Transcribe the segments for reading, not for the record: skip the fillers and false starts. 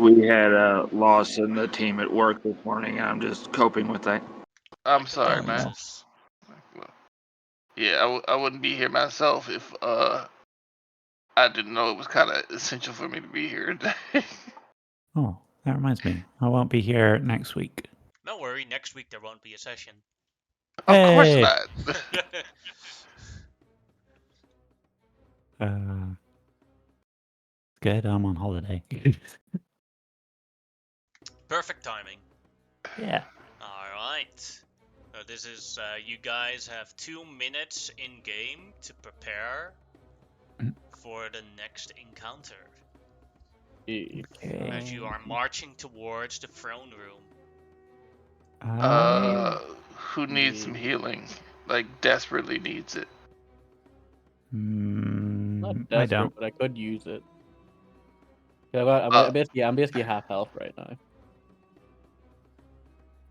We had a loss in the team at work this morning, and I'm just coping with that. I'm sorry, man. Condolences. Yeah, I wouldn't be here myself if I didn't know it was kind of essential for me to be here today. Oh, that reminds me. I won't be here next week. Don't worry, next week there won't be a session. Of course Hey! not. Good, I'm on holiday. Perfect timing. Yeah. Alright. So this is, you guys have 2 minutes in game to prepare for the next encounter. Okay. As you are marching towards the throne room. Who needs some healing? Like, desperately needs it. Not I desperate, don't. but I could use it. I'm basically half health right now.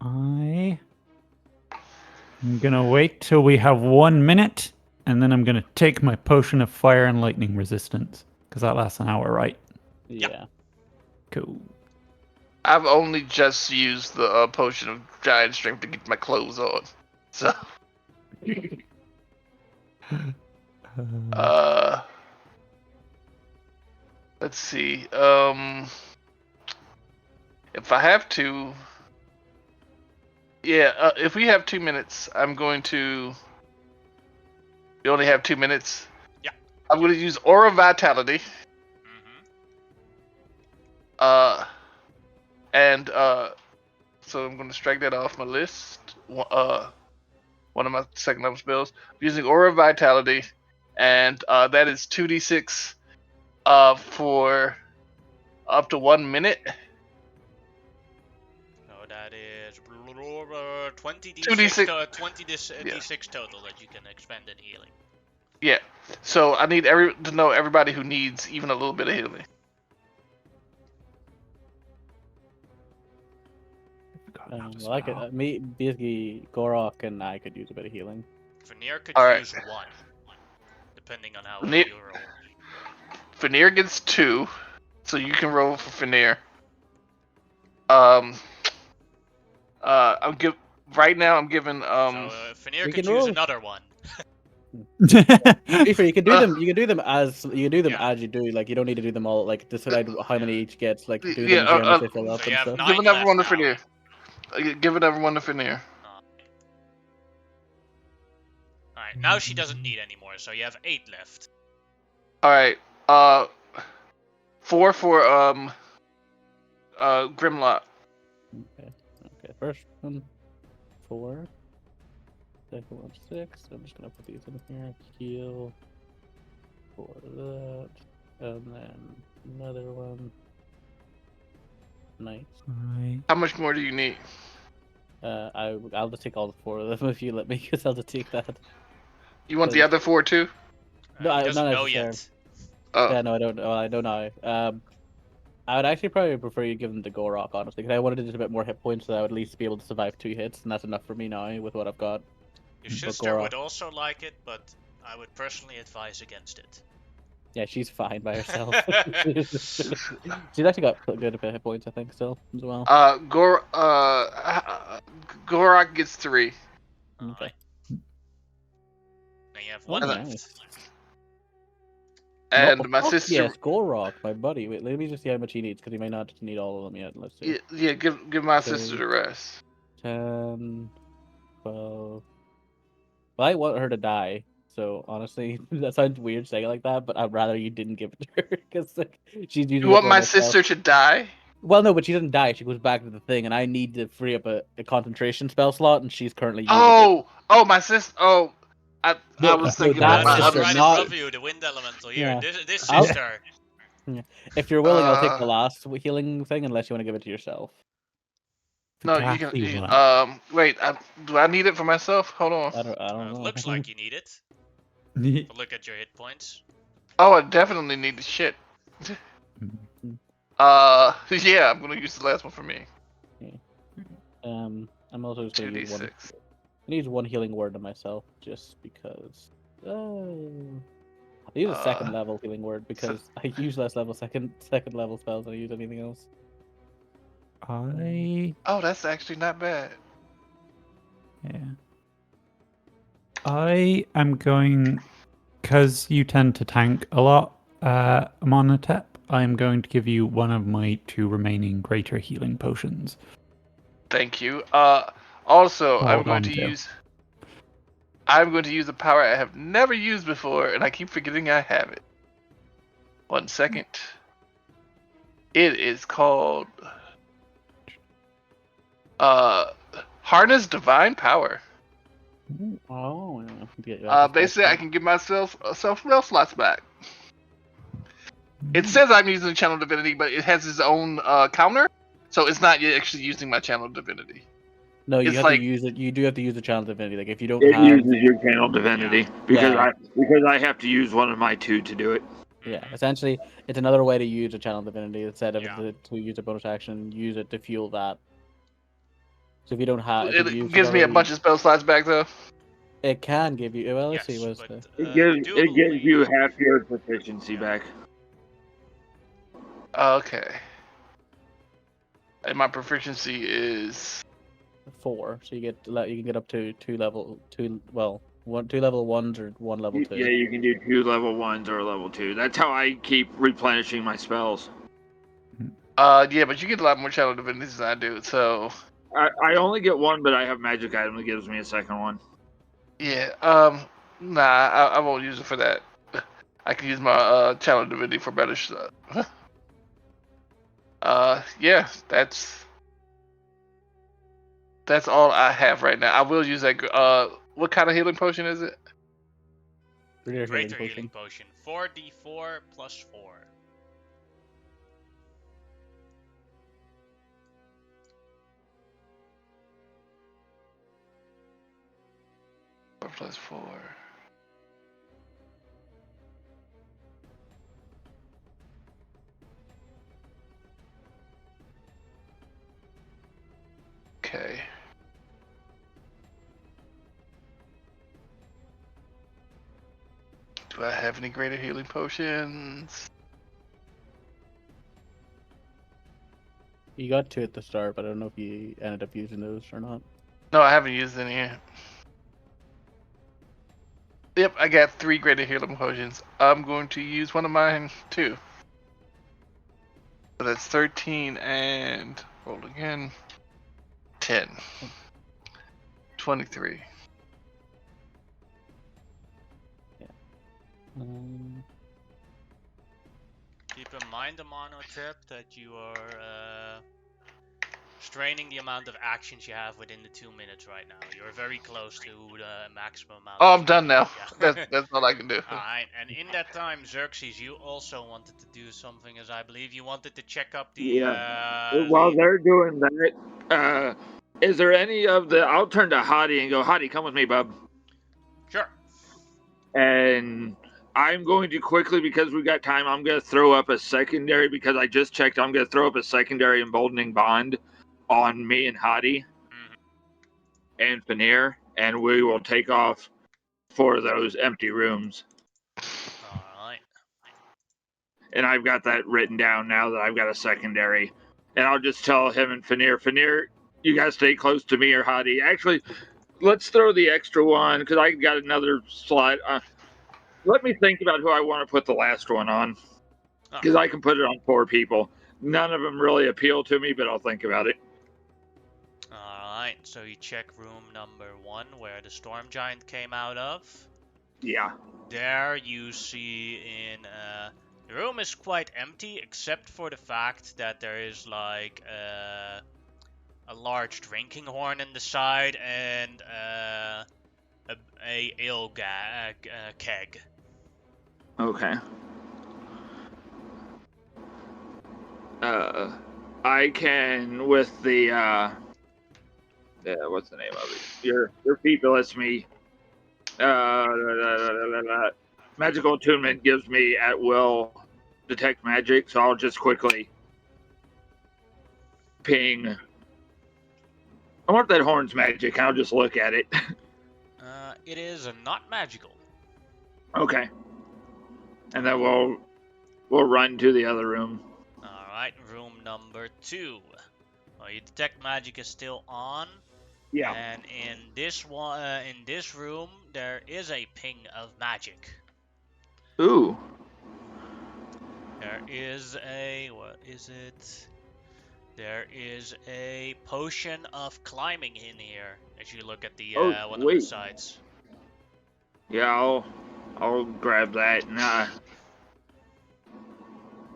I'm gonna wait till we have 1 minute, and then I'm gonna take my potion of fire and lightning resistance, because that lasts an hour, right? Yeah. Cool. I've only just used the potion of giant strength to get my clothes on. So, let's see. If I have to, yeah. If we have 2 minutes, I'm going to. We only have 2 minutes. Yeah. I'm going to use Aura Vitality. And so I'm going to strike that off my list. One of my second level spells. I'm using Aura Vitality, and that is 2d6 for up to 1 minute. So that is 20d6, 2d6. D6 total that you can expend in healing. Yeah. So I need to know everybody who needs even a little bit of healing. Well, I could, me, basically, Gorok and I could use a bit of healing. Veneer could All right. use 1, depending on how well Veneer- you roll. Veneer gets 2, so you can roll for Veneer. I'm right now. I'm giving So Veneer we could can use roll. another 1. You can do them. You can do them as you do. Like you don't need to do them all. Like decide how many each gets. Like do them as how much they fill up So you and have stuff. 9 give another left one to now. Veneer. Give another one to Veneer. Alright, now she doesn't need any more, so you have 8 left. All right. 4 for Grimlock. Okay. First one, 4. Second one, 6. I'm just gonna put these in here. Heal. For that, and then another one. Nice. Alright. How much more do you need? I'll just take all the 4 of them if you let me, because I'll just take that. You want the other 4 too? No, He doesn't not know necessarily. yet. Oh. Yeah, no, I don't. Oh, I don't know. I would actually probably prefer you give them to Gorok, honestly, because I wanted just a bit more hit points, so I would at least be able to survive 2 hits, and that's enough for me now with what I've got. Your sister would also like it, but I would personally advise against it. Yeah, she's fine by herself. She's actually got good hit points, I think, still as well. Gorok gets 3. Okay. Now you have 1 left. Nice. And my sister. Yes, Gorok, my buddy. Wait, let me just see how much he needs, because he may not need all of them yet. Let's see. Yeah, give my sister the rest. 10, 12. Well, I want her to die. So honestly, that sounds weird saying it like that, but I'd rather you didn't give it to her because like, she's using. You want my sister to die? Well, no, but she doesn't die. She goes back to the thing, and I need to free up a concentration spell slot, and she's currently using it. Oh, my sister. Oh, I was thinking about my sister other right in front of you, the wind elemental here. Yeah. This sister. Yeah. If you're willing, I'll take the last healing thing, unless you want to give it to yourself. No, you can. Wait. Do I need it for myself? Hold on. I don't know. Looks like you need it. But look at your hit points. Oh, I definitely need the shit. Yeah, I'm gonna use the last one for me. Okay. I'm also just gonna 2d6. use one. I use one healing word to myself, just because. I use a second level healing word because I use less level second level spells than I use anything else. I Oh, that's actually not bad. yeah. I am going because you tend to tank a lot, Monotep. I am going to give you one of my 2 remaining greater healing potions. Thank you. Also, Hold on to. I'm going to use a power I have never used before, and I keep forgetting I have it. 1 second. It is called Harness Divine Power. Oh, yeah. Basically, I can give myself some spell slots back. It says I'm using Channel Divinity, but it has its own counter, so it's not yet actually using my Channel Divinity. No, you It's have to like use it. You do have to use the channel divinity. Like if you don't It have, uses your channel divinity because Yeah. I have to use one of my 2 to do it. yeah, essentially, it's another way to use a channel divinity instead of Yeah. to use a bonus action. Use it to fuel that. So if you don't have, if you've it used it gives me a already, bunch of spell slots back though. it can give you. Well, let's see. Yes, What's but the? It gives you doably. half your proficiency Yeah. back. Okay. And my proficiency is 4, so you can get up to 2 level 1s or 1 level 2. Yeah, you can do 2 level 1s or a level 2. That's how I keep replenishing my spells. yeah, but you get a lot more Channel Divinities than I do, so I only get 1, but I have magic item that gives me a second one. yeah. Nah, I won't use it for that. I can use my Channel Divinity for better stuff. Yeah, that's all I have right now. I will use that. What kind of healing potion is it? Greater healing potion. 4d4 plus 4. 4 + 4. Okay. Do I have any greater healing potions? You got 2 at the start, but I don't know if you ended up using those or not. No, I haven't used any yet. Yep, I got 3 greater healing potions. I'm going to use one of mine too. So that's 13 and roll again. 10. 23. Keep in mind, the Monotip, that you are straining the amount of actions you have within the 2 minutes right now. You're very close to the maximum amount. Oh, of I'm done now. Yeah. That's all I can do. Alright, and in that time, Xerxes, you also wanted to do something, as I believe you wanted to check up the. While they're doing that, is there any of the... I'll turn to Hottie and go, Hottie, come with me, bub. Sure. And I'm going to quickly, because we got time, I'm going to throw up a secondary, because I just checked, I'm going to throw up a secondary emboldening bond on me and Hottie and Fanir, and we will take off for those empty rooms. Alright. And I've got that written down now that I've got a secondary. And I'll just tell him and Fanir, you guys stay close to me or Hottie. Actually, let's throw the extra one, because I got another slot. Let me think about who I want to put the last one on, because I can put it on 4 people. None of them really appeal to me, but I'll think about it. Alright, so you check room number 1, where the Storm Giant came out of. Yeah. There you see the room is quite empty, except for the fact that there is like a large drinking horn in the side and a ale keg. Okay. I can, with the what's the name of it? Your people lets me. Magical attunement gives me at will detect magic, so I'll just quickly ping. I wonder if that horn's magic. I'll just look at it. It is not magical. Okay. And then we'll run to the other room. Alright, room number 2. Well, your detect magic is still on. Yeah. And in this room, there is a ping of magic. Ooh. There is what is it? There is a potion of climbing in here. As you look at the Oh, one of the wait. sides. Yeah, I'll grab that and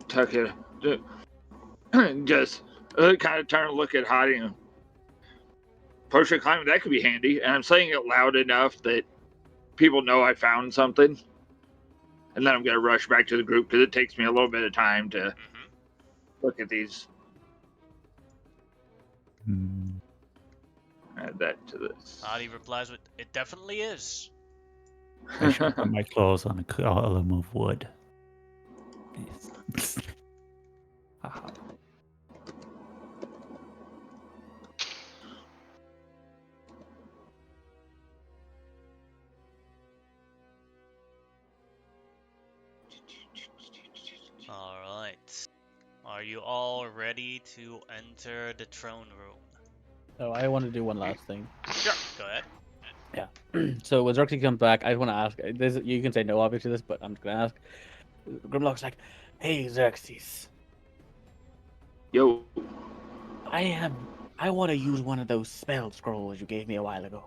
tuck it. Just kind of turn to look at hiding. Potion climbing, that could be handy. And I'm saying it loud enough that people know I found something. And then I'm going to rush back to the group because it takes me a little bit of time to look at these. Hmm. Add that to this. Adi replies with, "It definitely is." I should put my claws on a column of wood. Yes. Haha. Alright. Are you all ready to enter the throne room? Oh, I want to do one last thing. Sure, go ahead. So when Xerxes comes back, I want to ask. This you can say no, obviously, this, but I'm just gonna ask. Grimlock's like, "Hey Xerxes, Yo. I want to use one of those spell scrolls you gave me a while ago,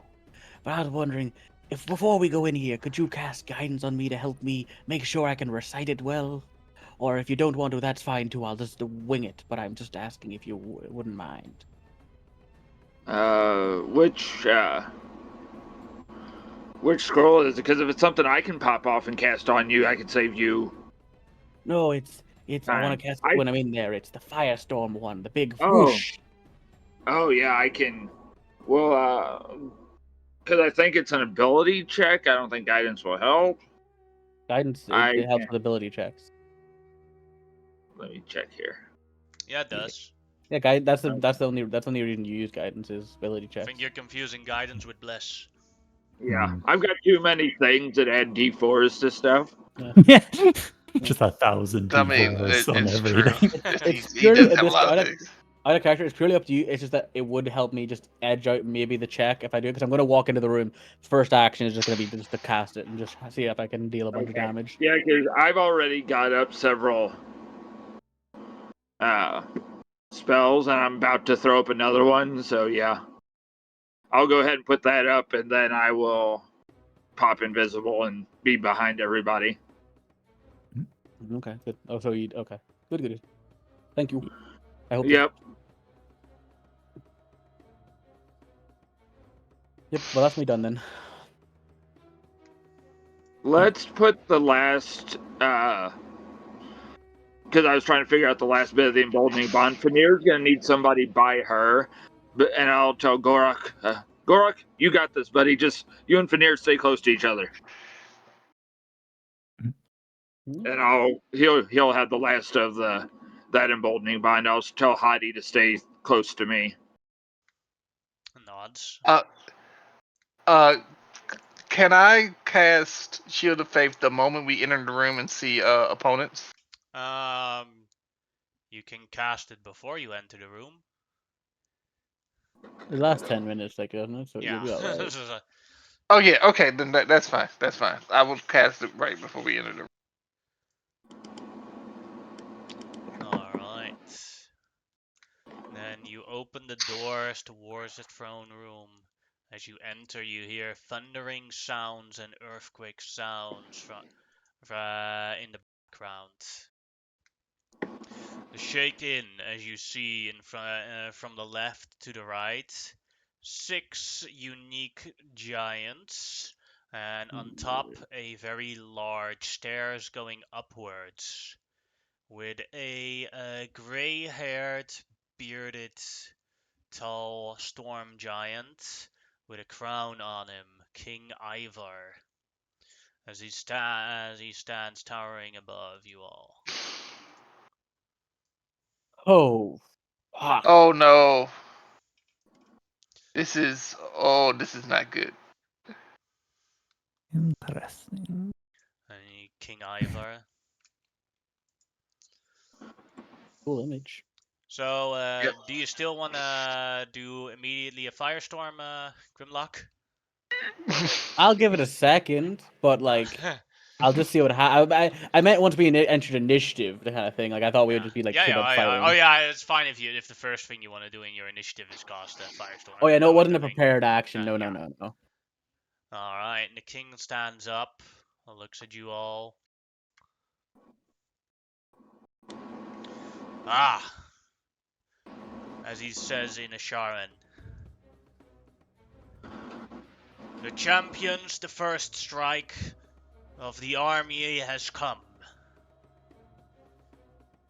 but I was wondering if before we go in here, could you cast guidance on me to help me make sure I can recite it well? Or if you don't want to, that's fine too. I'll just wing it. But I'm just asking if you wouldn't mind." Which scroll is it? Because if it's something I can pop off and cast on you, I can save you. No, it's. I want Time. to cast it when I'm in there. It's the Firestorm one, the big whoosh. Oh yeah, I can. Well, because I think it's an ability check. I don't think guidance will help. Guidance. I It helps can. with ability checks. Let me check here. Yeah, it does. Yeah, guide. That's the only reason you use guidance is ability I checks. think you're confusing guidance with bless. Yeah, I've got too many things that add D4s to stuff. Yeah. Just 1,000 I mean, D4s on it's true. everything. It's He purely does have a this lot of things. out of character. It's purely up to you. It's just that it would help me just edge out maybe the check if I do it, because I'm going to walk into the room. First action is just going to be just to cast it and just see if I can deal a bunch of Okay. damage. Yeah, because I've already got up several spells, and I'm about to throw up another one. So yeah, I'll go ahead and put that up, and then I will pop invisible and be behind everybody. Okay, good. Oh, so you okay? Good. Thank you. I hope. Yep. Yep. Well, that's me done then. Let's put the last because I was trying to figure out the last bit of the emboldening bond. Fanir's gonna need somebody by her, and I'll tell Gorak, Gorak, you got this, buddy. Just you and Fanir stay close to each other, and he'll have the last of that emboldening bond. I'll tell Hadi to stay close to me. Nods. Can I cast Shield of Faith the moment we enter the room and see opponents? You can cast it before you enter the room. The last 10 minutes, like, isn't it? So Yeah. you'll be all right. Oh yeah, okay, then that's fine. That's fine. I will cast it right before we enter the room. Alright. Then you open the doors towards the throne room. As you enter, you hear thundering sounds and earthquake sounds in the background. The shake in, as you see from the left to the right, 6 unique giants, and on top a very large stairs going upwards, with a gray-haired, bearded, tall storm giant with a crown on him, King Ivar, as he stands towering above you all. Oh, fuck. Oh no. This is not good. Interesting. And King Ivar, Cool image. So, Yep. do you still want to do immediately a firestorm, Grimlock? I'll give it a second, but like I'll just see what I meant once we entered initiative, the kind of thing. Like I thought we would just be like straight up firing. Oh yeah, it's fine if the first thing you want to do in your initiative is cast a firestorm. Oh yeah, no, That it was wasn't the a main. prepared action. No, Yeah. no, no, no. All right, and the king stands up, looks at you all. Ah, as he says in Asharan. The champions, the first strike of the army has come.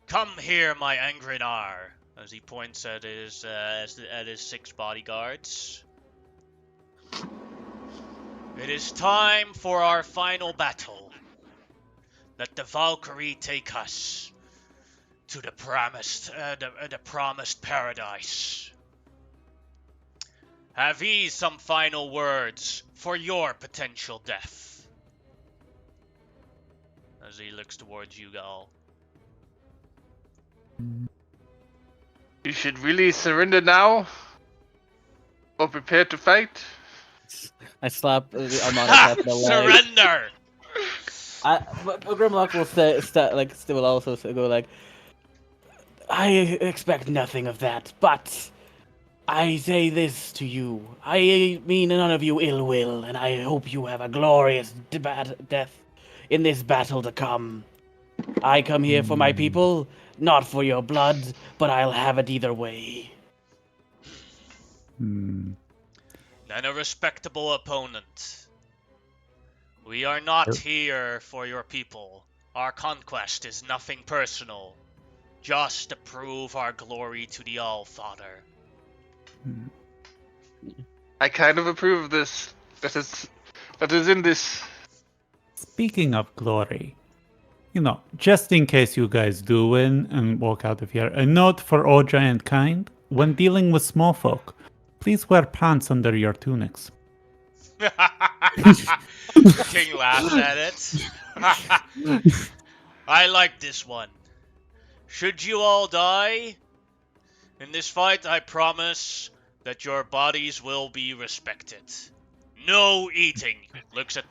Come here, my Angrenar, as he points at his 6 bodyguards. It is time for our final battle. Let the Valkyrie take us to the promised paradise. Have ye some final words for your potential death? As he looks towards you all. You should really surrender now, or prepare to fight. I slap Armada on the leg. Surrender! But Grimlock will will also go like, I expect nothing of that, but I say this to you. I mean none of you ill will, and I hope you have a glorious death in this battle to come. I come here for my people, not for your blood, but I'll have it either way. And a respectable opponent. We are not here for your people. Our conquest is nothing personal, just to prove our glory to the All-Father. I kind of approve of this. That is in this. Speaking of glory, just in case you guys do win and walk out of here, a note for all giant kind: when dealing with small folk, please wear pants under your tunics. King laughs at it. I like this one. Should you all die in this fight, I promise that your bodies will be respected. No eating. Looks at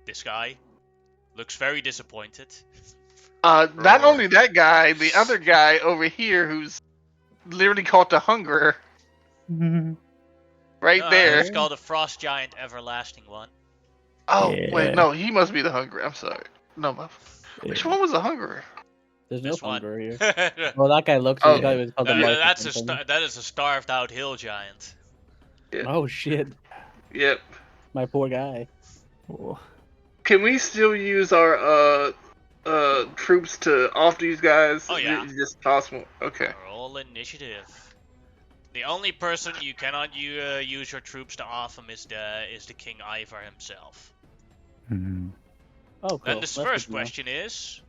this guy. Looks very disappointed. Not only that guy, the other guy over here who's literally caught the hunger. Right there. It's called a frost giant everlasting one. Oh, Yeah. wait, no, he must be the hungry. I'm sorry. No, which one was the hungry? There's no This one. hunger here. Well, that guy looks. Oh. The guy was called the Mark. That is a starved out hill giant. Yeah. Oh shit! Yep. My poor guy. Oh. Can we still use our troops to off these guys? Oh, yeah. Is it just possible? Okay. Roll initiative. The only person you cannot use your troops to off him is the King Ivar himself. Oh, cool. Then the That's first good to know. question is,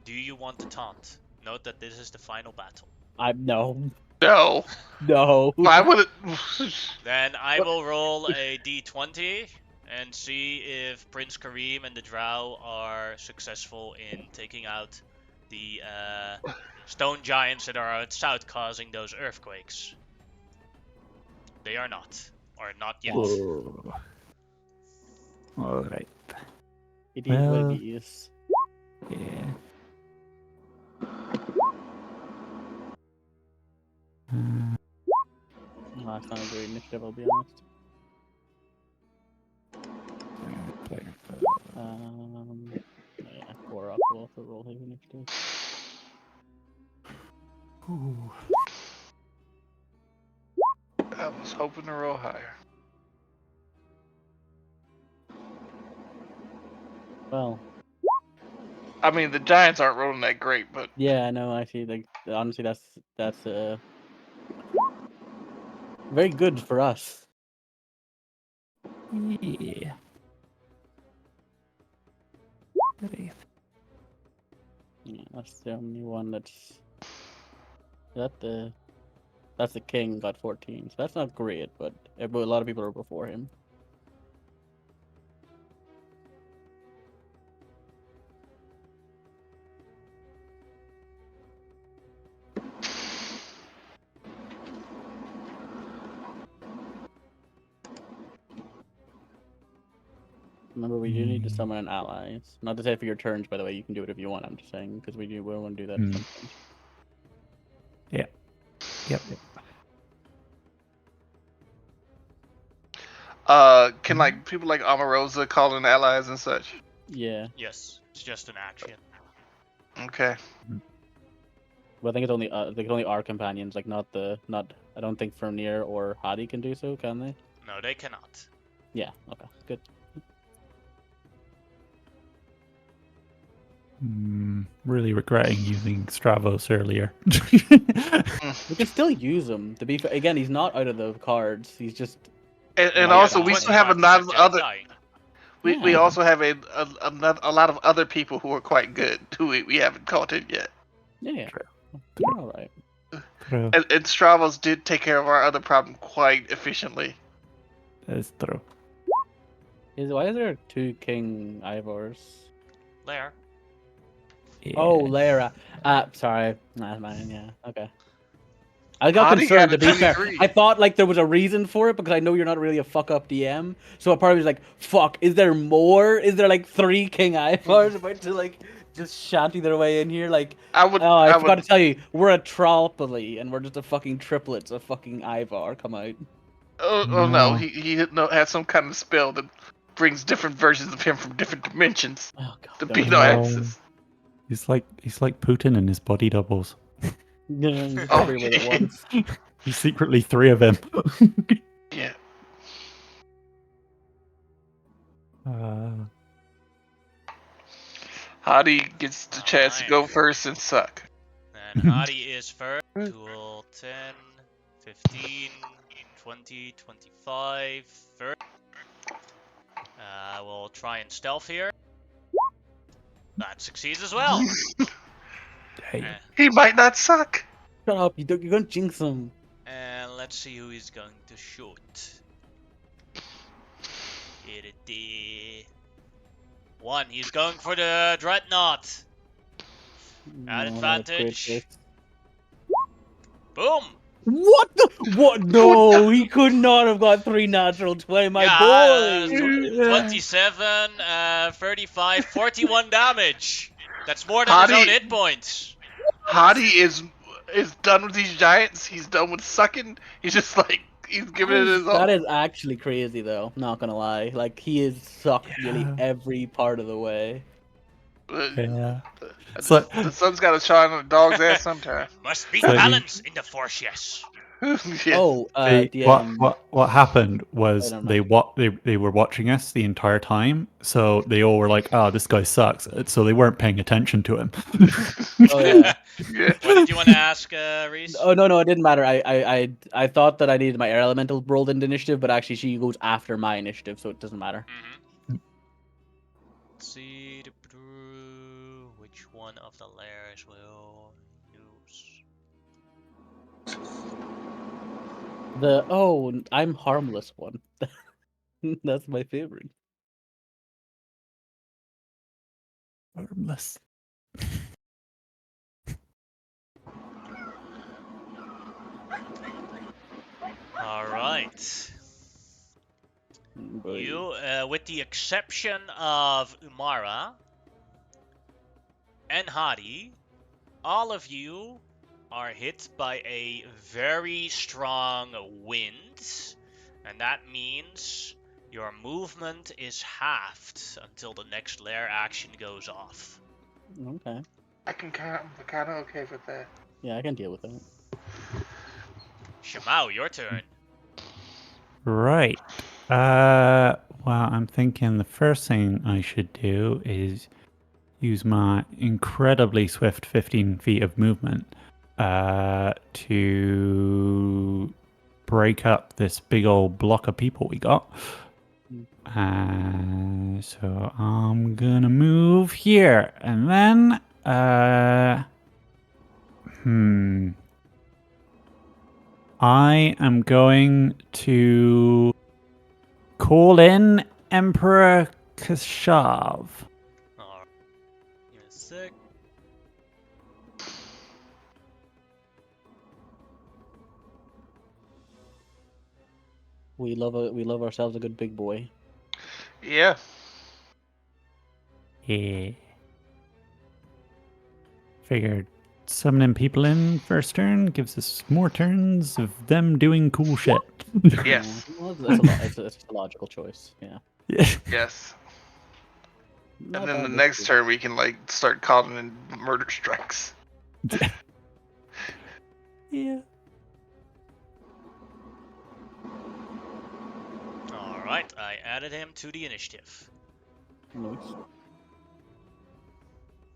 do you want to taunt? Note that this is the final battle. No. No. Why would it? Then I will roll a d20 and see if Prince Kareem and the Drow are successful in taking out the stone giants that are out south causing those earthquakes. They are not. Or not yet. Oh. All right. It is what Well, it is. Yeah. Well, that's not a great initiative, I'll be honest. Yeah, 4 up will also roll his initiative. Ooh. I was hoping to roll higher. Well, I mean, the Giants aren't rolling that great, but yeah, I know. Actually, like honestly, that's very good for us. Yeah. Yeah, that's the only one that's that's the king got 14, so that's not great, but a lot of people are before him. Remember, we do need to summon an ally. Not to say for your turns, by the way. You can do it if you want. I'm just saying because we want to do that at some point. Yeah. Yep. Can like people like Omarosa call in allies and such? Yeah. Yes, it's just an action. Okay. But I think it's only they can only our companions, like not. I don't think Fernir or Hadi can do so, can they? No, they cannot. Yeah. Okay. Good. Really regretting using Stravos earlier. We can still use him. To be fair, again, he's not out of the cards. He's just. And Like, also, yeah, we still have a 25% lot of chance other. dying. We Yeah. also have a lot of other people who are quite good who we haven't caught in yet. Yeah. True. You're all right. True. And Stravos did take care of our other problem quite efficiently. That's true. Why is there 2 King Ivors? There. Yeah. Oh, Lara. Sorry. Nah, mine. Yeah. Okay. I got Hadi concerned, got to a be fair. 23. I thought like there was a reason for it because I know you're not really a fuck up DM. So I probably was like, fuck, is there more? Is there like 3 King Ivars about to like just shanty their way in here? Like, I would. oh, I I forgot would. to tell you, we're a Trollpoly and we're just a fucking triplets of fucking Ivar come out. Oh no, No. he has some kind of spell that brings different versions of him from different dimensions Oh god. to don't beat do our that. axes. He's like Putin and his body doubles. Yeah, just Oh, everywhere at once. He's secretly 3 of them. Yeah. uh, Hadi gets the chance to go Alright. first and suck. And Hadi is first. Tool 10, 15, 20, 25, 30. We'll try and stealth here. That succeeds as well. hey. He might not suck. Shut up, you're gonna jinx him. And let's see who he's going to shoot. One, he's going for the Dreadnought. At No, that's great advantage. choice. Boom! What the? What? No, he could not have got 3 natural 20, my boy. 27, 35, 41 damage. That's more than his own Hadi- hit points. Hadi is done with these giants. He's done with sucking. He's just like he's giving it his all. That is actually crazy, though. Not gonna lie. Like, he is sucked nearly every part of the way. Yeah. The sun's got to shine on a dog's ass sometime. Must be So- balance in the force, yes. Yes. Oh, They, DM. what happened was I don't they were watching us the entire time, so they all were like, "Oh, this guy sucks," so they weren't paying attention to him. Oh, yeah. Yeah. What did you want to ask, Reese? Oh, no, it didn't matter. I thought that I needed my air elemental rolled into initiative, but actually she goes after my initiative, so it doesn't matter. Let's see which one of the layers will use. I'm harmless one. That's my favorite. Harmless. All right. You, with the exception of Umara and Hadi, all of you are hit by a very strong wind, and that means your movement is halved until the next lair action goes off. Okay. I'm kind of okay with that. Yeah, I can deal with that. Shamao, your turn. Right. Well, I'm thinking the first thing I should do is use my incredibly swift 15 feet of movement to break up this big old block of people we got. So I'm gonna move here, and then I am going to call in Emperor Kashav. Alright. Give me a sec. We love ourselves a good big boy. Yeah. Yeah. Figured summoning people in first turn gives us more turns of them doing cool shit. Yes. Well, that's a lot. It's a logical choice. Yeah. Yeah. Yes. Not And then the bad next decision. turn we can like start calling in murder strikes. Yeah. Alright, I added him to the initiative. Nice.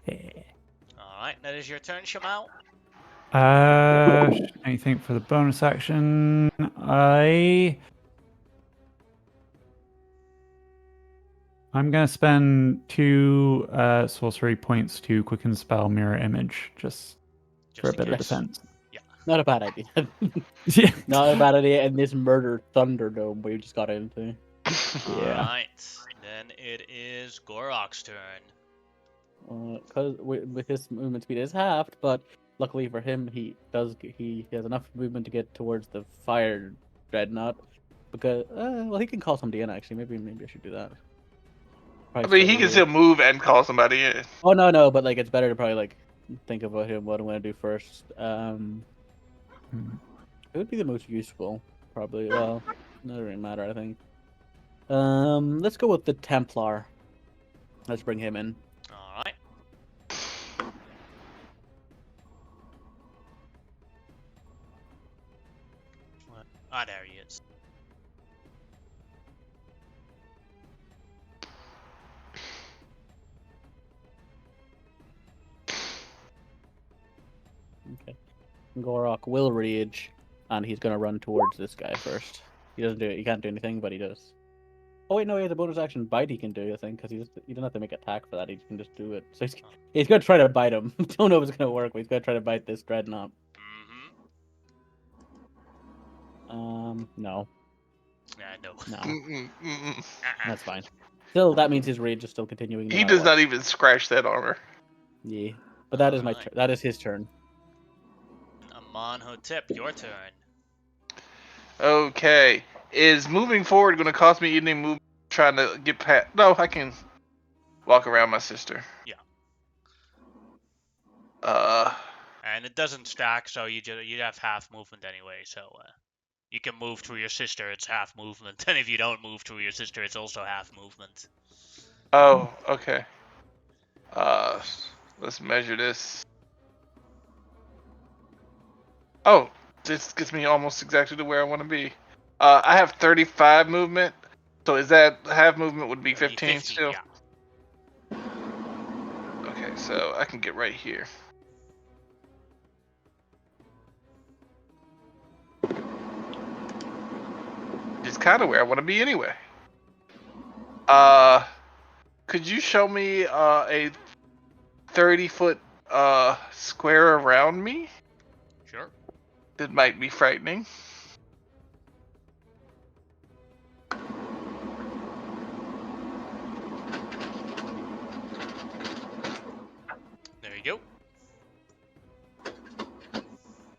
Yeah. Alright, that is your turn, Shamal. Anything for the bonus action? I'm gonna spend 2 sorcery points to quicken spell mirror image, just for a Just in bit of case. defense. Not a bad idea. Yeah. Not a bad idea in this murder thunderdome we just got into. Yeah. Alright, then it is Gorok's turn. Because with his movement speed is halved, but luckily for him, he has enough movement to get towards the fire dreadnought. Because well, he can call somebody in actually. Maybe I should do that. I Probably mean, he can still move and call somebody in. Oh no, but like it's better to probably like think about him. What I'm gonna do first. It would be the most useful, probably. Well, doesn't really matter. I think. Let's go with the Templar. Let's bring him in. Alright. Ah, there he is. Okay. Gorok will rage, and he's gonna run towards this guy first. He doesn't do it. He can't do anything, but he does. Oh wait, no, he has a bonus action bite. He can do, I think, because he doesn't have to make attack for that. He can just do it. So he's gonna try to bite him. Don't know if it's gonna work, but he's gonna try to bite this dreadnought. No, No. no, Uh-uh. that's fine. Still, that means his rage is still continuing. No He matter does what. not even scratch that armor. Yeah, but that is Alright. that is his turn. Amonhotep, your turn. Okay. Is moving forward going to cost me any move trying to get past? No, I can walk around my sister. Yeah. And it doesn't stack, so you'd have half movement anyway. So you can move through your sister; it's half movement. And if you don't move through your sister, it's also half movement. Oh, okay. Let's measure this. Oh, this gets me almost exactly to where I want to be. I have 35 movement. So is that half movement would be 15 still? Yeah. Okay, so I can get right here. It's kind of where I want to be anyway. Could you show me a 30-foot square around me? Sure. That might be frightening. There you go.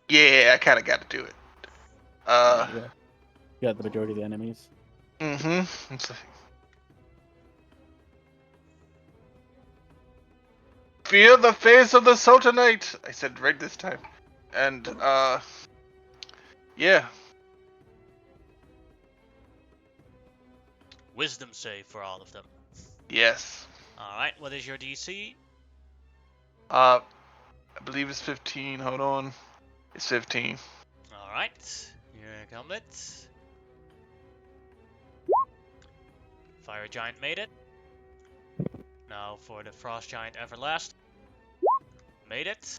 Yeah, I kind of got to do it. Yeah. You got the majority of the enemies. Mm-hmm. Fear the face of the Sultanate! I said right this time. And, yeah. Wisdom save for all of them. Yes. Alright, what is your DC? I believe it's 15. Hold on. It's 15. Alright, here comes it. Fire Giant made it. Now for the Frost Giant Everlast. Made it.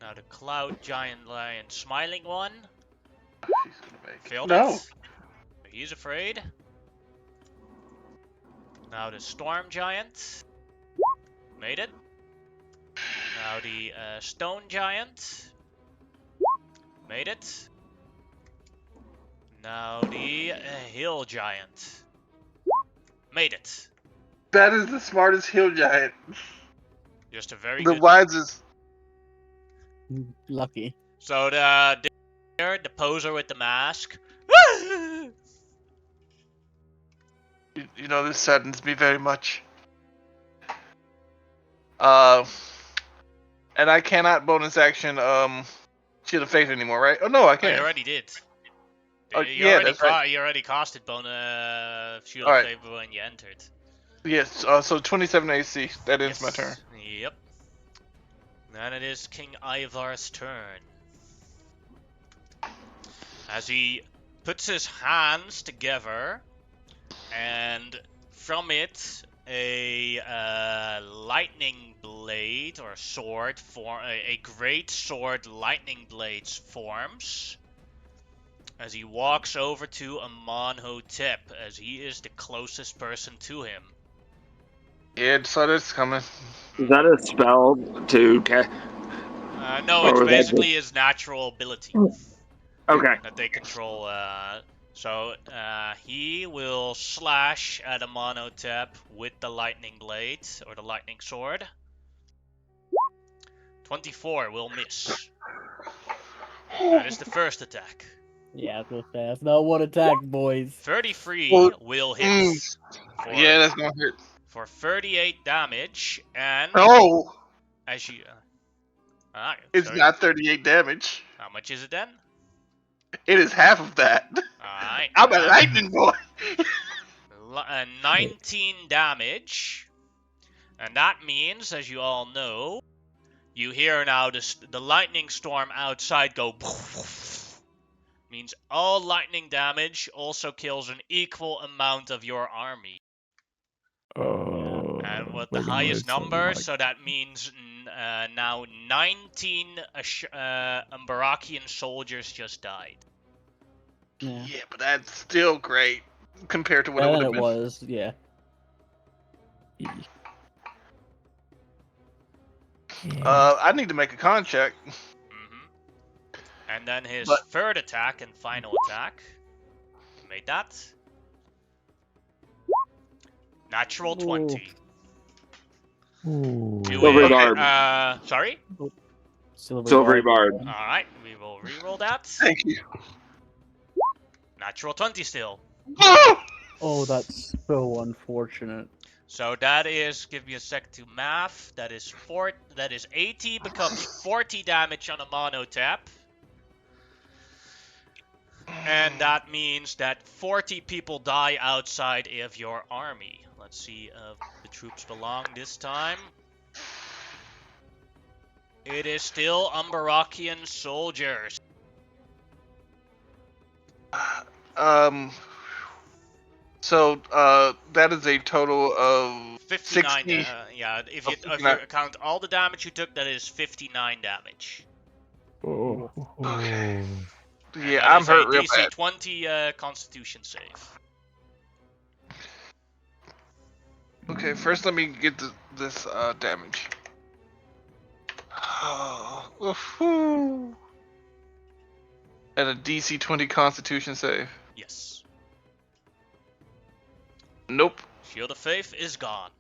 Now the Cloud Giant Lion Smiling One. She's gonna make Failed No. it. He's afraid. Now the Storm Giant. Made it. Now the Stone Giant. Made it. Now the Hill Giant. Made it. That is the smartest hill giant. Just a very The good. wisest. Lucky. So the poser with the mask. You know, this saddens me very much. And I cannot bonus action Shield of Faith anymore, right? Oh no, I Oh, can. you already did. Oh, You yeah, already that's right. you already casted Shield of Alright. Favor when you entered. Yes. So 27 AC. That ends my turn. Yep. Then it is King Ivar's turn. As he puts his hands together, and from it a lightning blade or sword a great sword lightning blades forms. As he walks over to Amonhotep, as he is the closest person to him. Yeah, so that's coming. Is that a spell to cast? No, Or it's was that basically his natural ability Okay. that they control. So he will slash at Amonhotep with the lightning blade or the lightning sword. 24 will miss. That is the first attack. Yeah, real fast. Not one attack, boys. 33 will hit Yeah, that's gonna hit. for 38 damage, and Oh, as you it's sorry, not 38 damage. how much is it then? It is half of that. Alright, I'm a lightning boy. 19 damage, and that means, as you all know, you hear now the lightning storm outside go. Means all lightning damage also kills an equal amount of your army. Oh, And with the we're gonna highest lose so number, much. so that means now 19 Umbarakian soldiers just died. Yeah. Yeah, but that's still great compared to what it And would then have it been. was, yeah. Yeah. I need to make a con check. And then his But- third attack and final attack. Made that. Natural 20. Ooh. Silvery Barb. Sorry? Silvery Barb. Alright, we will reroll that. Thank you. Natural 20 still. Oh, that's so unfortunate. So that is, give me a sec to math. That is 80 becomes 40 damage on a Amonhotep. And that means that 40 people die outside of your army. Let's see if the troops belong this time. It is still Umbarakian soldiers. So that is a total of 59. 60. Yeah, if you 59. count all the damage you took, that is 59 damage. Oh. And Yeah, that I'm is hurt a real DC bad. 20 Constitution save. Okay, first let me get this damage. And a DC 20 Constitution save. Yes. Nope. Shield of Faith is gone.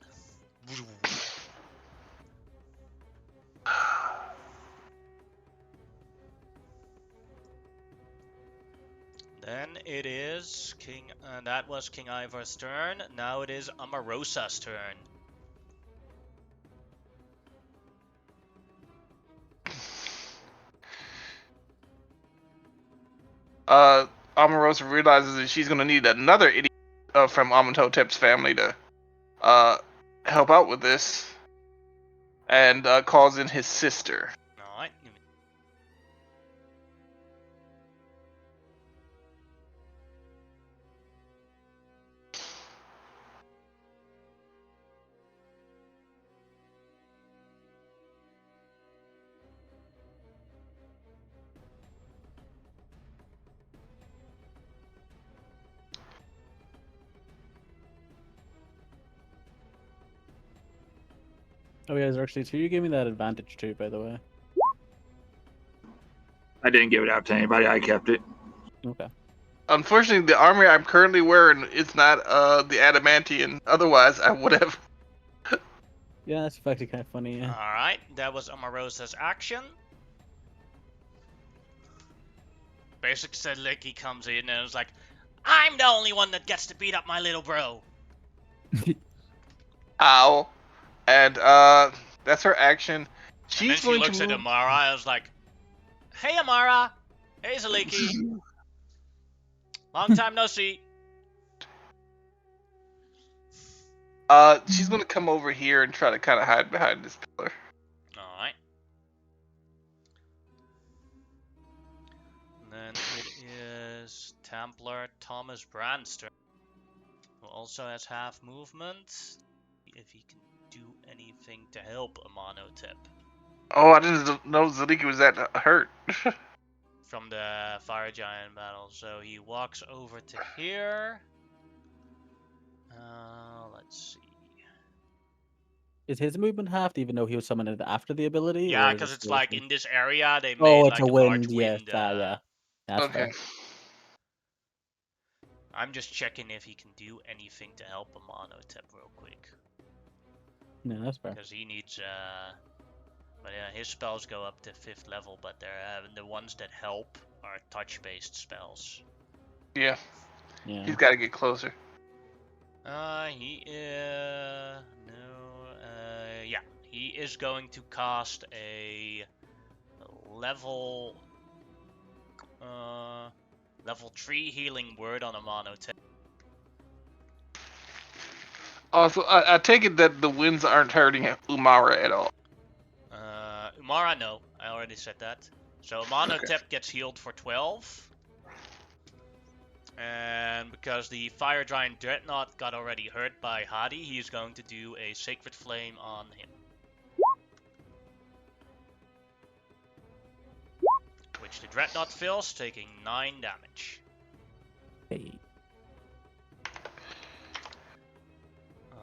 Then it is that was King Ivar's turn. Now it is Amarosa's turn. Omarosa realizes that she's gonna need another idiot from Amenhotep's family to help out with this, and calls in his sister. Alright. Oh, yeah, there's actually two. You gave me that advantage too, by the way. I didn't give it out to anybody. I kept it. Okay. Unfortunately, the armor I'm currently wearing is not the adamantium. Otherwise, I would have. Yeah, that's actually kind of funny. Yeah. Alright, that was Amarosa's action. Basically said Licky comes in and was like, I'm the only one that gets to beat up my little bro. Ow. And That's her action. And then She's she going looks to at move. Amara. I was like, "Hey, Amara. Hey, Zaliki. Long time no see." She's going to come over here and try to kind of hide behind this pillar. All right. And then it is Templar Thomas Brandster, who also has half movement. If he can do anything to help Amonotep Oh, I didn't know Zaliki was that hurt. from the fire giant battle. So he walks over to here. Let's see. Is his movement halved even though he was summoned after the ability? Yeah, Or is it because it's still the like same? in this area they Oh, made it's like a a large wind. Yes, wind. yeah. That's Okay. fair. I'm just checking if he can do anything to help Amonotep real quick. No, that's fair. Because he needs, but yeah, his spells go up to 5th level, but they're the ones that help are touch-based spells. Yeah. Yeah. He's got to get closer. Yeah, he is going to cast a level 3 healing word on Amonotep. Also, I take it that the winds aren't hurting Umara at all. Umara, no, I already said that. So Amonotep gets healed for 12. And because the Fire Giant Dreadnought got already hurt by Hadi, he's going to do a Sacred Flame on him. Which the Dreadnought fills, taking 9 damage. Hey.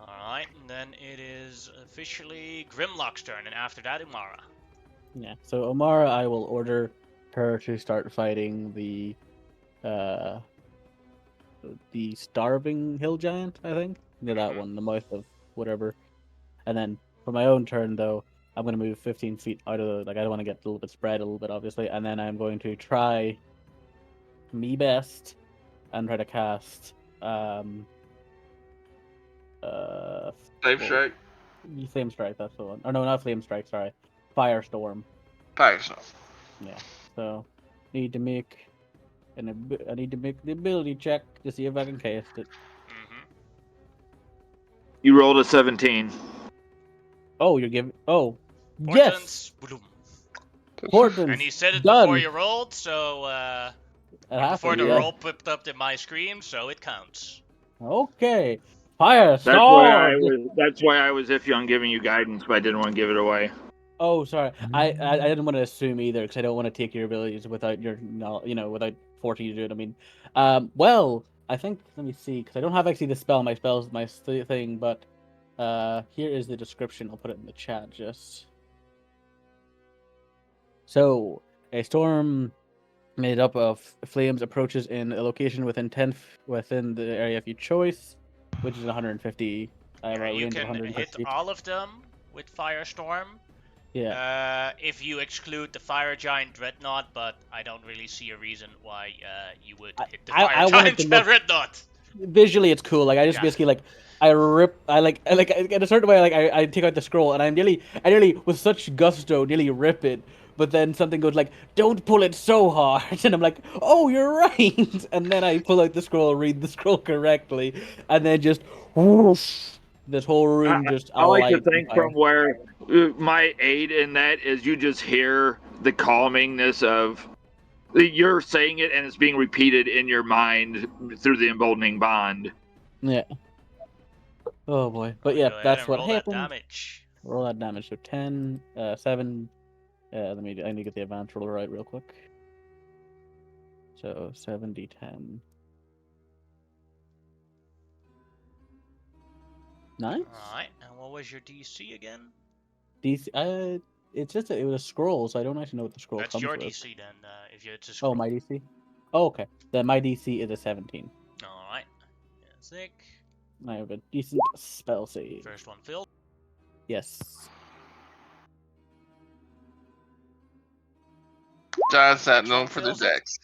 Alright, and then it is officially Grimlock's turn, and after that, Umara. Yeah. So Omara, I will order her to start fighting the starving hill giant, I think. Yeah, that one, the mouth of whatever. And then for my own turn though, I'm gonna move 15 feet out of the, like, I don't want to get a little bit spread a little bit obviously, and then I'm going to try me best and try to cast Flame well, strike. flame strike, that's the one. Or no, not flame strike, sorry. Firestorm. Fire snow. Yeah. So need to make I need to make the ability check to see if I can cast it. Mm-hmm. You rolled a 17. Oh, you're giving. Oh, yes, Portents, boom. Portents. And he said it before Done. you rolled, so It or has before to be, the yeah. roll popped up in my screen, so it counts. Okay. That's why Firestorm. I was iffy on giving you guidance, but I didn't want to give it away. Oh, sorry. I didn't want to assume either because I don't want to take your abilities without your without forcing you to do it. I mean, well, I think let me see because I don't have actually the spell. My spell's my thing, but here is the description. I'll put it in the chat just. So a storm made up of flames approaches in a location within the area of your choice, which is 150. I have Yeah, a you range of can 150 hit feet. all of them with Firestorm. Yeah. If you exclude the Fire Giant Dreadnought, but I don't really see a reason why you would hit the Fire I wanted Giant to look Dreadnought. visually. It's cool. Like I just Yeah. basically like I like in a certain way. Like I take out the scroll and I nearly with such gusto nearly rip it. But then something goes like, "Don't pull it so hard," and I'm like, "Oh, you're right." And then I pull out the scroll, read the scroll correctly, and then just whoosh, this whole room just I like to alight on think fire. from where my aid in that is you just hear the calmingness of you're saying it and it's being repeated in your mind through the emboldening bond. Yeah. Oh boy. But I'll yeah, go ahead that's and what roll that happened. damage. Roll that damage. So 10, 7. I need to get the advanced roll right real quick. So 70, 10. Nice. Alright, and what was your DC again? DC. It's just it was a scroll, so I don't actually know what the scroll That's comes your with. DC then, if it's a Oh, scroll. my DC. Oh, okay. Then my DC is a 17. Alright. Sick. I have a decent spell save. First one filled. Yes. John's not Next known one for the fills it. dex.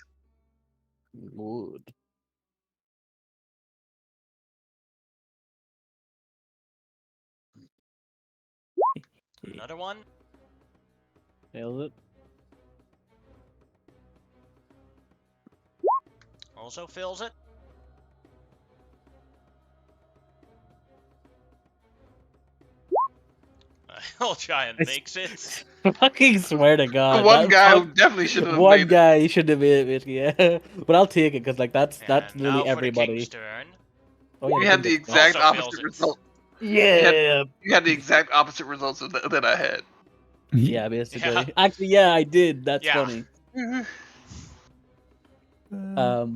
Good. another one. Nailed it. Also fills it. Hill Giant makes it. Fucking swear to God. One that guy fuck- who definitely should have One made it. guy should have made it, yeah. But I'll take it, because, like, that's And literally now for the everybody. king's turn. Oh, yeah, You the had king the gets stuck. exact Also opposite fails it. result. Yeah! You had the exact opposite results that I had. Yeah, basically. Yeah. Actually, yeah, I did. That's Yeah. funny.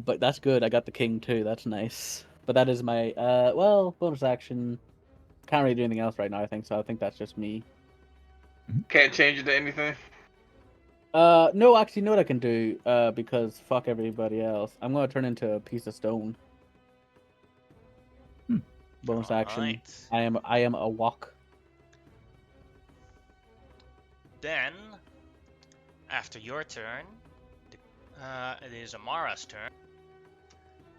But that's good. I got the king too. That's nice. But that is my well, bonus action. Can't really do anything else right now, I think, so I think that's just me. Can't change it to anything. No, actually, know what I can do, because fuck everybody else. I'm gonna turn into a piece of stone. Bonus action. Alright. I am a walk. Then, after your turn, it is Amara's turn.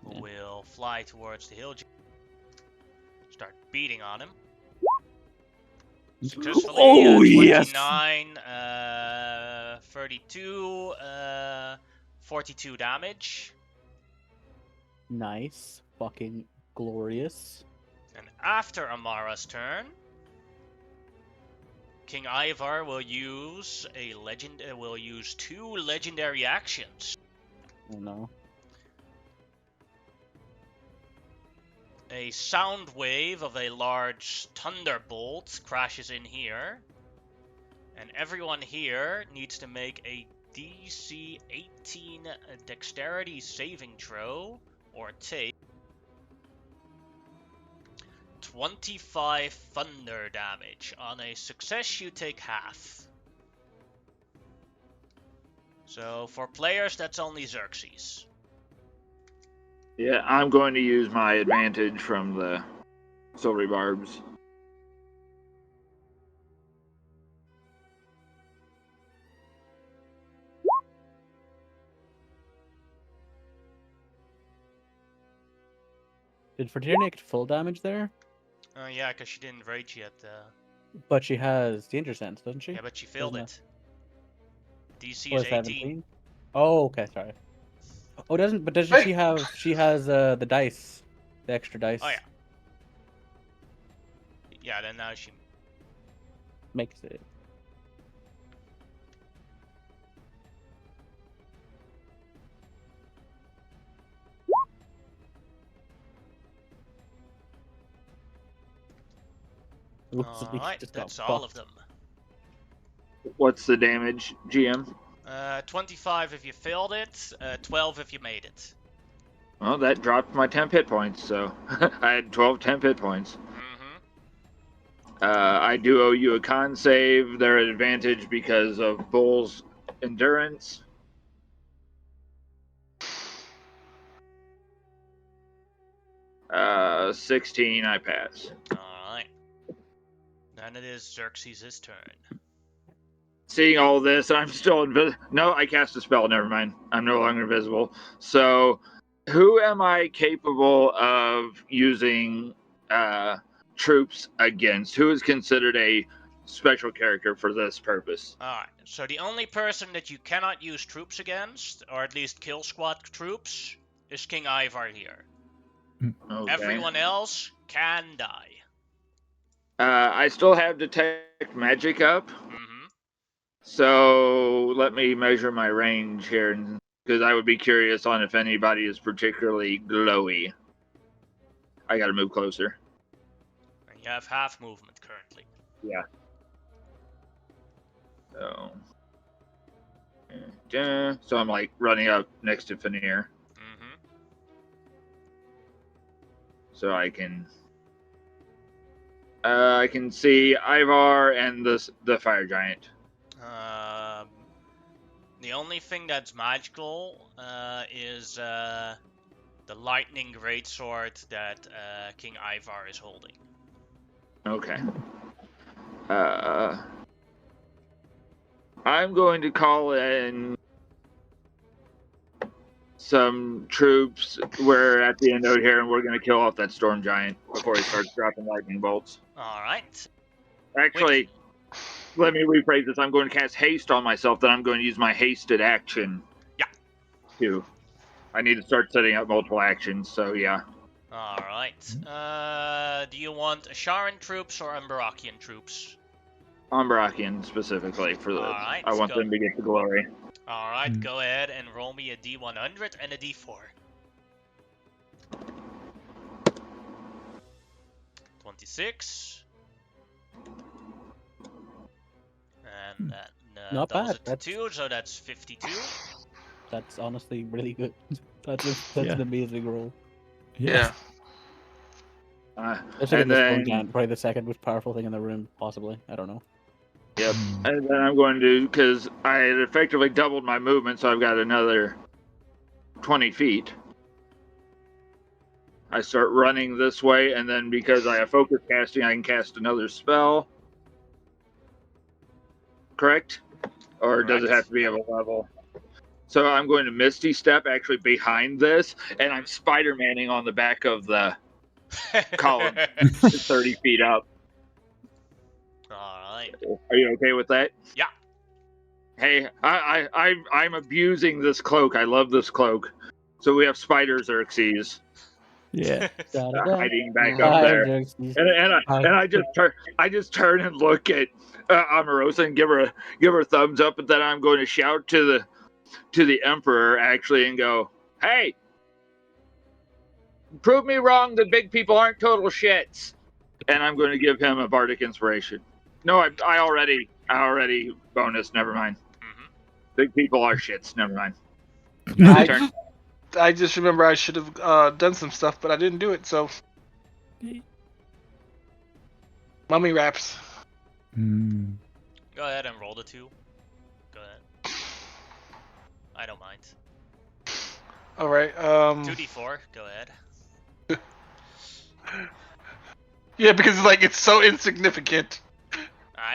Who will fly towards the hill giant. Start beating on him. Successfully. Oh, yes! 29, 32, 42 damage. Nice. Fucking glorious. And after Amara's turn, King Ivar will use two legendary actions. Oh no. A sound wave of a large thunderbolt crashes in here, and everyone here needs to make a DC 18 dexterity saving throw or take 25 thunder damage. On a success, you take half. So for players, that's only Xerxes. Yeah, I'm going to use my advantage from the silvery barbs. Did Fortier get full damage there? Yeah, because she didn't rage yet. But she has danger sense, doesn't she? Yeah, but she failed Doesn't it. DC Or is 18. 17? Oh, okay, sorry. Oh, doesn't she have, she has the dice, the extra dice. Oh yeah. Yeah, then now she. Makes it. Oops, he Alright, just got that's all of fucked. them. What's the damage, GM? 25 if you failed it, 12 if you made it. Well, that dropped my temp hit points, so I had 12 temp hit points. Mm-hmm. I do owe you a con save. They're at advantage because of Bull's endurance. Uh, 16, I pass. Alright. Then it is Xerxes' turn. Seeing all this, I'm still invisible. No, I cast a spell. Never mind. I'm no longer invisible. So, who am I capable of using troops against? Who is considered a special character for this purpose? Alright, so the only person that you cannot use troops against, or at least kill squad troops, is King Ivar here. Okay. Everyone else can die. I still have detect magic up. Mm-hmm. So let me measure my range here, because I would be curious on if anybody is particularly glowy. I gotta move closer. And you have half movement currently. Yeah. So I'm like running up next to Fanir, Mm-hmm. so I can see Ivar and the fire giant. The only thing that's magical is the lightning greatsword that King Ivar is holding. Okay. I'm going to call in some troops. We're at the end out here, and we're going to kill off that storm giant before he starts dropping lightning bolts. All right. Actually, let me rephrase this. I'm going to cast haste on myself. Then I'm going to use my hasted action. Yeah. Too. I need to start setting up multiple actions. So yeah. All right. Do you want Asharan troops or Umbarakian troops? Umbarakian specifically for this. All right, I want go. them to get the glory. All right, go ahead and roll me a D100 and a D4. 26. And that Not doubles bad. it to 2, so that's 52. That's honestly really good. That's an amazing roll. Yeah. Especially And this one then, down, probably the second most powerful thing in the room, possibly. I don't know. yep. And then I'm going to, because I had effectively doubled my movement, so I've got another 20 feet. I start running this way, and then because I have focus casting, I can cast another spell. Correct? Or does it have to be of a level? So I'm going to Misty Step actually behind this, and I'm Spider-Manning on the back of the column 30 feet up. Alright. Are you okay with that? Yeah. Hey, I'm abusing this cloak. I love this cloak. So we have Spider Xerxes Yeah. hiding back up there. And I just turn and look at Omarosa and give her a thumbs up, and then I'm going to shout to the Emperor actually and go, "Hey, prove me wrong that big people aren't total shits." And I'm going to give him a bardic inspiration. No, I already bonus. Never mind. Mhm. Big people are shits. Never mind. I just remember I should have done some stuff, but I didn't do it, so. Mummy wraps. Mm. Go ahead and roll the 2. Go ahead. I don't mind. Alright, 2d4, go ahead. Yeah, because it's so insignificant.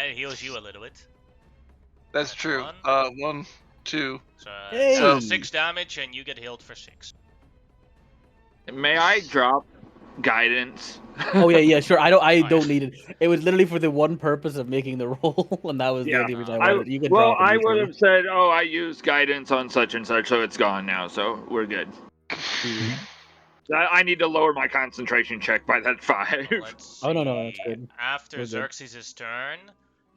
It heals you a little bit. That's true. 1, 2. So, Hey! 6 damage, and you get healed for 6. May I drop guidance? Oh yeah, sure. I yeah. don't need it. It was literally for the one purpose of making the roll, and that was the Yeah. only reason I wanted. You can Well, drop it. I usually. would have said, "Oh, I used guidance on such and such, so it's gone now, so we're good." I need to lower my concentration check by that 5. Let's see. Oh, no, that's good. After We're good. Xerxes' turn,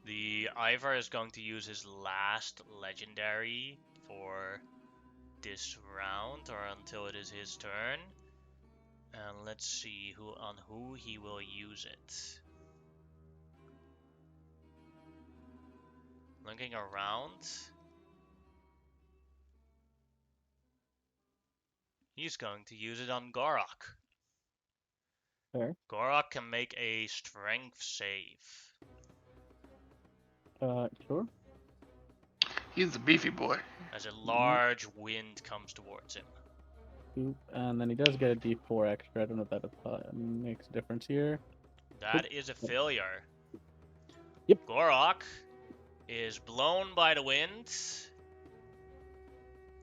the Ivar is going to use his last legendary for this round, or until it is his turn. And let's see on who he will use it. Looking around. He's going to use it on Gorok. Fair. Gorok can make a strength save. Sure. He's a beefy boy. As a large wind comes towards him. Oop, and then he does get a D4 extra. I don't know if that makes a difference here. That is a failure. Yep. Gorok is blown by the wind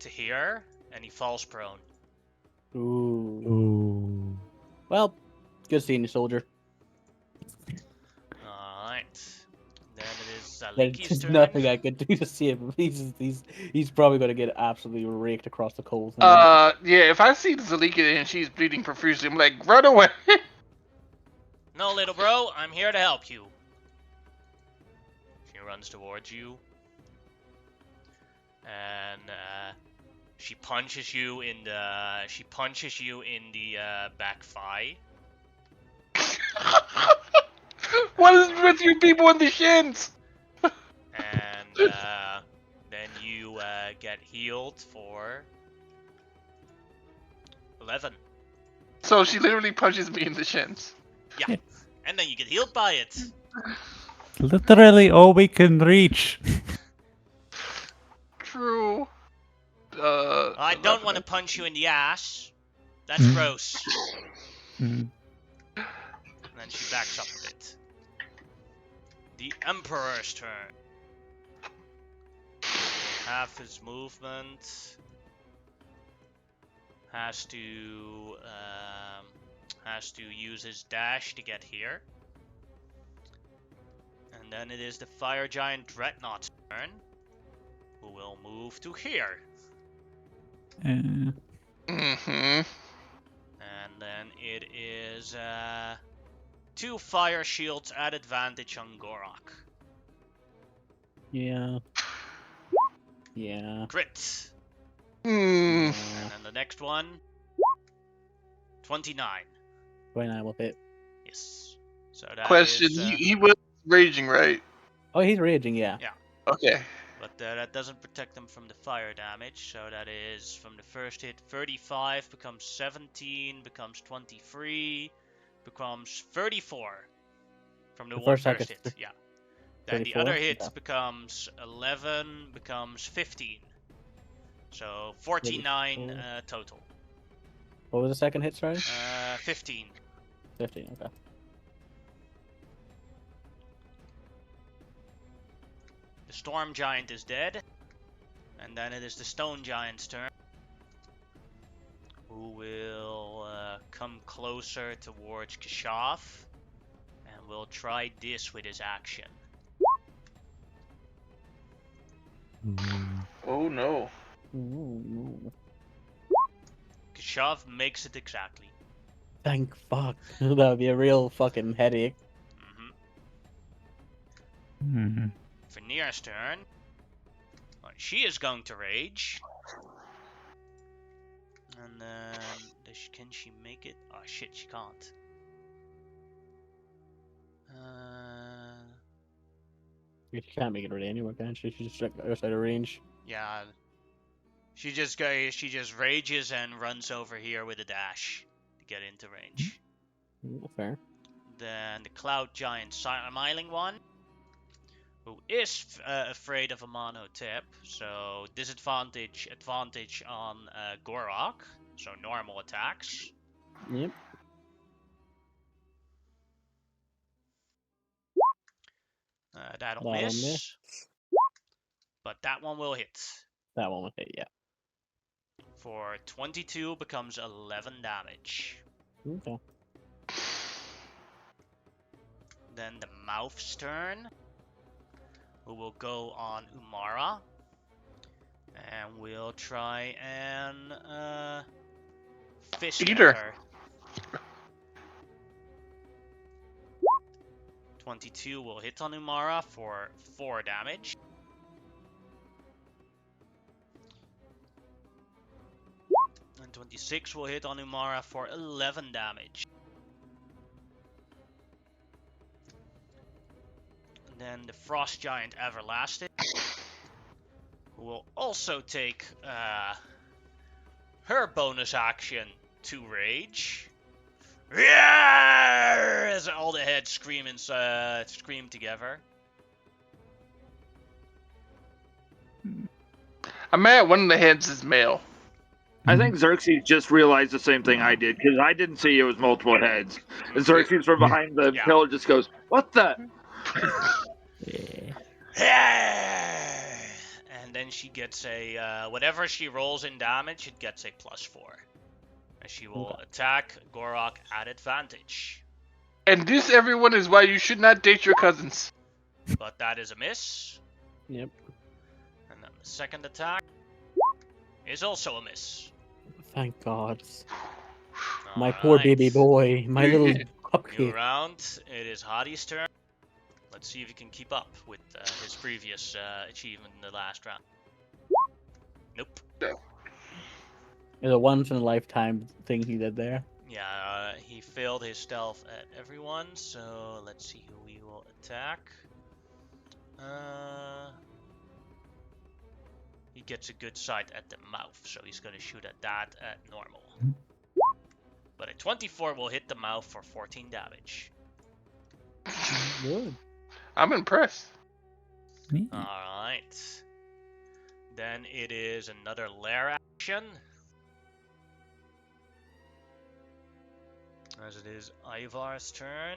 to here, and he falls prone. Ooh. Ooh. Well, good seeing you, soldier. Alright. Then it is There's Zaliki's just turn. nothing I could do to see him. He's probably gonna get absolutely raked across the coals. Yeah, if I see Zalika and she's bleeding profusely, I'm like, run away! No, little bro, I'm here to help you. She runs towards you. And she punches you in the back thigh. What is with you people in the shins? And then you get healed for 11. So she literally punches me in the shins. Yeah. And then you get healed by it. Literally all we can reach. True. I don't want to punch you in the ass. That's gross. Mm. And then she backs up a bit. The Emperor's turn. Half his movement. Has to use his dash to get here. And And then it is the Fire Giant Dreadnought's turn, who will move to here. Mm-hmm. And then it is 2 fire shields at advantage on Gorak. Yeah. Yeah. Crit. Mm. And then the next one, 29. 29 will hit. Yes. So that Question: is, he was raging, right? Oh, he's raging, yeah. Okay. but that doesn't protect them from the fire damage. So that is from the first hit, 35 becomes 17, becomes 23, becomes 34 from the The first first hit. Yeah. Then the 34? other hit Okay. becomes 11, becomes 15. So 49 34. total. What was the second hit, sorry? 15. 15, okay. The Storm Giant is dead. And then it is the Stone Giant's turn, who will come closer towards Kashav and will try this with his action. Oh no. Ooh. Kashav makes it exactly. Thank fuck. That would be a real fucking headache. Vanir's turn. She is going to rage. And then, can she make it? Oh shit, she can't. She can't make it really anywhere, can she? She's just outside of range. Yeah. She just rages and runs over here with a dash to get into range. Fair. Then the Cloud Giant Smiling One, who is afraid of a mono tip, so advantage on Gorak, so normal attacks. Yep. That'll miss, but that one will hit. That one will hit, yeah. For 22 becomes 11 damage. Okay. Then the Mouth's turn, who will go on Umara, and we'll try and fist Eat at her. her. 22 will hit on Umara for 4 damage. And 26 will hit on Umara for 11 damage. And then the Frost Giant Everlasting, who will also take her bonus action to rage. As all the heads scream together. I'm mad one of the heads is male. I think Xerxes just realized the same thing I did, because I didn't see it was multiple heads. And Xerxes from behind the pillar just goes, "What the?" Yeah. And then she gets a, whatever she rolls in damage, it gets a +4. And she will attack Gorak at advantage. And this, everyone, is why you should not date your cousins. But that is a miss. Yep. And then the second attack is also a miss. Thank God. My poor baby boy. My little New cupcake. round. It is Hadi's turn. Let's see if he can keep up with his previous achievement in the last round. Nope. It's a once in a lifetime thing he did there. Yeah, he failed his stealth at everyone, so let's see who we will attack. He gets a good sight at the mouth, so he's gonna shoot at that at normal. But a 24 will hit the mouth for 14 damage. Good. I'm impressed. Alright. Then it is another lair action. As it is Ivar's turn.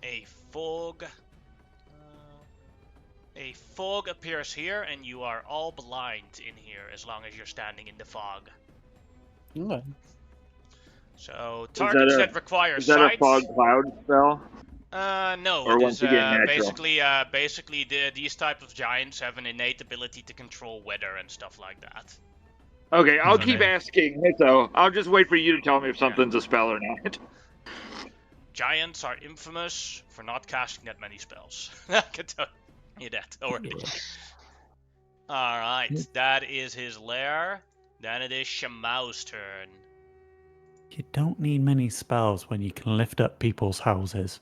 a fog. A fog appears here, and you are all blind in here as long as you're standing in the fog. Okay. So Is targets that that require Is that a sight. fog cloud spell? No, Or it once is again natural? basically these type of giants have an innate ability to control weather and stuff like that. Okay, I'll keep Okay. asking. So I'll just wait for you to tell me if something's a spell or not. Giants are infamous for not casting that many spells. I can tell you that already. Yeah. Alright, that is his lair. Then it is Shamau's turn. You don't need many spells when you can lift up people's houses.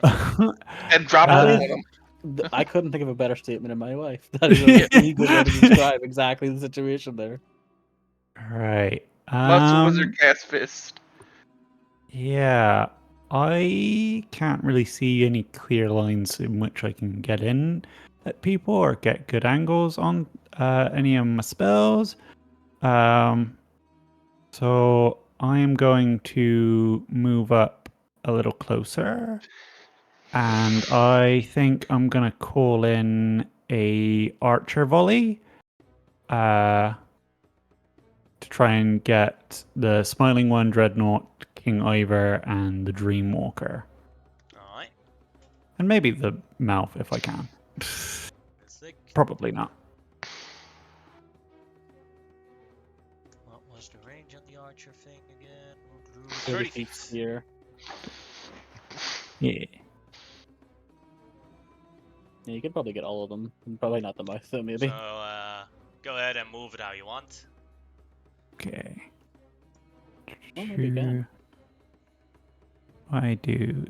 Mm-hmm. And drop That them is- on them. I couldn't think of a better statement in my life. That is a really good way to describe exactly the situation there. Right. Monster Wizard cast Fist. Yeah. I can't really see any clear lines in which I can get in at people or get good angles on any of my spells. So I'm going to move up a little closer. And I think I'm gonna call in a archer volley. To try and get the Smiling One, Dreadnought, King Ivor, and the Dreamwalker. Alright. And maybe the Mouth if I can. Let's think. Probably not. What was the range on the archer thing again? 30 30 feet feet. here. Yeah. Yeah, you could probably get all of them. Probably not the mouth, though, maybe. So, go ahead and move it how you want. Okay. Oh, maybe you can. I do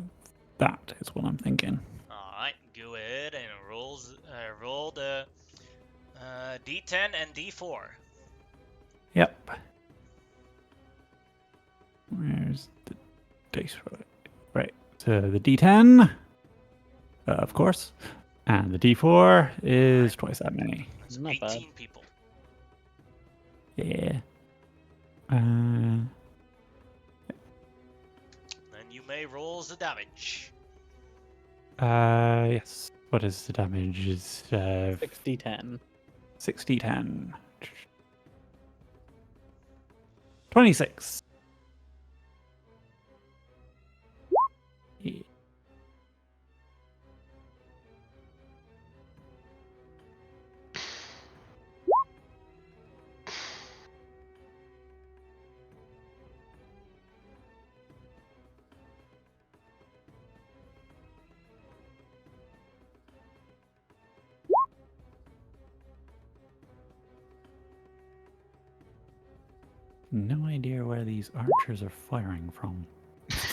that is what I'm thinking. Alright, go ahead and roll the D10 and D4. Yep. Where's the dice for it? Right. So the D10, of course, and the D4 is twice that many. That's Not 18 bad. people. Yeah. Then you may roll the damage. Yes. What is the damage? Is 60-10. 60-10. 26. Yeah. No idea where these archers are firing from.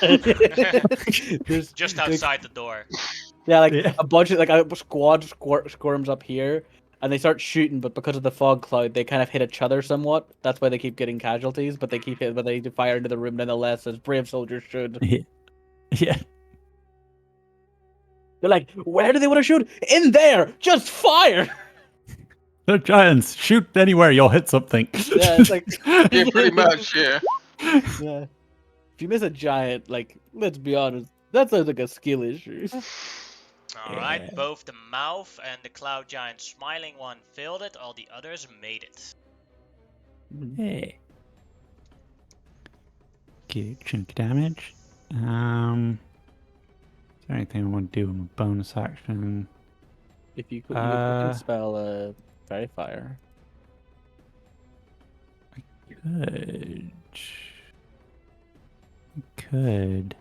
There's Just like- outside the door. Yeah, like Yeah. a bunch of like a squad squirms up here, and they start shooting, but because of the fog cloud, they kind of hit each other somewhat. That's why they keep getting casualties, but they keep hitting, but they fire into the room nonetheless, as brave soldiers should. Yeah. They're like, where do they want to shoot? In there! Just fire! They're giants. Shoot anywhere, you'll hit something. Yeah, it's like Yeah, pretty much, yeah. Yeah. If you miss a giant, like, let's be honest, that sounds like a skill issue. Alright, Yeah. both the mouth and the cloud giant smiling one failed it, all the others made it. Hey. Okay, chunk damage. Is there anything I want to do with my bonus action? If you could, you can spell Fairy Fire. Could.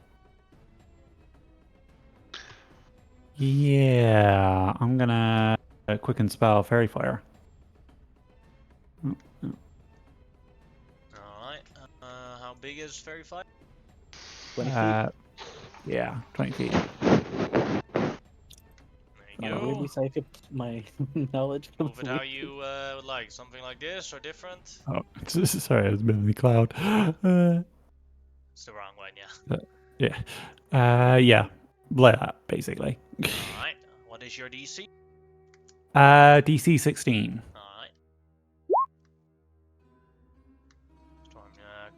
Yeah, I'm gonna quicken spell Fairy Fire. Alright, how big is Fairy Fire? 20 feet. Yeah, 20 feet. There you My go. really psychic, my knowledge. Move it how you would like, something like this or different? Oh, sorry, I was in the cloud. It's the wrong one, yeah. Yeah, like that, basically. Alright, what is your DC? DC 16. Alright.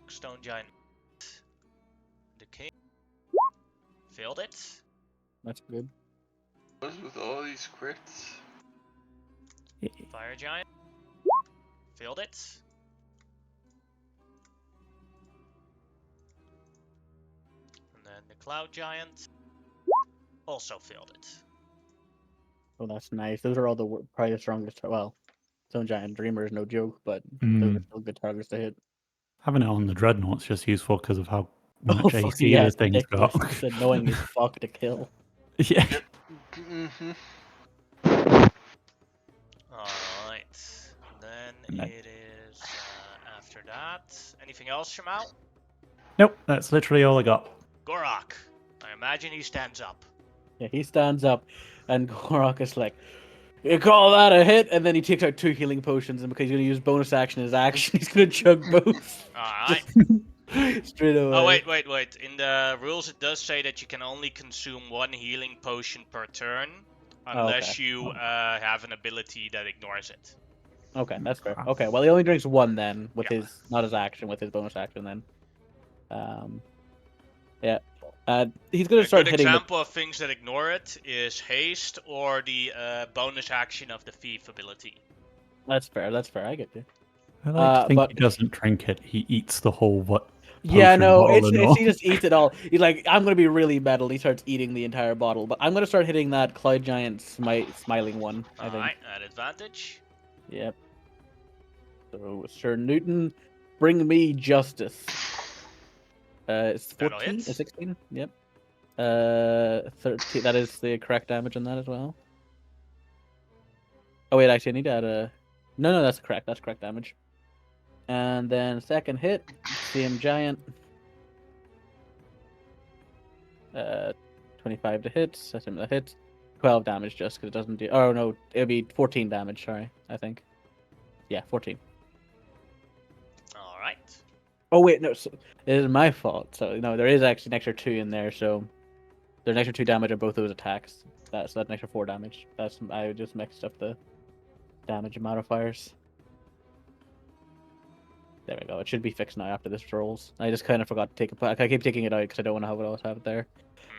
Stone Giant. The King. Failed it. That's good. What's with all these crits? Fire Giant. Failed it. And then the Cloud Giant. Also failed it. Oh, that's nice. Those are all probably the strongest. Well, Stone Giant Dreamer is no joke, but those Mm. are still good targets to hit. Having it on the Dreadnought's just useful because of how Oh, much fuck AC yeah, the it's thing's ridiculous. got. It's annoying as fuck to kill. Yeah. Mm-hmm. Alright. Then And then- it is after that. Anything else, Shamal? Nope, that's literally all I got. Gorak. I imagine he stands up. Yeah, he stands up, and Gorak is like, "You call that a hit?" And then he takes out 2 healing potions, and because he's gonna use bonus action as action, he's gonna chug both. Alright. Straight away. Oh, wait. In the rules, it does say that you can only consume 1 healing potion per turn, unless okay. you have an ability that ignores it. Okay, that's fair. Okay, well he only drinks 1 then, with Yeah. his not his action, with his bonus action then. Yeah. He's gonna A start good hitting example of things that ignore it is haste or the bonus action of the thief ability. That's fair. That's fair. I get you. I like to think but he doesn't drink it, he eats the whole yeah, potion no, bottle and all. he just eats it all. He's like, I'm gonna be really metal. He starts eating the entire bottle. But I'm gonna start hitting that Cloud Giant smiling one. I think. Alright, at advantage. Yep. So Sir Newton, bring me justice. It's That'll 14, hit. 16. Yep. 13. That is the correct damage on that as well. Oh wait, actually, I need to add a. No, that's correct. That's correct damage. And then second hit, CM Giant. 25 to hit. That's him that hits. 12 damage just because it doesn't do. Oh no, it'll be 14 damage. Sorry, I think. Yeah, 14. Alright. Oh wait, no, so it is my fault. So no, there is actually an extra 2 in there. So there's an extra 2 damage on both those attacks. That's an extra 4 damage. I just mixed up the damage modifiers. There we go. It should be fixed now after this rolls. I just kind of forgot to take it. I keep taking it out because I don't want to have it always have it there.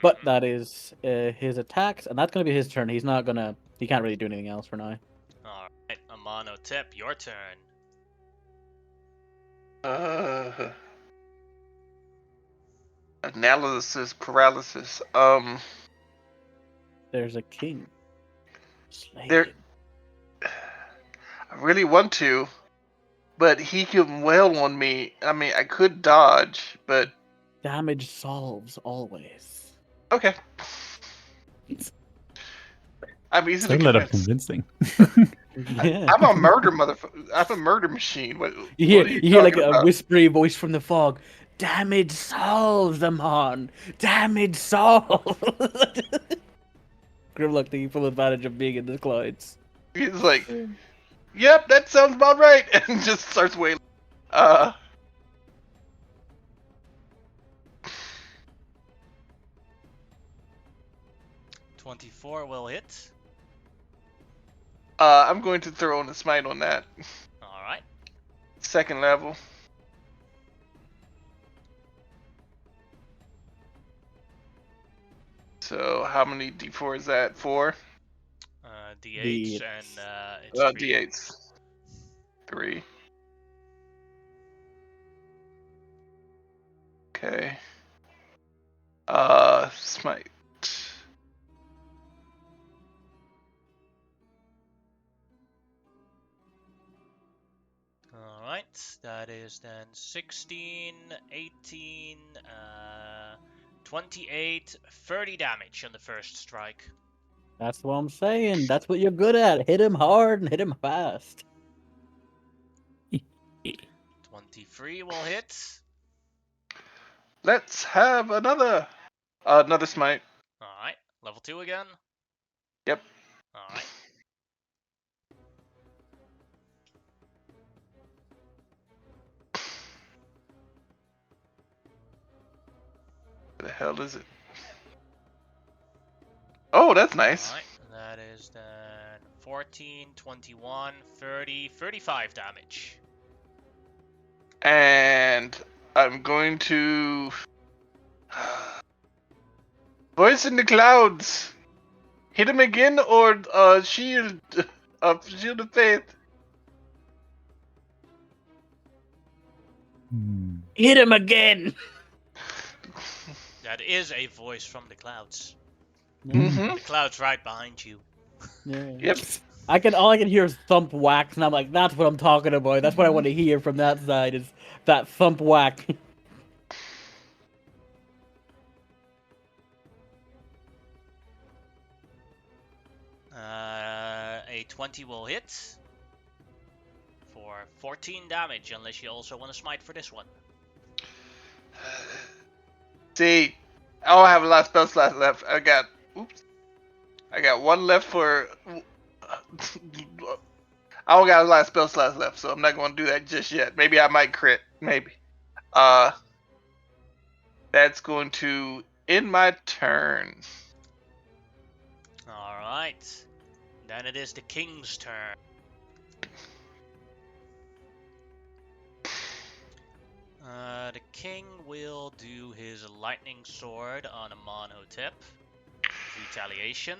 But Mhm. that is his attacks, and that's gonna be his turn. He can't really do anything else for now. Alright, Amano Tip, your turn. Analysis paralysis. There's a king. Slay There. him. I really want to, but he can wail on me. I mean, I could dodge, but Damage solves always. okay. I'm easy to So little convince. convincing. Yeah. I'm a murder motherfucker. I'm a murder machine. What are You hear like talking a about? whispery voice from the fog. Damage solves, Amon. Damage solves. Grimlock taking full advantage of being in the clouds. He's like, yep, that sounds about right, and just starts wailing. 24 will hit. I'm going to throw in a smite on that. Alright. Second level. So how many d4 is that? 4? D8s D8s. and it's 3. D8s. 3. Okay. Smite. Alright, that is then 16, 18, 28, 30 damage on the first strike. That's what I'm saying. That's what you're good at. Hit him hard and hit him fast. 23 will hit. Let's have another smite. Alright, level 2 again. Yep. Alright. Where the hell is it? Oh, that's nice. Alright, that is then 14, 21, 30, 35 damage. And I'm going to Voice in the clouds. Hit him again or shield shield of faith. Hit him again. That is a voice from the clouds. Mm-hmm. The clouds right behind you. Yeah. Yep. All I can hear is thump whack, and I'm like, that's what I'm talking about. That's what I want to hear from that side is that thump whack. A 20 will hit for 14 damage, unless you also want to smite for this one. See, I don't have a lot of spell slots left. I got one left for. I don't got a lot of spell slots left, so I'm not going to do that just yet. Maybe I might crit. Maybe. That's going to end my turn. Alright. Then it is the king's turn. The king will do his lightning sword on Amonhotep. Retaliation.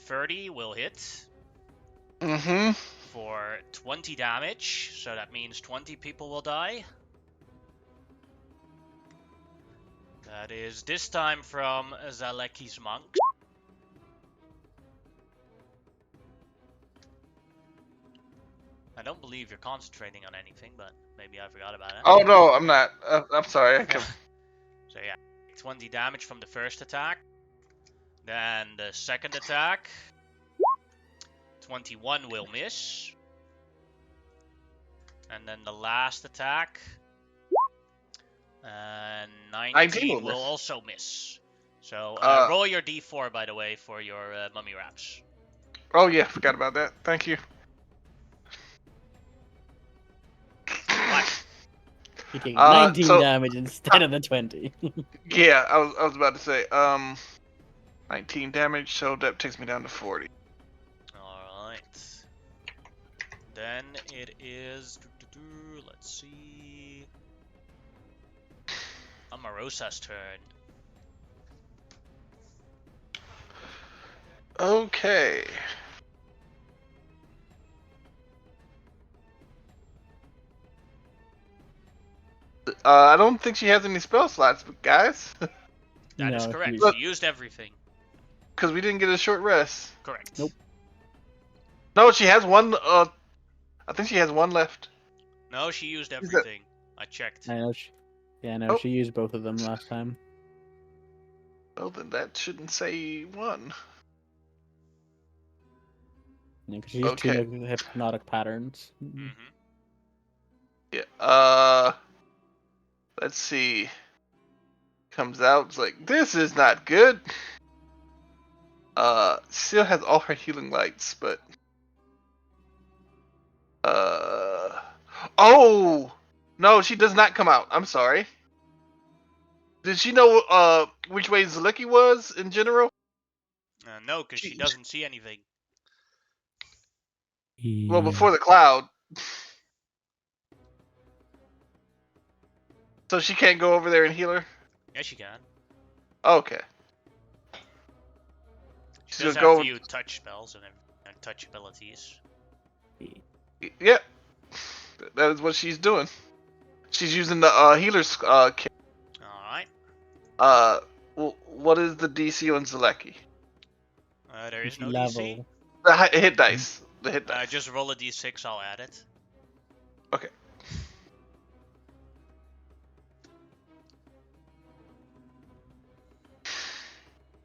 30 will hit Mm-hmm. for 20 damage, so that means 20 people will die. That is this time from Zaleki's monk. I don't believe you're concentrating on anything, but maybe I forgot about it. Oh no, I'm not. I'm sorry. So yeah, 20 damage from the first attack. Then the second attack. 21 will miss. And then the last attack. 19 will also miss. So roll your d4, by the way, for your mummy wraps. Oh yeah, forgot about that. Thank you. What? You take 19 so- damage instead of the 20. Yeah, I was about to say 19 damage, so that takes me down to 40. Alright. Then it is... Let's see... Amarosa's turn. Okay. I don't think she has any spell slots, guys. That is No, correct. she- She used everything. Because we didn't get a short rest. Correct. Nope. No, she has one. I think she has one left. No, she used that- everything. I checked. I know. Oh. She used both of them last time. Well, then that shouldn't say one. Yeah, because she used Okay. two hypnotic patterns. Mm-hmm. Yeah. Let's see. Comes out. It's like, this is not good. Still has all her healing lights, but. Oh! No, she does not come out. I'm sorry. Did she know which way Zaleki was in general? No, because she doesn't see anything. Well, before the cloud. So she can't go over there and heal her? Yes, she can. Okay. She does So have go. few touch spells and touch abilities. Yep. That is what she's doing. She's using the healer's kit. Alright. What is the DC on Zaleki? There is no level. DC. The hit dice. The hit dice. Just roll a d6, I'll add it. Okay.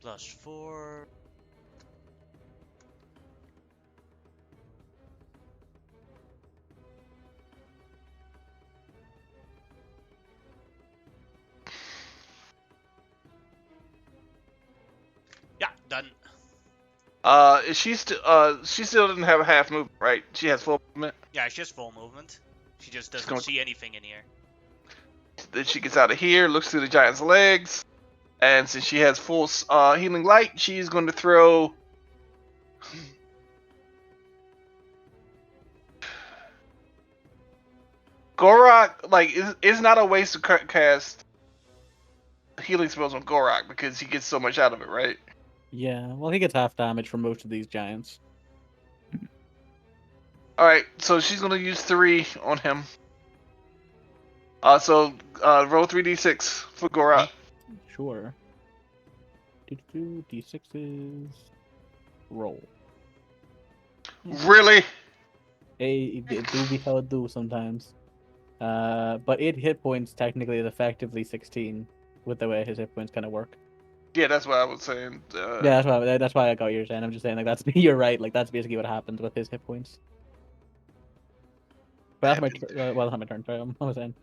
+4. Yeah, done. She still doesn't have a half movement, right? She has full movement. Yeah, it's just full movement. She just doesn't going- see anything in here. Then she gets out of here, looks through the giant's legs, and since she has full healing light, she's going to throw. Gorak, like, is not a waste to cast healing spells on Gorak because he gets so much out of it, right? Yeah, well, he gets half damage from most of these giants. All right, so she's gonna use 3 on him. So roll 3d6 for Gorak. Sure. D6s. Roll. Really? It do be how it do sometimes. But 8 hit points technically is effectively 16 with the way his hit points kind of work. Yeah, that's what I was saying. Yeah, that's why I got what you're saying. I'm just saying like that's you're right. Like that's basically what happens with his hit points. But that's my well, that's not my turn. Sorry, I was saying.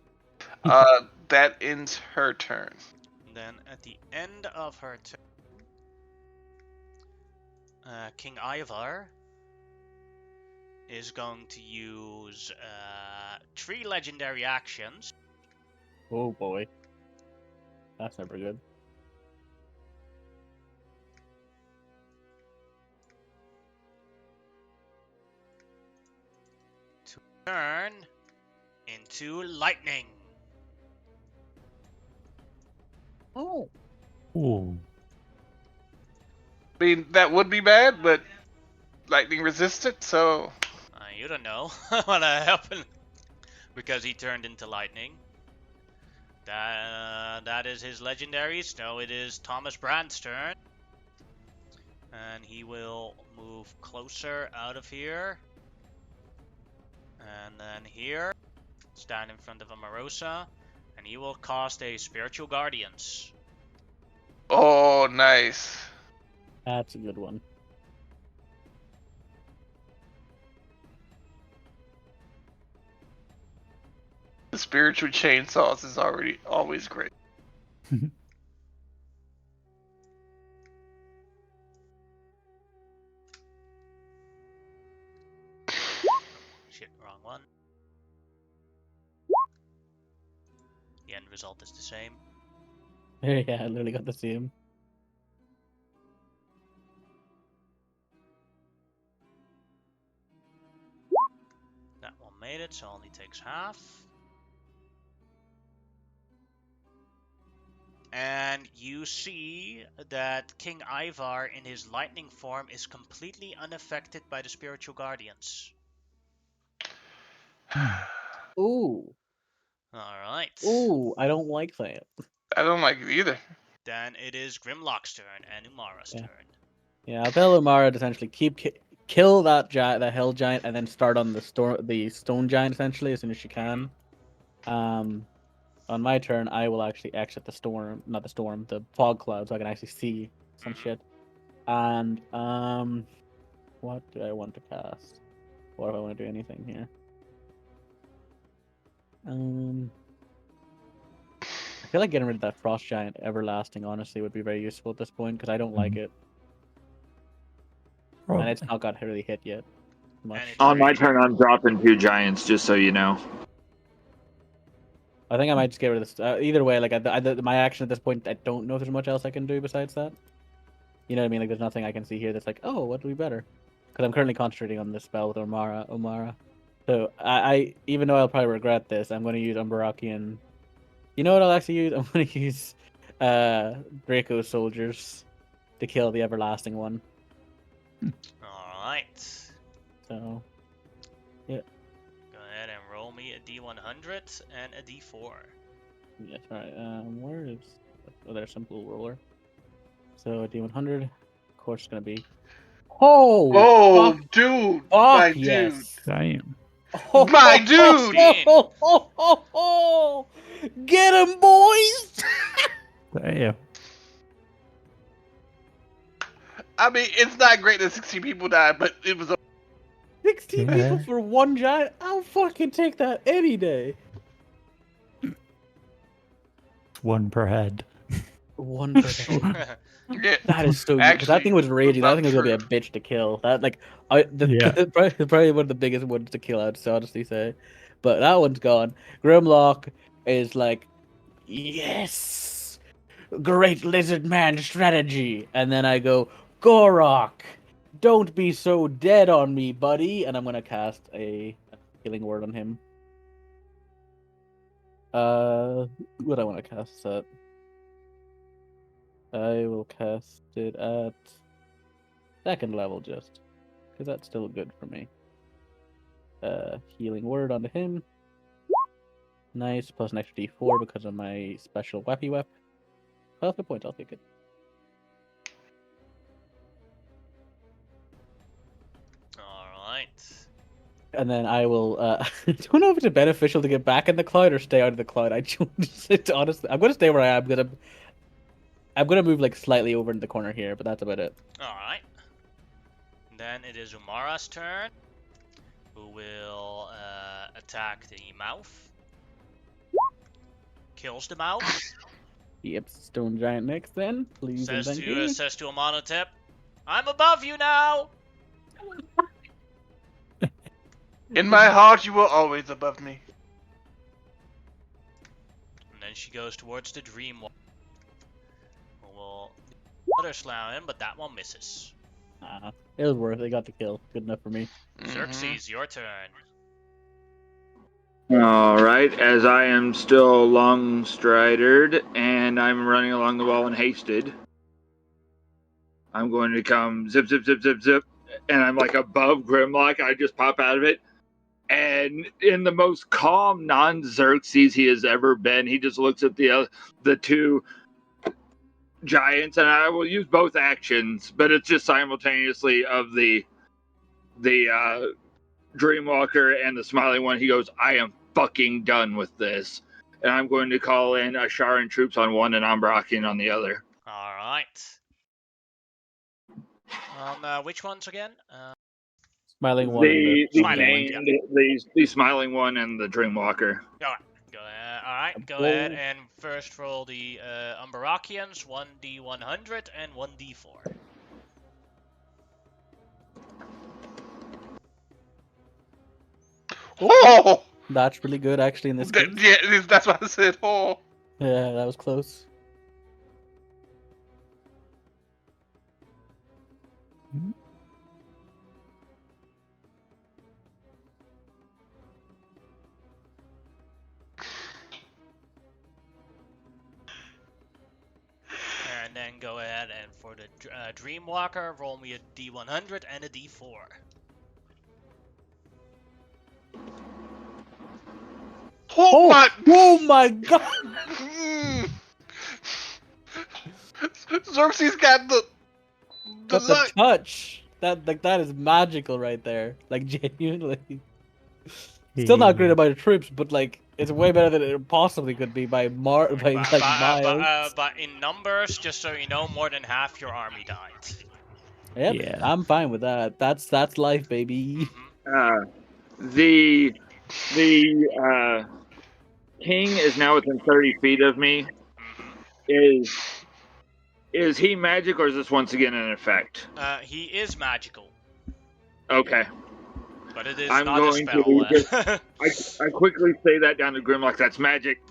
That ends her turn. Then at the end of her turn, King Ivar is going to use 3 legendary actions. Oh boy, that's never good. To turn into lightning. Oh. Ooh. I mean, that would be bad, but lightning resistant, so You don't know what happened because he turned into lightning. That is his legendary. So it is Thomas Brand's turn. And he will move closer out of here. And then here. Stand in front of Amarosa. And he will cast a Spiritual Guardians. oh, nice. That's a good one. The spiritual chainsaws is always great. Shit, wrong one. The end result is the same. Yeah, I literally got the same. That one made it, so only takes half. And you see that King Ivar in his lightning form is completely unaffected by the Spiritual Guardians. Ooh. Alright. Ooh, I don't like that. I don't like it either. Then it is Grimlock's turn and Umara's Yeah. turn. Yeah, I'll tell Umara to essentially kill that that hell giant, and then start on the stone giant essentially as soon as she can. On my turn, I will actually exit the fog cloud, so I can actually see some shit. And what do I want to cast? Or if I want to do anything here? I feel like getting rid of that frost giant everlasting honestly would be very useful at this point because I don't like it, and it's not got really hit yet. Much. On my turn, I'm dropping 2 giants, just so you know. I think I might just get rid of this. Either way, like my action at this point, I don't know if there's much else I can do besides that. You know what I mean? Like there's nothing I can see here that's like, oh, what do we better? Because I'm currently concentrating on this spell with Omara. So I even though I'll probably regret this, I'm going to use Umbarakian. You know what I'll actually use? I'm going to use Draco soldiers to kill the everlasting one. Alright. So yeah. Go ahead and roll me a D100 and a D4. Yes, alright. Where is... Oh, there's some blue roller. So, D100, of course, it's gonna be... Oh! Oh, Fuck, dude! fuck My yes! Damn. Oh, My dude! Get him, boys! Damn. I mean, it's not great that 16 people died, but it was. 16 Yeah. people for one giant? I'll fucking take that any day. One per head. One per head. Yeah, That is so good because that thing was raging. That thing was gonna be a true. bitch to kill. That Yeah. probably one of the biggest ones to kill. I'd honestly say, but that one's gone. Grimlock is like, yes, great lizard man strategy, and then I go, Gorok, don't be so dead on me, buddy, and I'm gonna cast a healing word on him. What I want to cast that. I will cast it at second level just, because that's still good for me. Healing word onto him. Nice, plus an extra d4 because of my special weapy wep. 12 hit points, I'll take it. Alright. And then I will, I don't know if it's beneficial to get back in the cloud or stay out of the cloud. Honestly, I'm gonna stay where I am, because I'm gonna move like slightly over in the corner here, but that's about it. Alright. Then it is Umara's turn, who will attack the mouth. Kills the mouth. Yep, stone giant next then, please and Says thank you. to Amonotep, I'm above you now! In my heart, you were always above me. And then she goes towards the Dream Walker. Will other slam him, but that one misses. It was worth it. Got the kill. Good enough for me. Xerxes, your turn. Alright, as I am still long stridered and I'm running along the wall and hasted, I'm going to come zip, zip, zip, zip, zip, and I'm like above Grimlock. I just pop out of it. And in the most calm, non-Xerxes he has ever been, he just looks at the two giants, and I will use both actions, but it's just simultaneously of the Dreamwalker and the smiling one. He goes, I am fucking done with this. And I'm going to call in Asharan troops on one and Ambrakian on the other. Alright. Which ones again? Smiling one and the The Smiling one, named, the smiling one and the Dreamwalker. Alright, go ahead and first roll the Umbarakians, 1d100 and 1d4. Oh! That's really good, actually, in this case. Yeah, that's what I said. Oh. Yeah, that was close. And then go ahead and for the Dreamwalker, roll me a d100 and a d4. Oh my god! Xerxes got the Got the touch. That is magical right there. Like, genuinely. Still not great about the troops, but like it's way better than it possibly could be by miles. But in numbers, just so you know, more than half your army died. Yep, Yeah. I'm fine with that. That's life, baby. The king is now within 30 feet of me. Is he magic, or is this once again an effect? He is magical, Okay. but it is I'm not a going spell. to I quickly say that down to Grimlock. That's magic.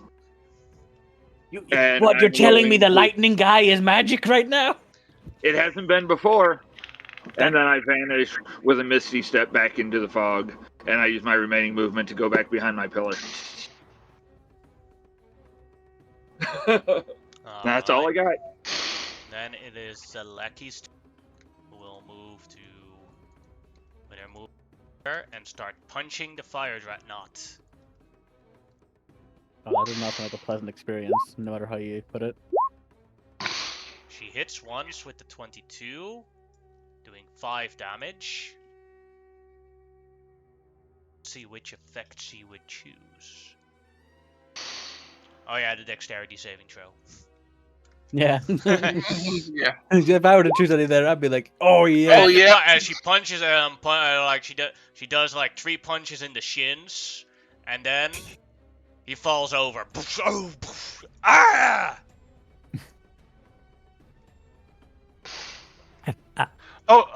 And What, you're I'm telling me going the to- lightning guy is magic right now? It hasn't been before. And then I vanish with a misty step back into the fog, and I use my remaining movement to go back behind my pillar. That's all I got. Then it is Zaleki's turn, who will move to here and start punching the fire dreadnought. Oh, that does not sound like a pleasant experience, no matter how you put it. She hits once with the 22, doing 5 damage. Let's see which effect she would choose. Oh yeah, the dexterity saving throw. Yeah. Yeah. If I were to choose any there, I'd be like, oh yeah. Oh, yeah. As she punches like she does like 3 punches in the shins, and then he falls over. Ah! No,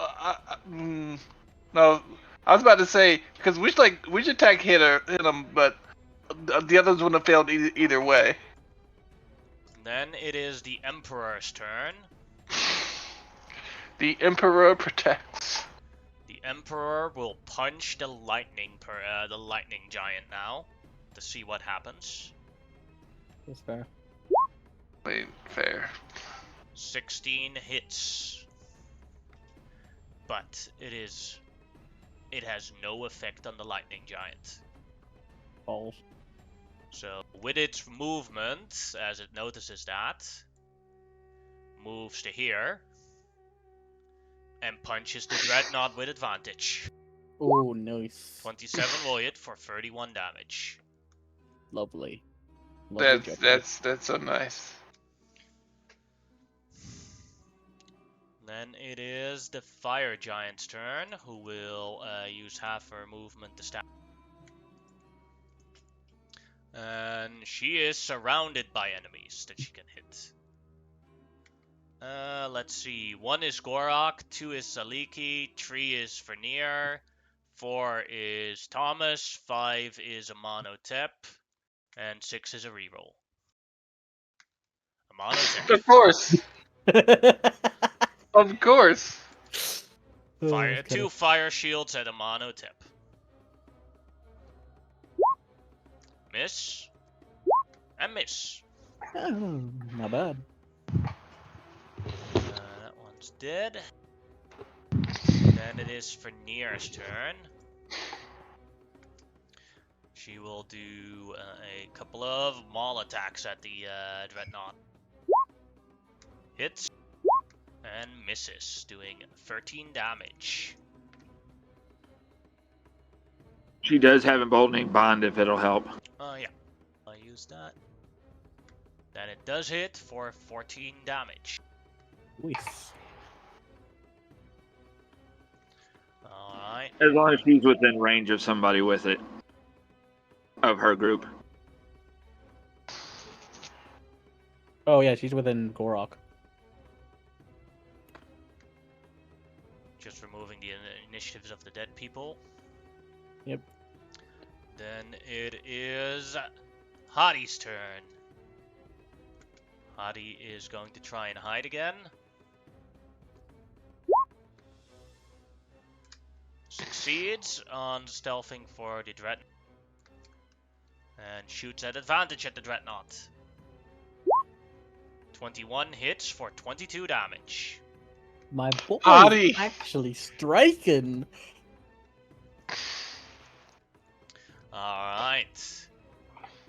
I was about to say because which attack hit him, but the others wouldn't have failed either way. Then it is the Emperor's turn. The Emperor protects. The Emperor will punch the lightning giant now to see what happens. That's fair. Wait, fair. 16 hits. But it has no effect on the lightning giant. Balls. So with its movement, as it notices that, moves to here and punches the dreadnought with advantage. Oh, nice. 27 will hit for 31 damage. Lovely. Lovely jubbly. That's so nice. Then it is the fire giant's turn, who will use half her movement to stab. And she is surrounded by enemies that she can hit. Let's see. 1 is Gorok, 2 is Saliki, 3 is Vernier, 4 is Thomas, 5 is Amonotep, and 6 is a reroll. Amonotep. Of course. Of course. Fire, 2 fire shields at Amonotep. Miss. And miss. Oh, not bad. That one's dead. Then it is Vernier's turn. She will do a couple of maul attacks at the dreadnought. Hits and misses, doing 13 damage. She does have emboldening bond if it'll help. Yeah, I'll use that. Then it does hit for 14 damage. Nice. Alright. As long as she's within range of somebody with it. Of her group. Oh yeah, she's within Gorok. Just removing the initiatives of the dead people. Yep. Then it is Hadi's turn. Hadi is going to try and hide again. Succeeds on stealthing for the dreadnought. And shoots at advantage at the dreadnought. 21 hits for 22 damage. My boy Hadi. is actually striking. Alright.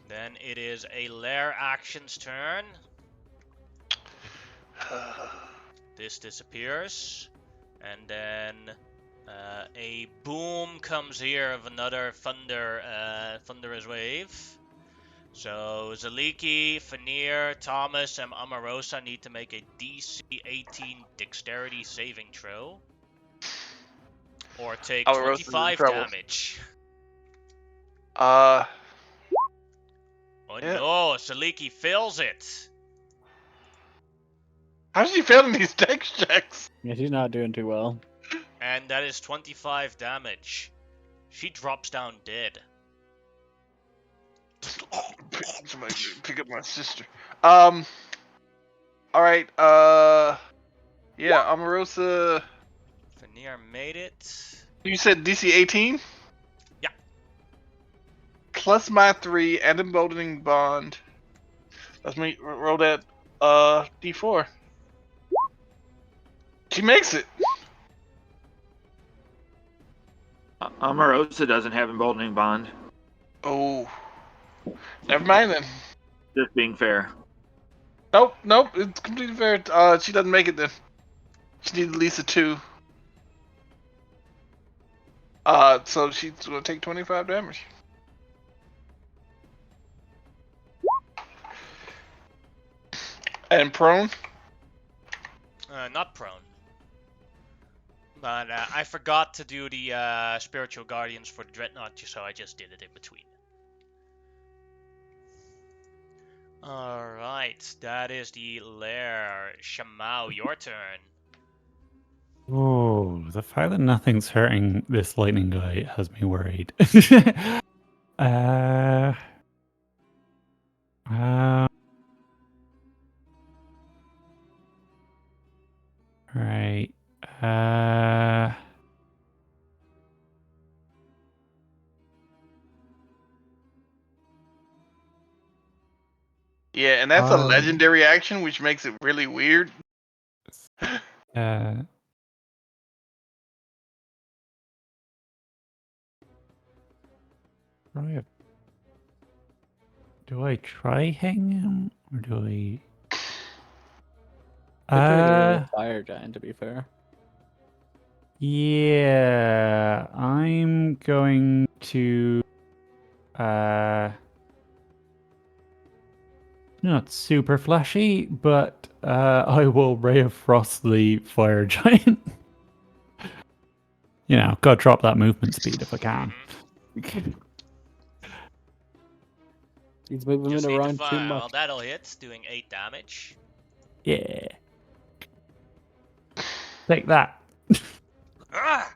Then it is a Lair action's turn. This disappears. And then a boom comes here of another thunderous wave. So Zaliki, Fanir, Thomas, and Amarosa need to make a DC 18 dexterity saving throw. Or take Amarosa's in 25 trouble. damage. Uh, Oh Yeah. no, Saliki fails it. how's she failing these dex checks? Yeah, she's not doing too well. And that is 25 damage. She drops down dead. Somebody pick up my sister. All right. Yeah, Omarosa. Fanir made it. You said DC 18? Yeah. Plus my 3 and emboldening bond. Let's me roll that D4. She makes it. Omarosa doesn't have emboldening bond. Oh. Never mind then. Just being fair. Nope, it's completely fair. She doesn't make it then. She needs at least a 2. So she's gonna take 25 damage. And prone? Not prone. But I forgot to do the spiritual guardians for the dreadnought, so I just did it in between. Alright, that is the lair. Shamao, your turn. Oh, the fact that nothing's hurting this lightning guy has me worried. Right. Yeah, and that's a legendary action, which makes it really weird. Uh, right. Do I try hang him or do I? I try to get rid of the fire giant, to be fair. Yeah, I'm going to not super flashy, but I will Ray of Frost the fire giant. You know, gotta drop that movement speed if I can. He's moving Just it need to around too fire. Well, much. that'll hit, doing 8 damage. Yeah. Take that. Ah!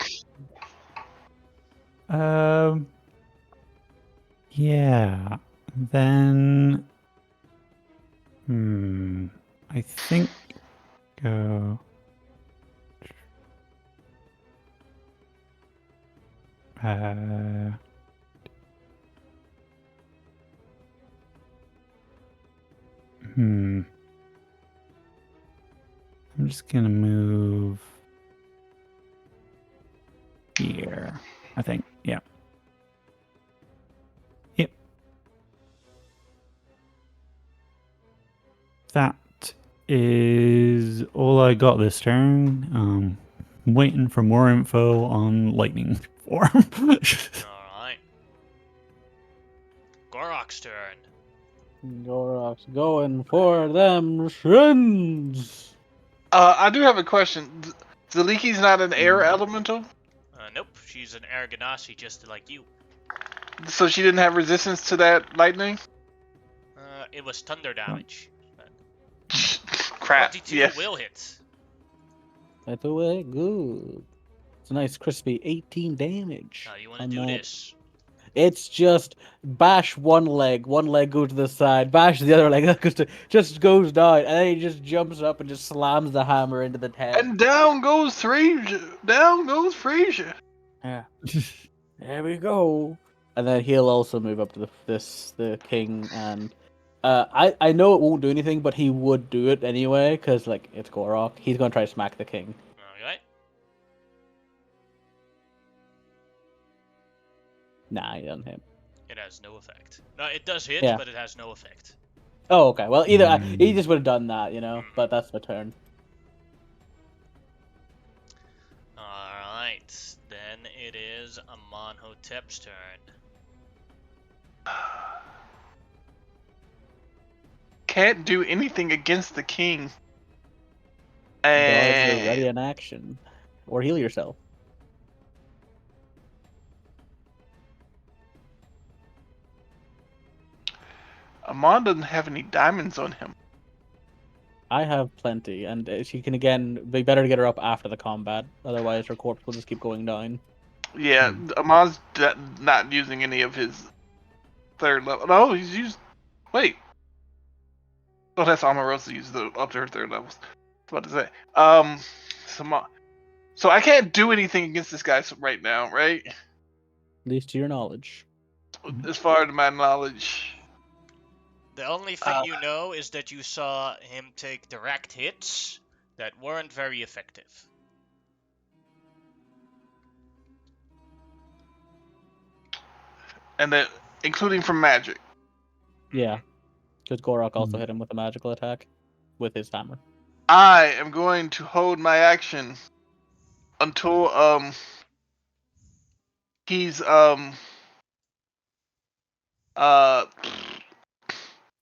Yeah. Then I think go uh I'm just gonna move here. I think. Yeah. Yep. That is all I got this turn. Waiting for more info on lightning form. Alright. Gorok's turn. Gorok's going for them shins. I do have a question. Zaliki's not an air elemental, Nope, she's an air Ganassi just like you. so she didn't have resistance to that lightning. It was thunder damage. Crap. 22 Yeah. will hit. That's the way. Good. It's a nice crispy 18 damage. How you want to on do that. this? It's just bash one leg goes to the side, bash the other leg, that goes to, just goes down, and then he just jumps up and just slams the hammer into the head. And down goes Frasier. Down goes Frasier. Yeah. There we go. And then he'll also move up to the king, and I know it won't do anything, but he would do it anyway, because like it's Gorok. He's gonna try to smack the king. Alright. Nah, he doesn't hit. It has no effect. No, it does hit, Yeah. but it has no effect. Oh, okay. Well, either he just would have done that, you know. But that's my turn. Alright. Then it is Amonhotep's turn. Can't do anything against the king. Guards are ready And in action, or heal yourself. Amon doesn't have any diamonds on him. I have plenty, and she can again be better to get her up after the combat. Otherwise, her corpse will just keep going down. Yeah, Amon's not using any of his third level. No, he's used. Wait. Oh, that's Omarosa used up to her third levels. I was about to say. So I can't do anything against this guy right now, right? At least to your knowledge. As far as my knowledge. The only thing you know is that you saw him take direct hits that weren't very effective. And then, including from magic. Yeah, because Gorok also hit him with a magical attack with his hammer. I am going to hold my action until he's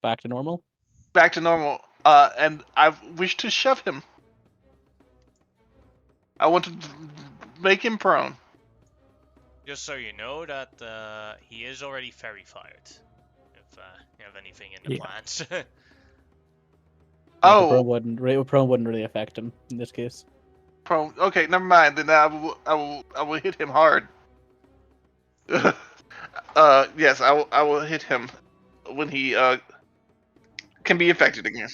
Back to normal. back to normal. And I wish to shove him. I want to make him prone. Just so you know that he is already fairy fired. If you have anything in the plans. Oh, Prone wouldn't really affect him in this case. prone. Okay, never mind. Then I will hit him hard. Yes, I will hit him when he can be affected again.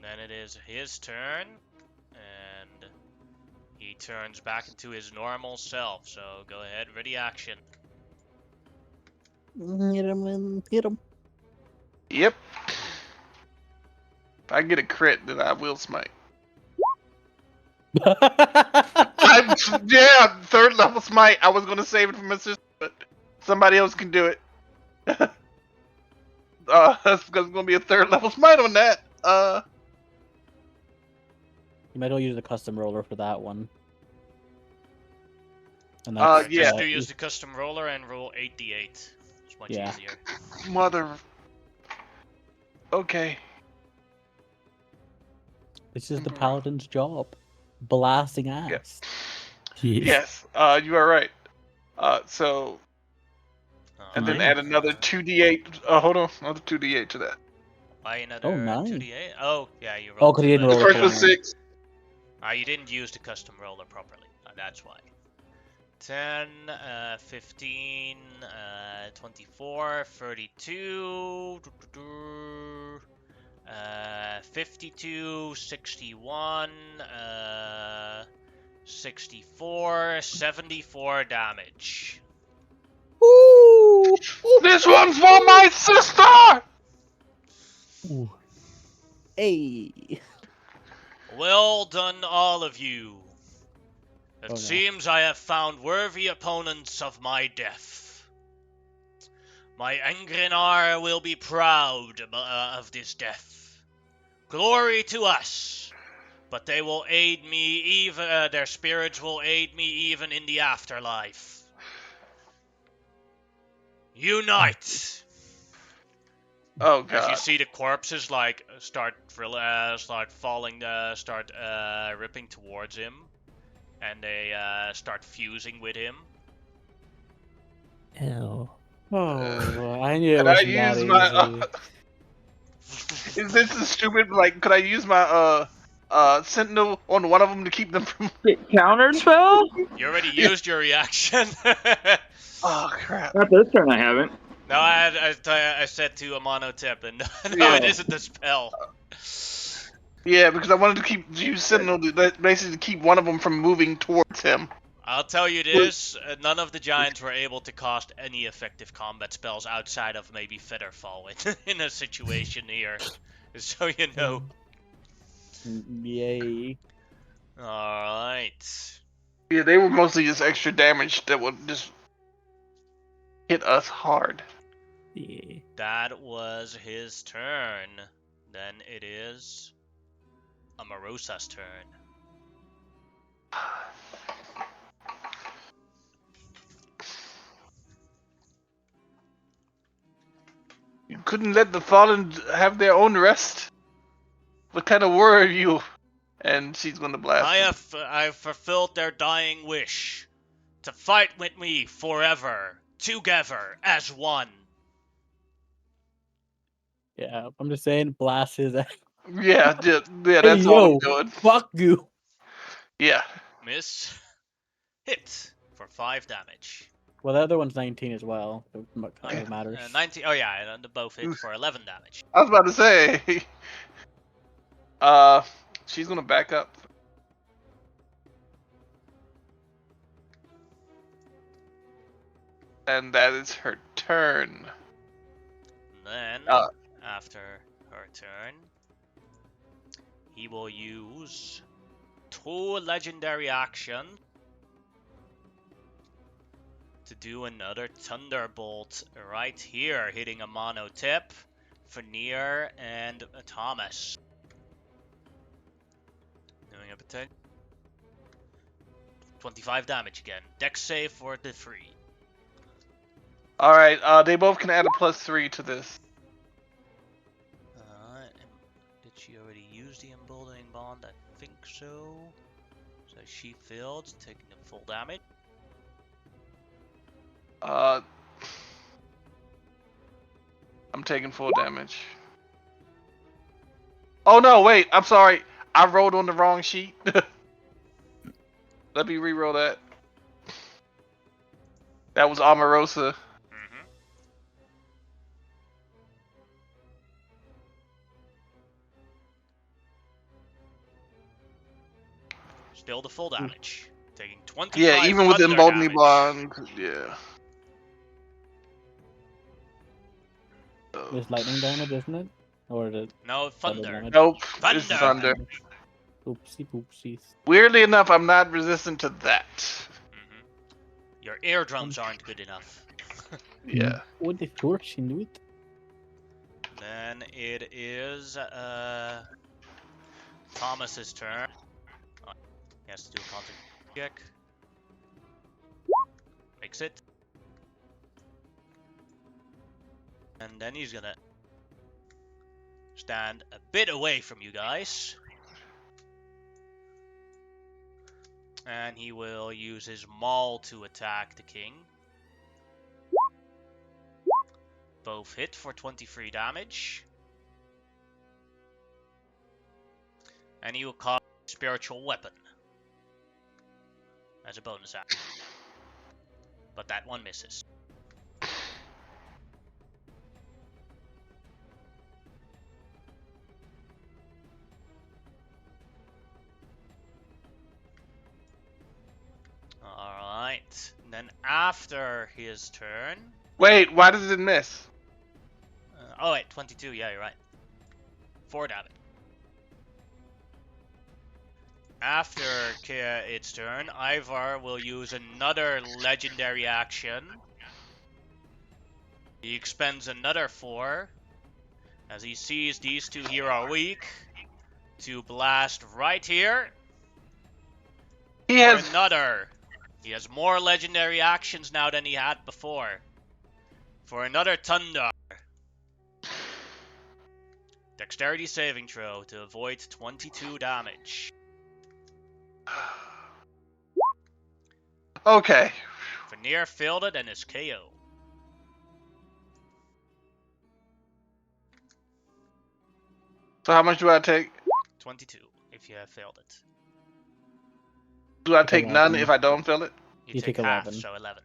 Then it is his turn, and he turns back into his normal self. So go ahead, ready action. Hit him and hit him. Yep. If I get a crit, then I will smite. Yeah, third level smite. I was gonna save it for my sister, but somebody else can do it. That's gonna be a third level smite on that. You might as well use the custom roller for that one. And Alright, yeah. just do use the custom roller and roll 8d8. It's much Yeah. easier. Mother. Okay. This is the paladin's job. Blasting ass. Yes. You are right. So and then add another 2d8. Hold on, another 2d8 to that. Why another Oh, nice. 2d8? Oh, yeah, you rolled. Oh, 'cause he didn't The roll first the was 6. You didn't use the custom roller properly. That's why. 10, 15, 24, 32, 52, 61, 64, 74 damage. Ooh! This one's for my sister. Ooh. Hey. Well done, all of you. It Oh, no. seems I have found worthy opponents of my death. My Engrenar will be proud of this death. Glory to us! But they will aid me even. Their spirits will aid me even in the afterlife. Unite! Oh As you god. see the corpses start falling, ripping towards him, and they start fusing with him. Ew. Oh, I knew it Could I wasn't that use my? easy. Is this a stupid? Like, could I use my sentinel on one of them to keep them from? Get countered spell? You already used your reaction. Oh crap. Not this turn, I haven't. No, I said to a mono tip, and no, Yeah. it isn't the spell. Yeah, because I wanted to use sentinel to basically keep one of them from moving towards him. I'll tell you this, none of the giants were able to cast any effective combat spells outside of maybe Featherfall in a situation here. So you know. Yay. Alright. Yeah, they were mostly just extra damage that would just hit us hard. Yeah. That was his turn. Then it is Amarosa's turn. You couldn't let the fallen have their own rest? What kind of warrior are you? And she's gonna blast him. I have fulfilled their dying wish to fight with me forever, together as one. Yeah, I'm just saying, blast his ass. Yeah, yeah, Hey, that's all I'm yo, doing. fuck you. Yeah. Miss. Hit for 5 damage. Well, the other one's 19 as well. So it kind of matters. 19. Oh yeah, and the both hit for 11 damage. I was about to say. She's gonna back up. And that is her turn. Then, after her turn, he will use 2 legendary action to do another Thunderbolt right here, hitting a mono tip, Veneer, and Thomas. Doing a potential 25 damage again. Dex save for the 3. Alright, they both can add a +3 to this. Did she already use the emboldening bond? I think so. So she failed, taking the full damage. I'm taking full damage. Oh no, wait, I'm sorry. I rolled on the wrong sheet. Let me re-roll that. That was Omarosa. Still the full damage. Taking 25 Yeah, even with the thunder emboldening damage. bond, yeah. There's lightning damage, isn't it? Or is it No, thunder. damage? Nope, Thunder. it's thunder. Oopsie poopsies. Weirdly enough, I'm not resistant to that. Mm-hmm. Your eardrums aren't good enough. Yeah. What the force into it? Then it is Thomas's turn. Oh, he has to do a concentration check. Makes it. And then he's gonna stand a bit away from you guys. And he will use his maul to attack the king. Both hit for 23 damage. And he will cast Spiritual Weapon as a bonus action. But that one misses. Alright. Then after his turn... Wait, why does it miss? oh wait, 22, yeah, you're right. 4 damage. After its turn, Ivar will use another legendary action. He expends another 4, as he sees these two here are weak, to blast right here. He For has. another. He has more legendary actions now than he had before. For another Thunder. Dexterity saving throw to avoid 22 damage. Okay. Veneer failed it and is KO. So how much do I take? 22 if you have failed it. Do I Take take none 11. if I don't fill it? You You take take half, 11. so 11.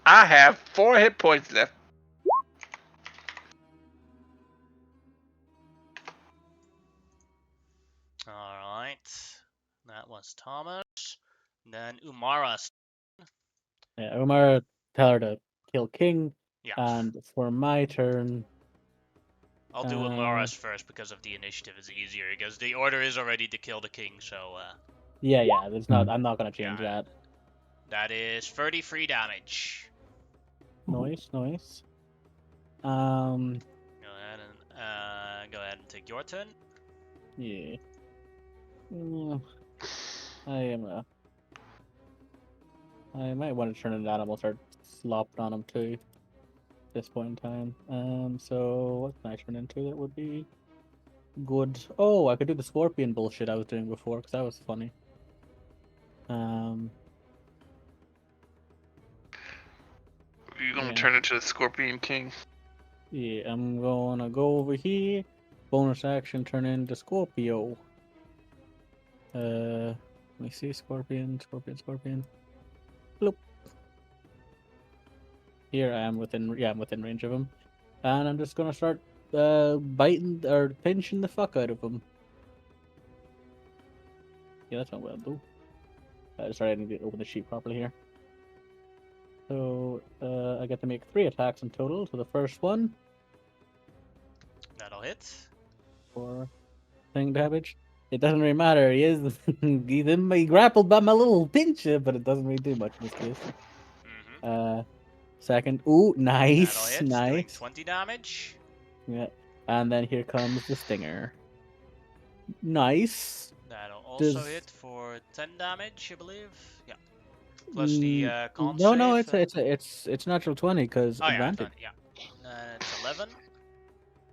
I have 4 hit points left. Alright. That was Thomas. Then Umara's. Yeah, Umar, tell her to kill King. Yeah. And for my turn, I'll do Umara's first because of the initiative is easier. Because the order is already to kill the king, so yeah, there's not. I'm not gonna change yeah. that. That is 33 damage. Nice. Go ahead and take your turn. Yeah. I might want to turn into animal, start slopping on him too. At this point in time. So what can I turn into that would be good? Oh, I could do the scorpion bullshit I was doing before because that was funny. You're gonna Yeah. turn into the Scorpion King. Yeah, I'm gonna go over here. Bonus action, turn into Scorpio. Let me see, Scorpion. Bloop. Here I am within range of him, and I'm just gonna start biting or pinching the fuck out of him. Yeah, that's not what I'll do. Sorry, I need to open the sheet properly here. So I get to make 3 attacks in total. So the first one That'll hit. for thing damage. It doesn't really matter. He grappled by my little pincher, but it doesn't really do much in this case. Mm-hmm. Second, ooh, That'll nice, hit, doing nice. 20 damage. Yeah, and then here comes the stinger. Nice. That'll also Does- hit for 10 damage, I believe. Yeah. Plus the con no, save. it's natural 20 because Oh yeah, advantage. yeah. It's 11.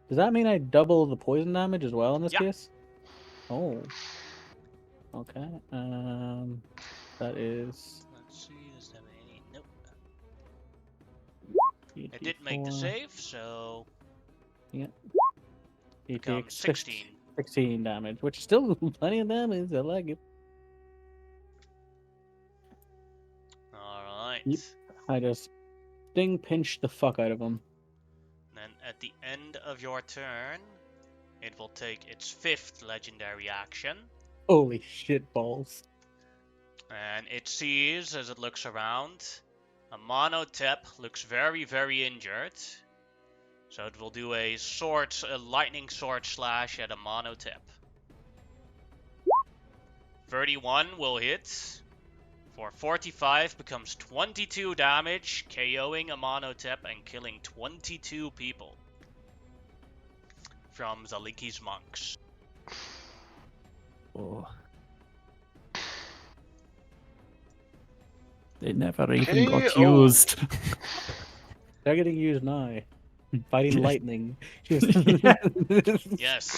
Does that mean I double the poison damage as well in this Yeah. case? Oh. Okay. That is. Let's see, does that have any? Nope. It did make the 84. save, so He becomes takes 16. 16 damage, which is still plenty of damage. I like it. Alright. Yep. I just sting pinch the fuck out of him. Then at the end of your turn, it will take its 5th legendary action. Holy shit balls. And it sees, as it looks around, Amonotep looks very, very injured. So it will do a lightning sword slash at a mono tip. 31 will hit. For 45 becomes 22 damage, KOing a mono tip and killing 22 people from Zaliki's monks. Oh. They never even got KO. used. They're getting used now. Fighting Yes. lightning. Yes,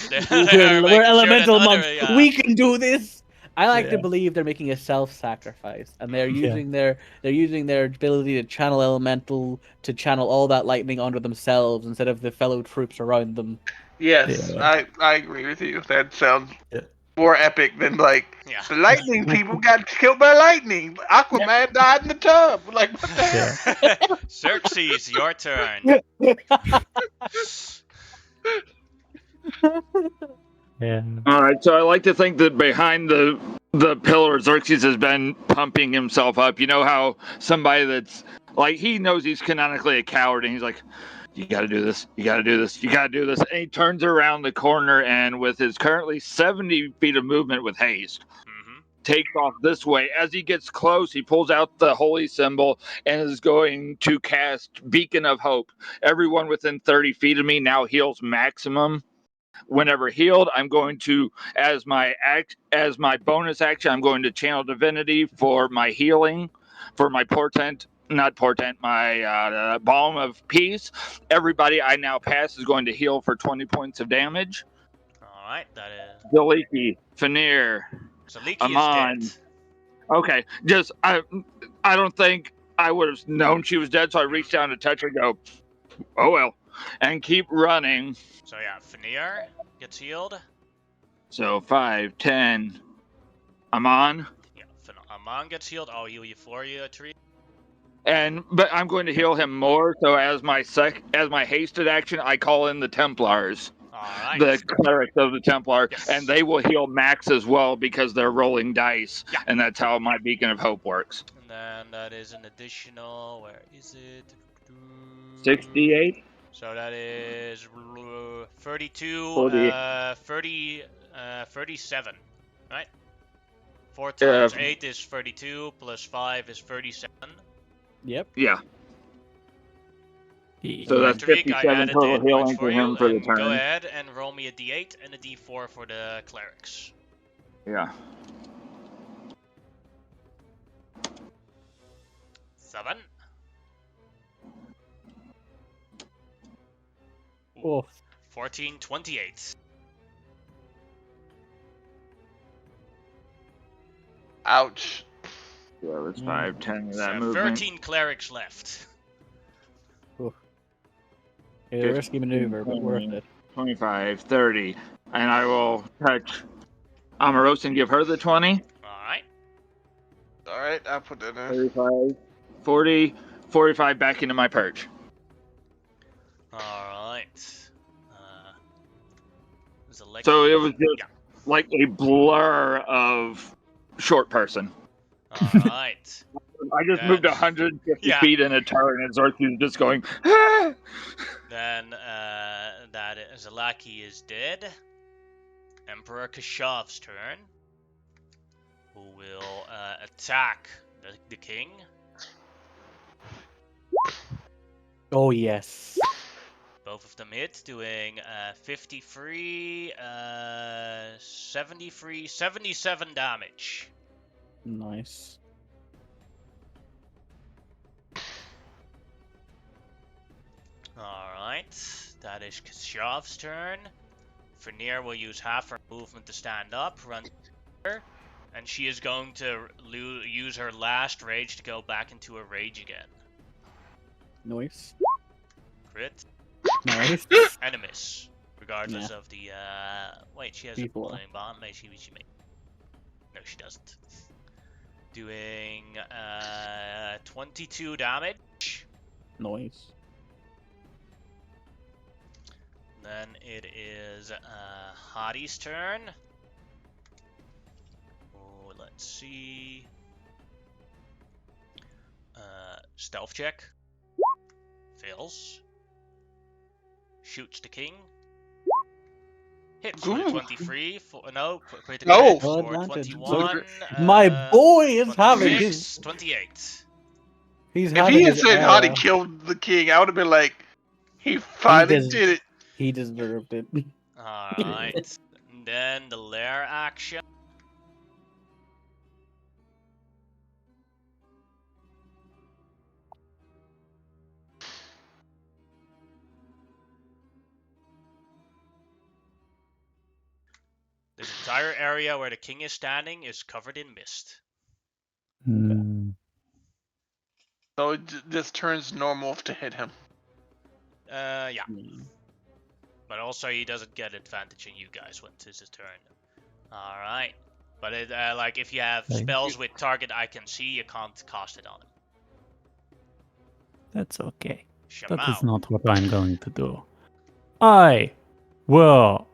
they we're are making sure elemental that monks. other, We can do this. I like to Yeah. believe they're making a self-sacrifice, and they're Yeah. using their ability to channel elemental to channel all that lightning onto themselves instead of the fellow troops around them. Yes, Yeah. I agree with you. That sounds Yeah. more epic than like Yeah. the lightning people got killed by lightning. Aquaman died in the tub. Like what the hell? Yeah. Xerxes, your turn. Yeah. All right, so I like to think that behind the pillar, Xerxes has been pumping himself up. You know how somebody that's like he knows he's canonically a coward, and he's like, "You got to do this. You got to do this. You got to do this." And he turns around the corner, and with his currently 70 feet of movement with haste, takes off this way. As he gets close, he pulls out the holy symbol and is going to cast Beacon of Hope. Everyone within 30 feet of me now heals maximum. Whenever healed, I'm going to, as my bonus action, I'm going to channel divinity for my healing, for my my balm of peace. Everybody I now pass is going to heal for 20 points of damage. Alright, that is. Zaliki, Fanir, Zaliki is dead. Amon. Okay, just I don't think I would have known she was dead, so I reached down to touch her and go, oh well, and keep running. So yeah, Fanir gets healed. So 5, 10. Amon. Yeah, Amon gets healed. I'll heal you for you, Tariq. But I'm going to heal him more. So as my hasted action, I call in the Templars, Alright. the clerics of the Templar, Yes. and they will heal max as well because they're rolling dice, Yeah. and that's how my Beacon of Hope works. And then that is an additional. Where is it? 68. So that is 32, 40. 37, right? 4 times 8 is 32, plus 5 is 37. Yep. Yeah. Yeah. So that's Tariq, I 57 added the total hit points healing for for him you, for the and go turn. ahead and roll me a d8 and a d4 for the clerics. Yeah. 7. Oh. 14, 28. Ouch. Yeah, that's 5, 10 of that So movement. 13 clerics left. It's a risky maneuver, but worth it. 25, 30. And I will touch Amaros and give her the 20. Alright. Alright, I'll put that in. 35, 40, 45 back into my perch. Alright. So it was just like a blur of short person. Alright. I just moved 150 Yeah. feet in a turn, and Zorky was just going, ah! Then Zalaki is dead. Emperor Kashav's turn. Who will attack the king. Oh yes. Both of them hit, doing 53, 73, 77 damage. Nice. Alright, that is Kashav's turn. Fanir will use half her movement to stand up, run to her, and she is going to use her last rage to go back into a rage again. Nice. Crit. Nice. And a miss. Regardless of the, wait, she has a blowing bomb. Maybe she may. No, she doesn't. Doing, 22 damage. Nice. Then it is, Hadi's turn. Oh, let's see. Stealth check. Fails. Shoots the king. Hits with a Ooh. 23. No, critical No. hit No for advantage. 21. My boy is having 26, his. 28. He's If having he had his said Hadi era. killed the king, I would have been like, he He finally des- did it. He deserved it. Alright. Then the lair action. This entire area where the king is standing is covered in mist. Hmm. So it just turns normal to hit him. Yeah. Hmm. But also he doesn't get advantage on you guys when it's his turn. Alright. But it, like if you have Okay. spells with target I can see, you can't cast it on him. That's okay. That is Shaman. not what I'm going to do. I will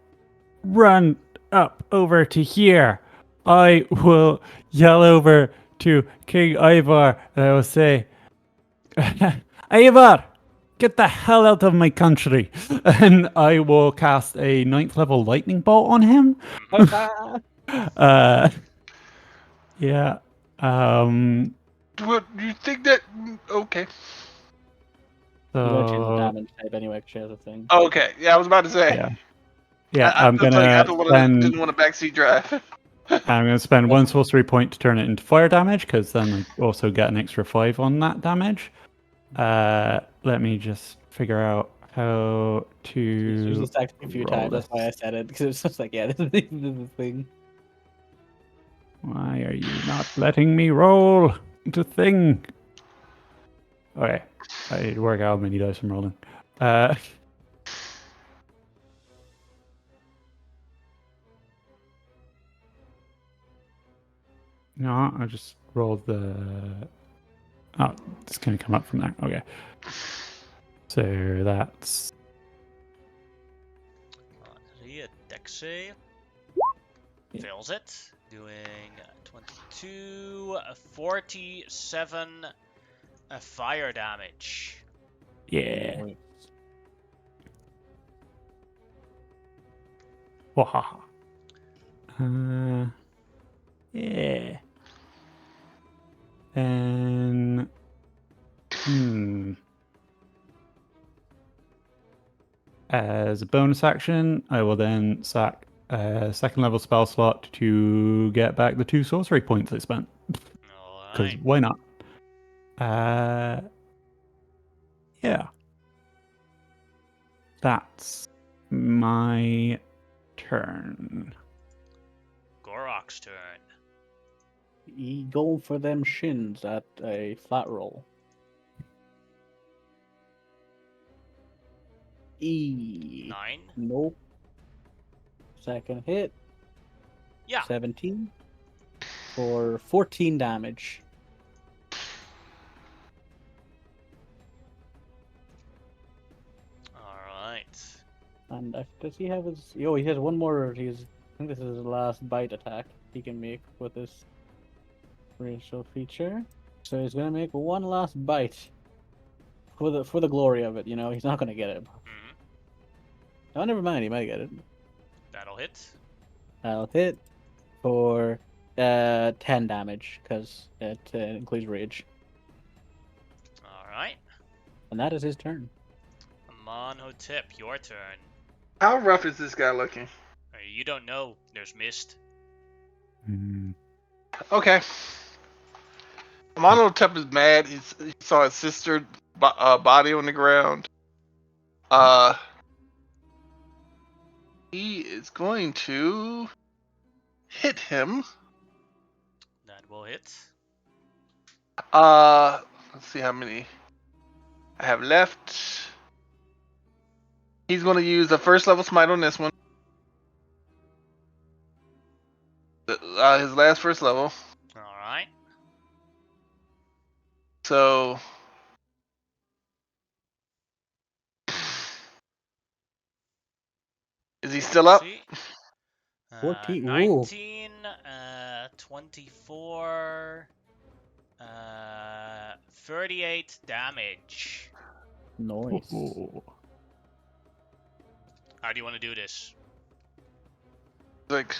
run up over to here. I will yell over to King Ivar and I will say, Ivar, get the hell out of my country. And I will cast a 9th level lightning bolt on him. uh, yeah. Do you think that? Okay. You're gonna change the So, damage type anyway, 'cause she has a thing. Okay. Yeah, I was about to say. yeah. Yeah, I I'm was like, I gonna didn't want to backseat drive. I'm going to spend one sorcery point to turn it into fire damage, because then I also get an extra 5 on that damage. Let me just figure out how She's to just attacked me a few roll times. That's why I this. said it, because it was just like, yeah, this is the thing. Why are you not letting me roll the thing? Okay, I need to work out how many dice I'm rolling. No, I just rolled the... Oh, it's going to come up from there. Okay. So that's... See a dex save. Yeah. Fails it. Doing 22, 47 fire damage. Yeah. Nice. Wahaha. Yeah. And as a bonus action, I will then sack a 2nd level spell slot to get back the 2 sorcery points I spent. Because Alright. why not? Yeah. That's my turn. Gorok's turn. He going for them shins at a flat roll. E. 9. Nope. Second hit. Yeah. 17 for 14 damage. Alright. And does he have his? Oh, he has one more. I think this is his last bite attack he can make with this racial feature. So he's gonna make one last bite for the glory of it. You know, he's not gonna get it. Mm-hmm. Oh, never mind. He might get it. That'll hit. I'll hit for 10 damage because it includes rage, Alright. and that is his turn. Amonhotep, your turn. How rough is this guy looking? You don't know. There's mist. Okay. Monotep is mad. He saw his sister body on the ground. He is going to hit him. That will hit. Let's see how many I have left. He's going to use a 1st level smite on this one. His last 1st level. Alright. So is he still up? See? 14. Ooh. 19, 24, 38 damage. Nice. Ooh. How do you want to do this? Like,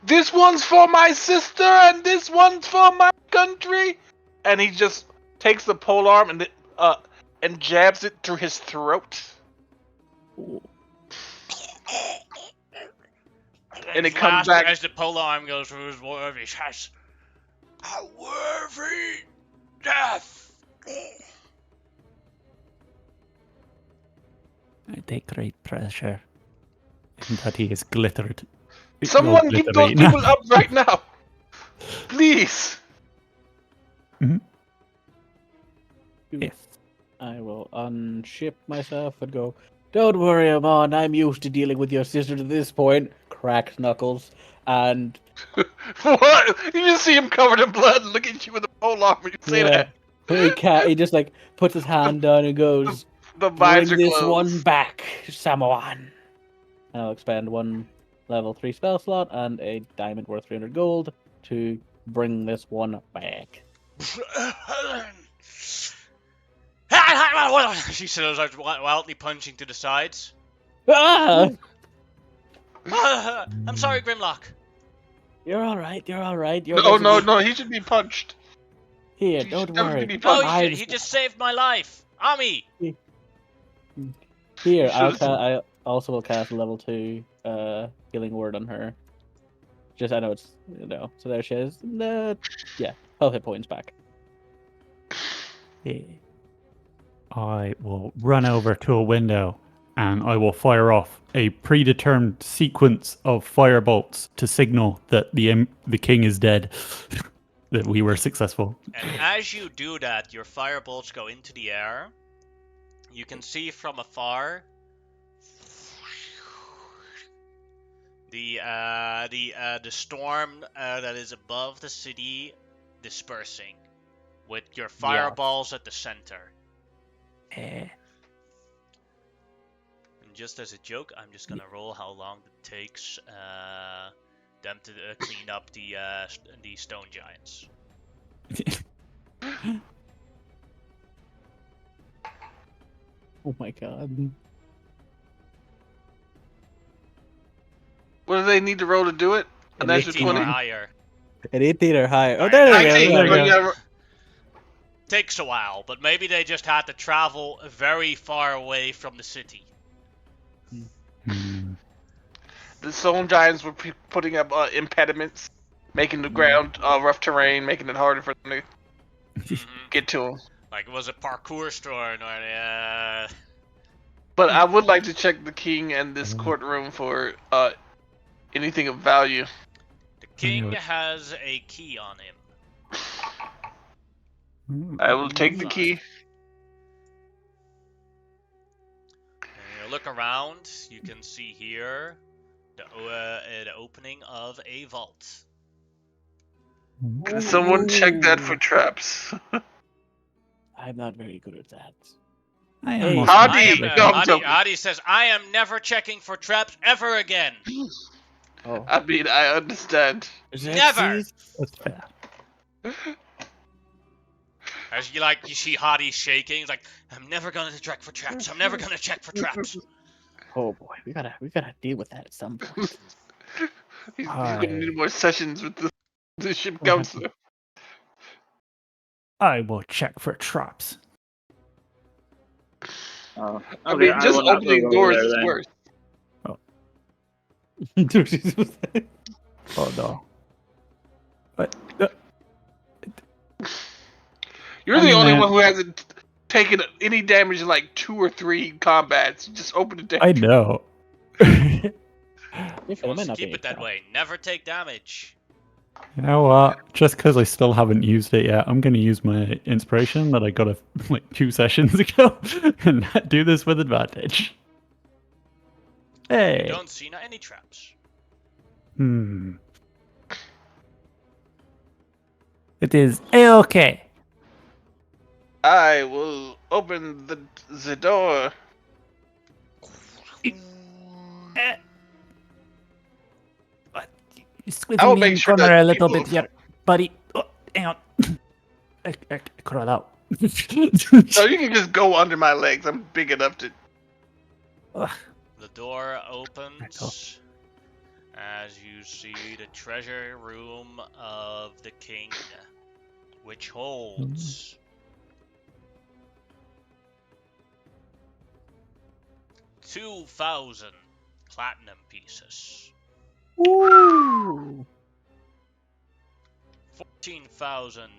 this one's for my sister and this one's for my country. And he just takes the polearm and jabs it through his throat. And it comes back as the pole arm goes through his word. He says, "A worthy death." I take great pleasure in that he is glittered. Someone give those glittery. people up right now, please. Yes. I will unship myself and go, don't worry, Amon, I'm used to dealing with your sister to this point. Crack knuckles. And What? You just see him covered in blood and look at you with a polearm and you say that. he just like puts his hand down and goes, The bring visor this glows. one back, Samoan. And I'll expend one level 3 spell slot and a diamond worth 300 gold to bring this one back. She starts wildly punching to the sides. Ah! I'm sorry, Grimlock. You're alright, you're alright. No, he should be punched. Here, He don't should definitely worry. be No, punched. he just saved my life. Ami. Here, You should've- I also will cast a level 2 healing word on her. Just, I know it's, so there she is. Yeah, 12 hit points back. Yeah. I will run over to a window and I will fire off a predetermined sequence of firebolts to signal that the king is dead, that we were successful. And as you do that, your firebolts go into the air. You can see from afar the storm that is above the city dispersing, with your fireballs at the center. Eh. And just as a joke, I'm just gonna roll how long it takes them to clean up the stone giants. Oh my god. What do they need to roll to do it? A An natural 18 or 20? higher. An 18 or higher. Oh, Alright, there they 19, go. There but we you go. gotta- Takes a while, but maybe they just had to travel very far away from the city. Hmm. The stone giants were putting up impediments, making the ground rough terrain, making it harder for them to get to them. Like it was a parkour store, or But I would like to check the king and this courtroom for anything of value. the king Yeah. has a key on him. I will take the key. And you look around, you can see here the opening of a vault. Can someone check that for traps? I'm not very good at that. I am Hey. most Hadi! likely- No, I'm joking. Adi says, "I am never checking for traps ever again." Oh. I mean, I understand. Never! That's fair. As you see Hadi shaking, he's like, "I'm never gonna check for traps. I'm never gonna check for traps." Oh boy, we gotta deal with that at some point. He's gonna need more sessions with the ship We'll have counselor. I will check for traps. Oh, I okay, mean, just will not opening move over doors there is then. worse. Oh no. But You're I the mean, only man. one who hasn't taken any damage in like 2 or 3 combats. You just open the damage. I know. Yeah, He that wants might to not keep be it that a way. Never take damage. You know what? Just because I still haven't used it yet, I'm going to use my inspiration that I got like 2 sessions ago and do this with advantage. Hey. Don't see any traps. It is okay. I will open the door. You I squeezing will me in make the sure corner that a little people- bit here, buddy. Oh, hang on. I crawl out. So you can just go under my legs. I'm big enough to. The door opens as you see the treasure room of the king, which holds 2,000 platinum pieces, Ooh. 14,000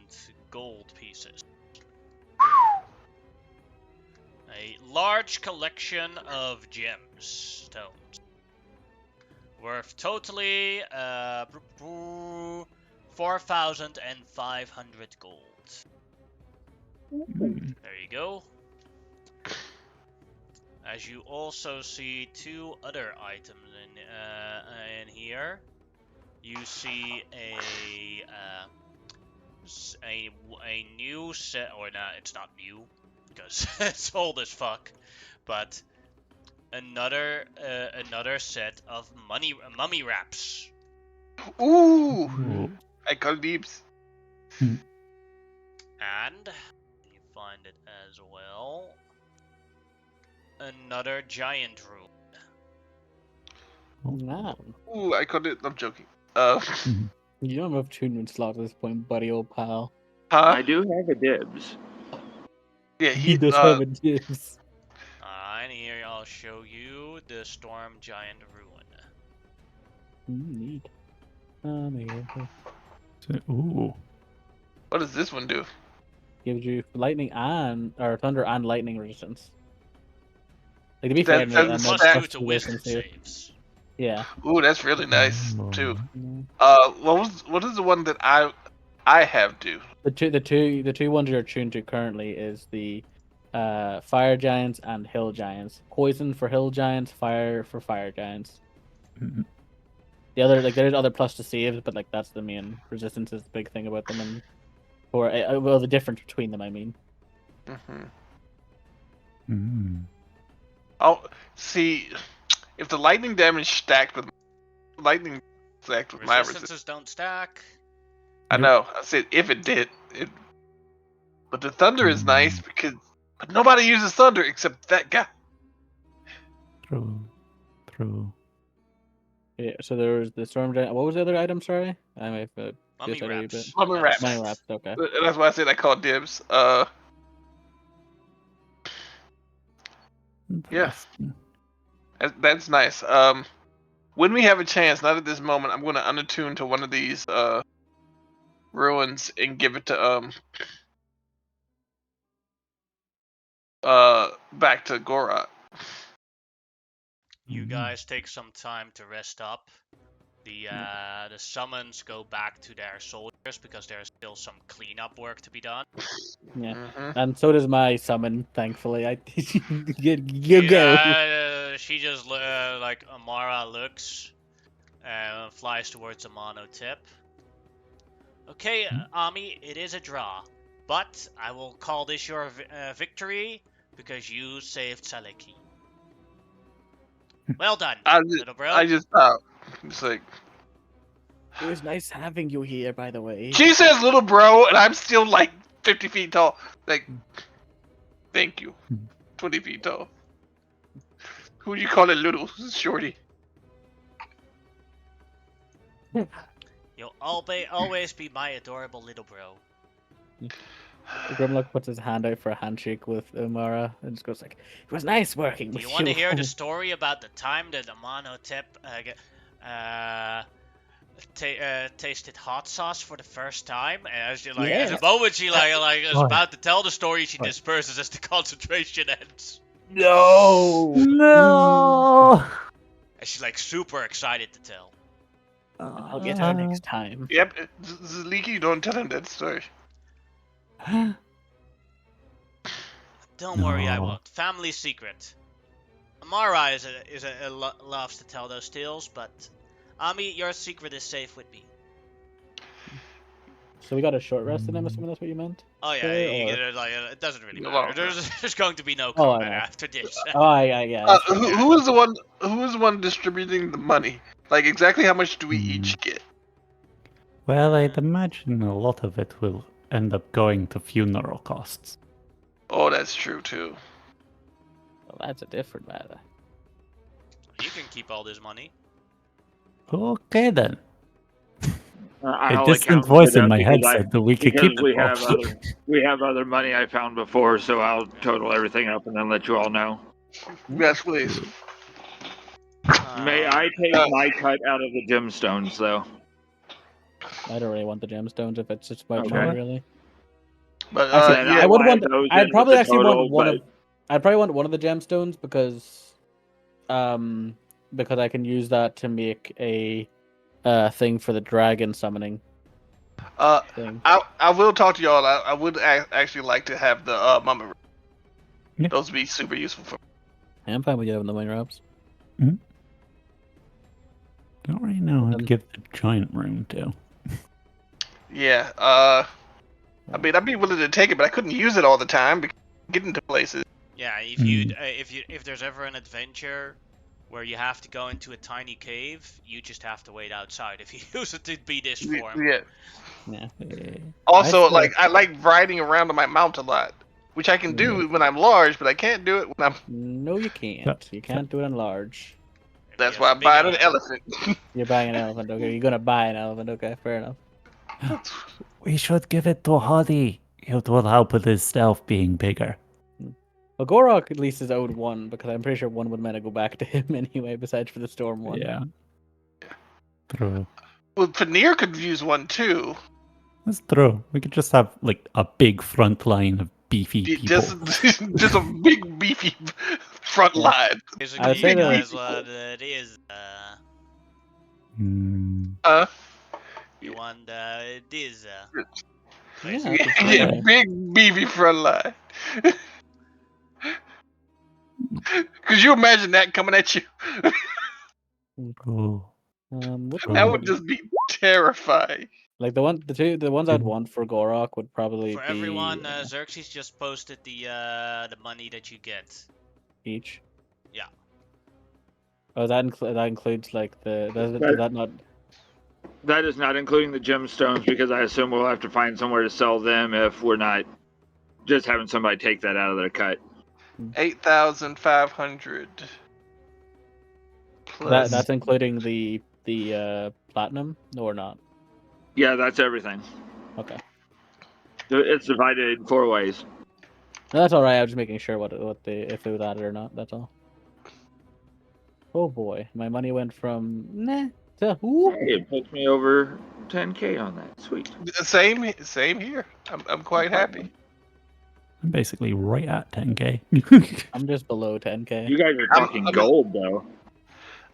gold pieces, a large collection of gemstones, worth totally 4,500 gold. There you go. As you also see two other items in here. You see a new set, or not? It's not new because it's old as fuck. But another set of mummy wraps. Ooh, Ooh. I call deeps. And you find it as well. Another giant room. Man. Ooh, I called it. I'm joking. You don't have 2 moon slots at this point, buddy, old pal. Huh? I do have a dibs. Yeah, He does have a dibs. And here I'll show you the storm giant ruin. Neat. There you go. Ooh. What does this one do? Gives you lightning or thunder and lightning resistance. Like, to be That- fair, that's no Plus that- 2 to wisdom saves. Yeah. Ooh, that's really nice too. Mm. What is the one that I have do? The two ones you're tuned to currently is the fire giants and hill giants. Poison for hill giants, fire for fire giants. Mhm. The other, like, there's other plus to saves, but like that's the main resistance is the big thing about them, and well, the difference between them, I mean. Mm-hmm. Mm. Oh, see, if the lightning damage stacked with my resistance, Resistances don't stack. I know. I said if it did, but the thunder is nice but nobody uses thunder except that guy. True. Yeah. So there was the storm giant. What was the other item? Sorry, I may have Mummy just a wee bit. wraps. Mummy Another wraps. set. Mummy wraps. Okay. That's why I said I called dibs. Yeah. Interesting. That's nice. When we have a chance, not at this moment, I'm going to unattune to one of these ruins and give it to back to Gorat. You guys take some time to rest up. The summons go back to their soldiers because there's still some cleanup work to be done. Yeah. Mm-hmm. And so does my summon. Thankfully, I you go. She just like Amara looks and flies towards Amano tip. Okay, Ami, it is a draw, but I will call this your victory because you saved Saleki. Well done, little bro. I just thought, it's like, It was nice having you here, by the way. she says little bro, and I'm still like 50 feet tall. Like, thank you. 20 feet tall. Who do you call it little? Shorty. You'll always be my adorable little bro. Grimlock puts his hand out for a handshake with Umara and just goes like, "It was nice working Do with you you." want to hear the story about the time that Amano tip tasted hot sauce for the first time? And as at the moment she is about to tell the story, she disperses as the concentration ends. No. And she's like super excited to tell. I'll get her next time. Yep, Leaky, don't tell him that story. Don't worry, I won't. Family secret. Amara loves to tell those tales, but Ami, your secret is safe with me. So we got a short rest, and I'm assuming that's what you meant. Oh yeah, it doesn't really matter. There's going to be no Oh, I combat know. after this. Yeah. Who is the one distributing the money? Like, exactly how much do we each get? Well, I'd imagine a lot of it will end up going to funeral costs. Oh, that's true too. Well, that's a different matter. You can keep all this money. Okay then. A I'll distant account voice for in that my head because said that we could keep it we all. have other money I found before, so I'll total everything up and then let you all know. Yes, please. May I take my cut out of the gemstones though? I don't really want the gemstones if it's just about Okay. money, really. But Actually, Then I I'll would add want. those I'd in with probably the actually total, want one but of. I'd probably want one of the gemstones because I can use that to make a thing for the dragon summoning thing. I will talk to y'all. I would actually like to have the mummy. Yeah. Those would be super useful for. I'm fine with you having the money robes. Don't really know I'd give the giant room to. Yeah. I mean, I'd be willing to take it, but I couldn't use it all the time because getting to places. Yeah, if there's ever an adventure where you have to go into a tiny cave, you just have to wait outside if you use it to be this form. Yeah. Yeah. Also, like I like riding around on my mount a lot, which I can Yeah. do when I'm large, but I can't do it when I'm. No, you can't. You can't do it in large. If That's you why have I'm a big buying an island. elephant. You're buying an elephant, okay? You're gonna buy an elephant, okay? Fair enough. We should give it to Hadi. It will help with his stealth being bigger. Well, Gorok at least is owed one because I'm pretty sure one would meant to go back to him anyway, besides for the storm one. Yeah. True. Well, Paneer could use one too. That's true. We could just have like a big front line of beefy people. Just a big beefy front Yeah. line. Basically, say you that- guys what it is. You want this. Yeah, Yeah, absolutely. big beefy front line. Could you imagine that coming at you? Oh. Which That one would would just be terrifying. like the ones I'd want for Gorok would probably For be everyone, Xerxes just posted the money that you get. each. Yeah. Oh, that includes like does that not? that is not including the gemstones because I assume we'll have to find somewhere to sell them if we're not just having somebody take that out of their cut. 8,500. Plus. That's including the platinum or not? Yeah, that's everything. Okay, It's divided in 4 ways. no, that's all right. I was just making sure if it was added or not. That's all. Oh boy, my money went from nah to whoop. Hey, it puts me over 10K on that. Sweet. Same here. I'm quite happy. I'm basically right at 10k. I'm just below 10K. You guys are talking I'm- gold, though.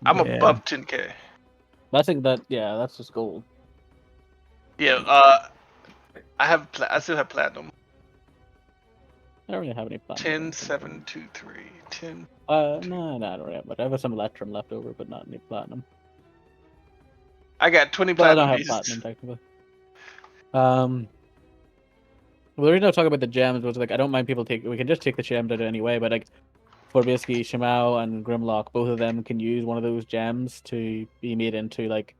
I'm Yeah. above 10K. I think that's just gold. Yeah. I still have platinum. I don't really have any platinum. 10,723. 10. No, I don't really have much. I have some electrum left over, but not any platinum. I got 20 Well, I platinum don't have pieces. platinum technically. Well, the reason I was talking about the gems was like I don't mind people take. We can just take the gems out anyway, but like for basically Shimao and Grimlock, both of them can use one of those gems to be made into like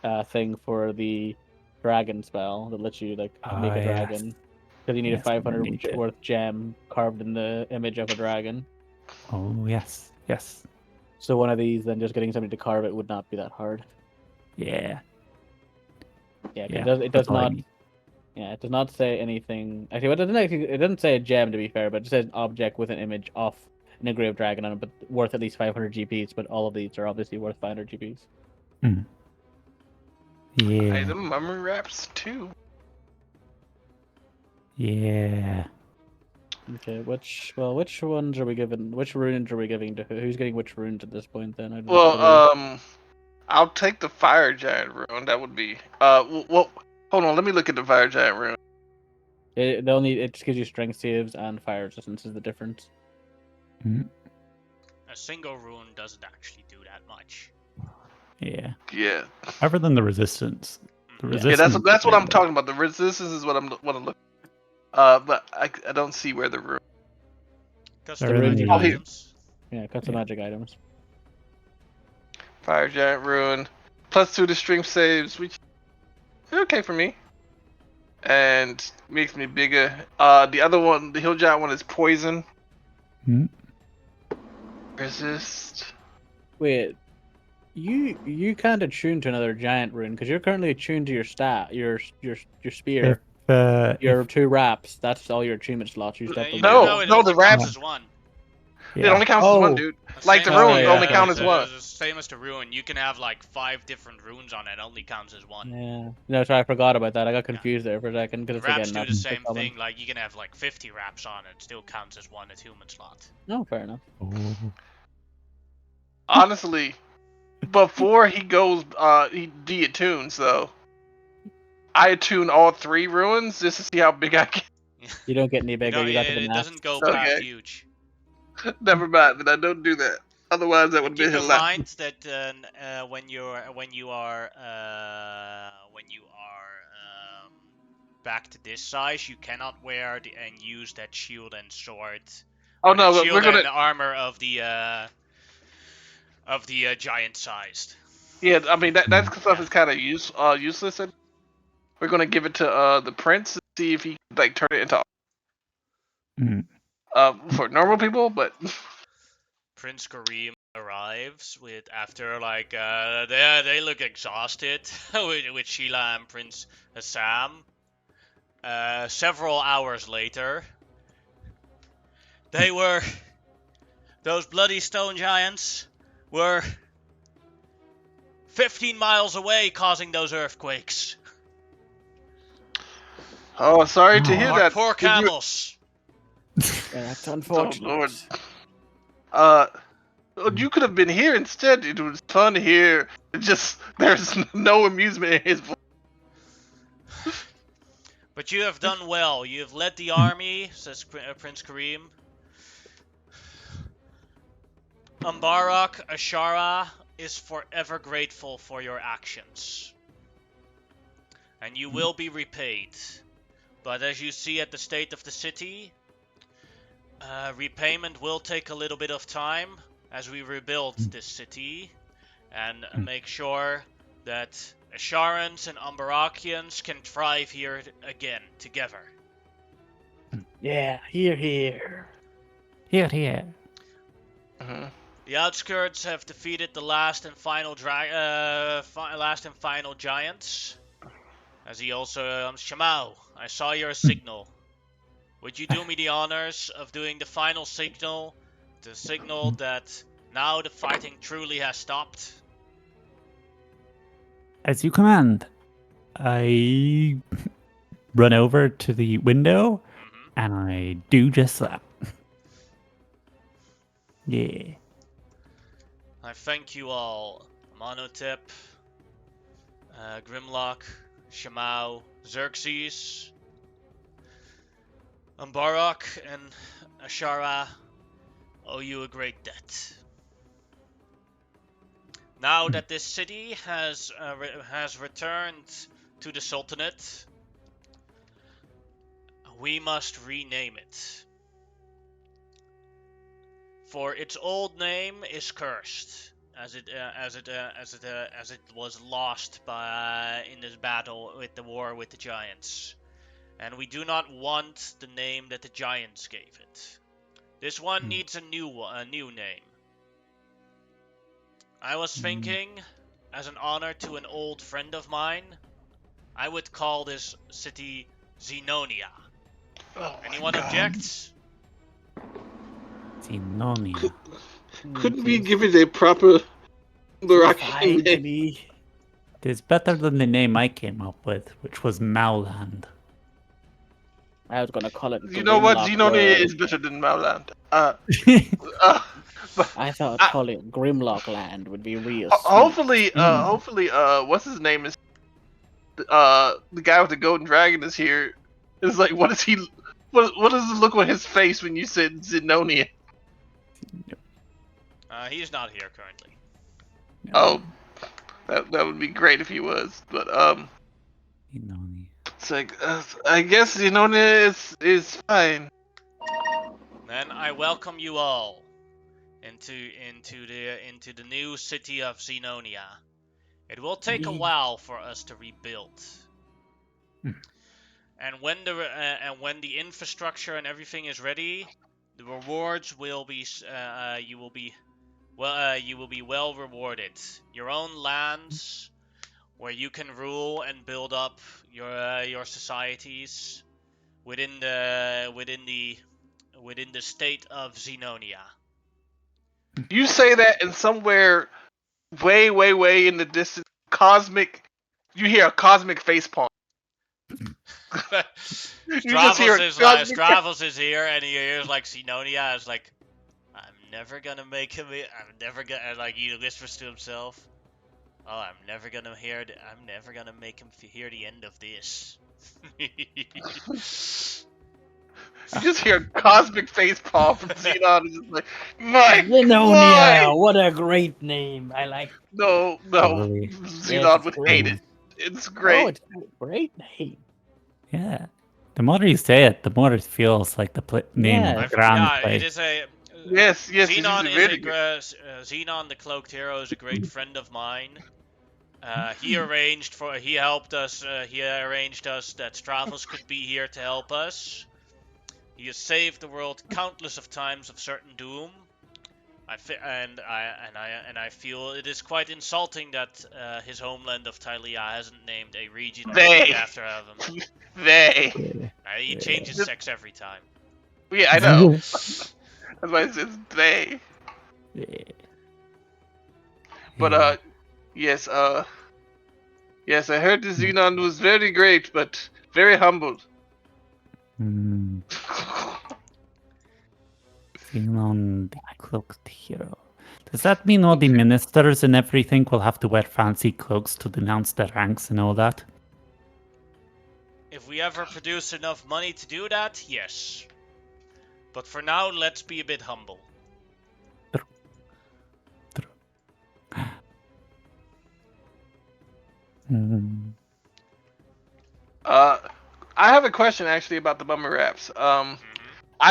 a thing for the dragon spell that lets you like make a Yes. dragon. Because you need Yes, a 500 we need it. worth gem carved in the image of a dragon. Oh, yes. Yes. So one of these, then just getting somebody to carve it would not be that hard. Yeah. Yeah, Yeah, it does. It that's does all I not. need. Yeah, it does not say anything. Actually, it doesn't say a gem to be fair, but it just says object with an image of an engraved dragon on it, but worth at least 500 GPs. But all of these are obviously worth 500 GPs. Yeah. Item memory wraps too. Yeah. Okay, which ones are we giving? Which runes are we giving to who? Who's getting which runes at this point? Then I don't know. Well, I'll take the fire giant rune. That would be. Well, hold on. Let me look at the fire giant rune. It just gives you strength saves and fire resistance is the difference. A single rune doesn't actually do that much. Yeah. Yeah. Other than the resistance. The Yeah, resistance. Yeah, that's what I'm talking about. The resistance is what I'm looking. But I don't see where the rune. Custom They're in magic the- items. Yeah, custom magic items. Fire giant rune, +2 to strength saves, which is okay for me, and makes me bigger. The other one, the hill giant one, is poison. Hmm. Resist. Wait, you can't attune to another giant rune because you're currently attuned to your spear, your If 2 wraps. That's all your attunement slots used up. No, it no, the only counts wraps. as one. It only counts as one, Oh. dude. The Like the same as runes Alright, only okay. count as one. the same as the rune. You can have like 5 different runes on it. It only counts as one. Yeah. No, sorry, I forgot about that. I got confused there for a second The because it's wraps again do not the same common. thing. Like you can have like 50 wraps on it. It still counts as one attunement slot. No, fair enough. oh, Honestly, before he goes, he de-attunes though. I attune all 3 ruins just to see how big I get. You don't get any bigger. You got to the It max. doesn't go Okay. past huge. Never mind, but I don't do that. Otherwise, that would And be keep in hilarious. mind that when you are back to this size, you cannot wear and use that shield and sword. Oh Or that no, but shield we're gonna. and armor of the giant sized. Yeah, I mean that stuff Yeah. is kind of useless. And we're gonna give it to the prince to see if he can, like turn it into mm, for normal people. But Prince Kareem arrives with after like they look exhausted with Sheila and Prince Assam. Several hours later, those bloody stone giants were 15 miles away, causing those earthquakes. oh, sorry to hear Our that. poor Did you- camels. Yeah, that's unfortunate. Lord. You could have been here instead. It was fun here. It just there's no amusement in his voice. But you have done well. You have led the army, says Prince Kareem. Umbarak Ashara is forever grateful for your actions. And you will be repaid. But as you see at the state of the city, repayment will take a little bit of time as we rebuild this city and make sure that Asharans and Umbarakians can thrive here again together. Yeah, here. here. The outskirts have defeated the last and final giants. As he also Shamao, I saw your signal. Would you do me the honors of doing the final signal, the signal that now the fighting truly has stopped? As you command, I run over to the window and I do just that. Yeah. I thank you all, Monotip, Grimlock, Shamao, Xerxes, Umbarak, and Ashara owe you a great debt. Now that this city has returned to the Sultanate, we must rename it. For its old name is cursed, as it was lost in this battle with the war with the giants, and we do not want the name that the giants gave it. This one needs a new name. I was thinking, as an honor to an old friend of mine, I would call this city Xenonia. Oh, Anyone objects? Zenonia. Couldn't we give it a proper Marakian Fine to name? me. It is better than the name I came up with, which was Mauland. I was gonna call it. You know what? Grimlock Xenonia World. is better than Mauland. I thought calling it Grimlock Land would be real. Hopefully, what's his name is the guy with the golden dragon is here. It's like, what is he? What does it look on his face when you said Xenonia? He's not here currently. Oh, that would be great if he was. But Zenonia. it's like I guess Xenonia is fine. Then I welcome you all into the new city of Xenonia. It will take a while for us to rebuild. And when the infrastructure and everything is ready, the rewards will you will be well rewarded. Your own lands, where you can rule and build up your societies within the state of Xenonia. You say that, and somewhere way, way, way in the distance, you hear a cosmic facepalm. You just hear a cosmic. Stravos is here, and he hears like Xenonia is like, I'm never gonna make him. I'm never gonna like he whispers to himself. Oh, I'm never gonna make him hear the end of this. You just hear a cosmic facepalm from Xenon, and just like, my Zenonia, God! what a great name. I like. No, Totally. Xenon it's would great. hate it. It's great. Oh, it's a great name. Yeah. The more you say it, the more it feels like the name Yeah. of a grand Yeah, place. it is a. Yes, it's Xenon usually is very a good. Xenon the Cloaked Hero is a great friend of mine. He arranged us that Stravos could be here to help us. He has saved the world countless of times of certain doom. I feel it is quite insulting that his homeland of Tylea hasn't named a region They. after him. They. He changes sex every time. Yeah, I know. That's why it's they. But yes, yes, I heard the Xenon was very great, but very humble. Hmm. Xenon, the cloaked hero. Does that mean all the ministers and everything will have to wear fancy cloaks to denounce their ranks and all that? If we ever produce enough money to do that, yes. But for now, let's be a bit humble. Hmm. I have a question actually about the mummy wraps. I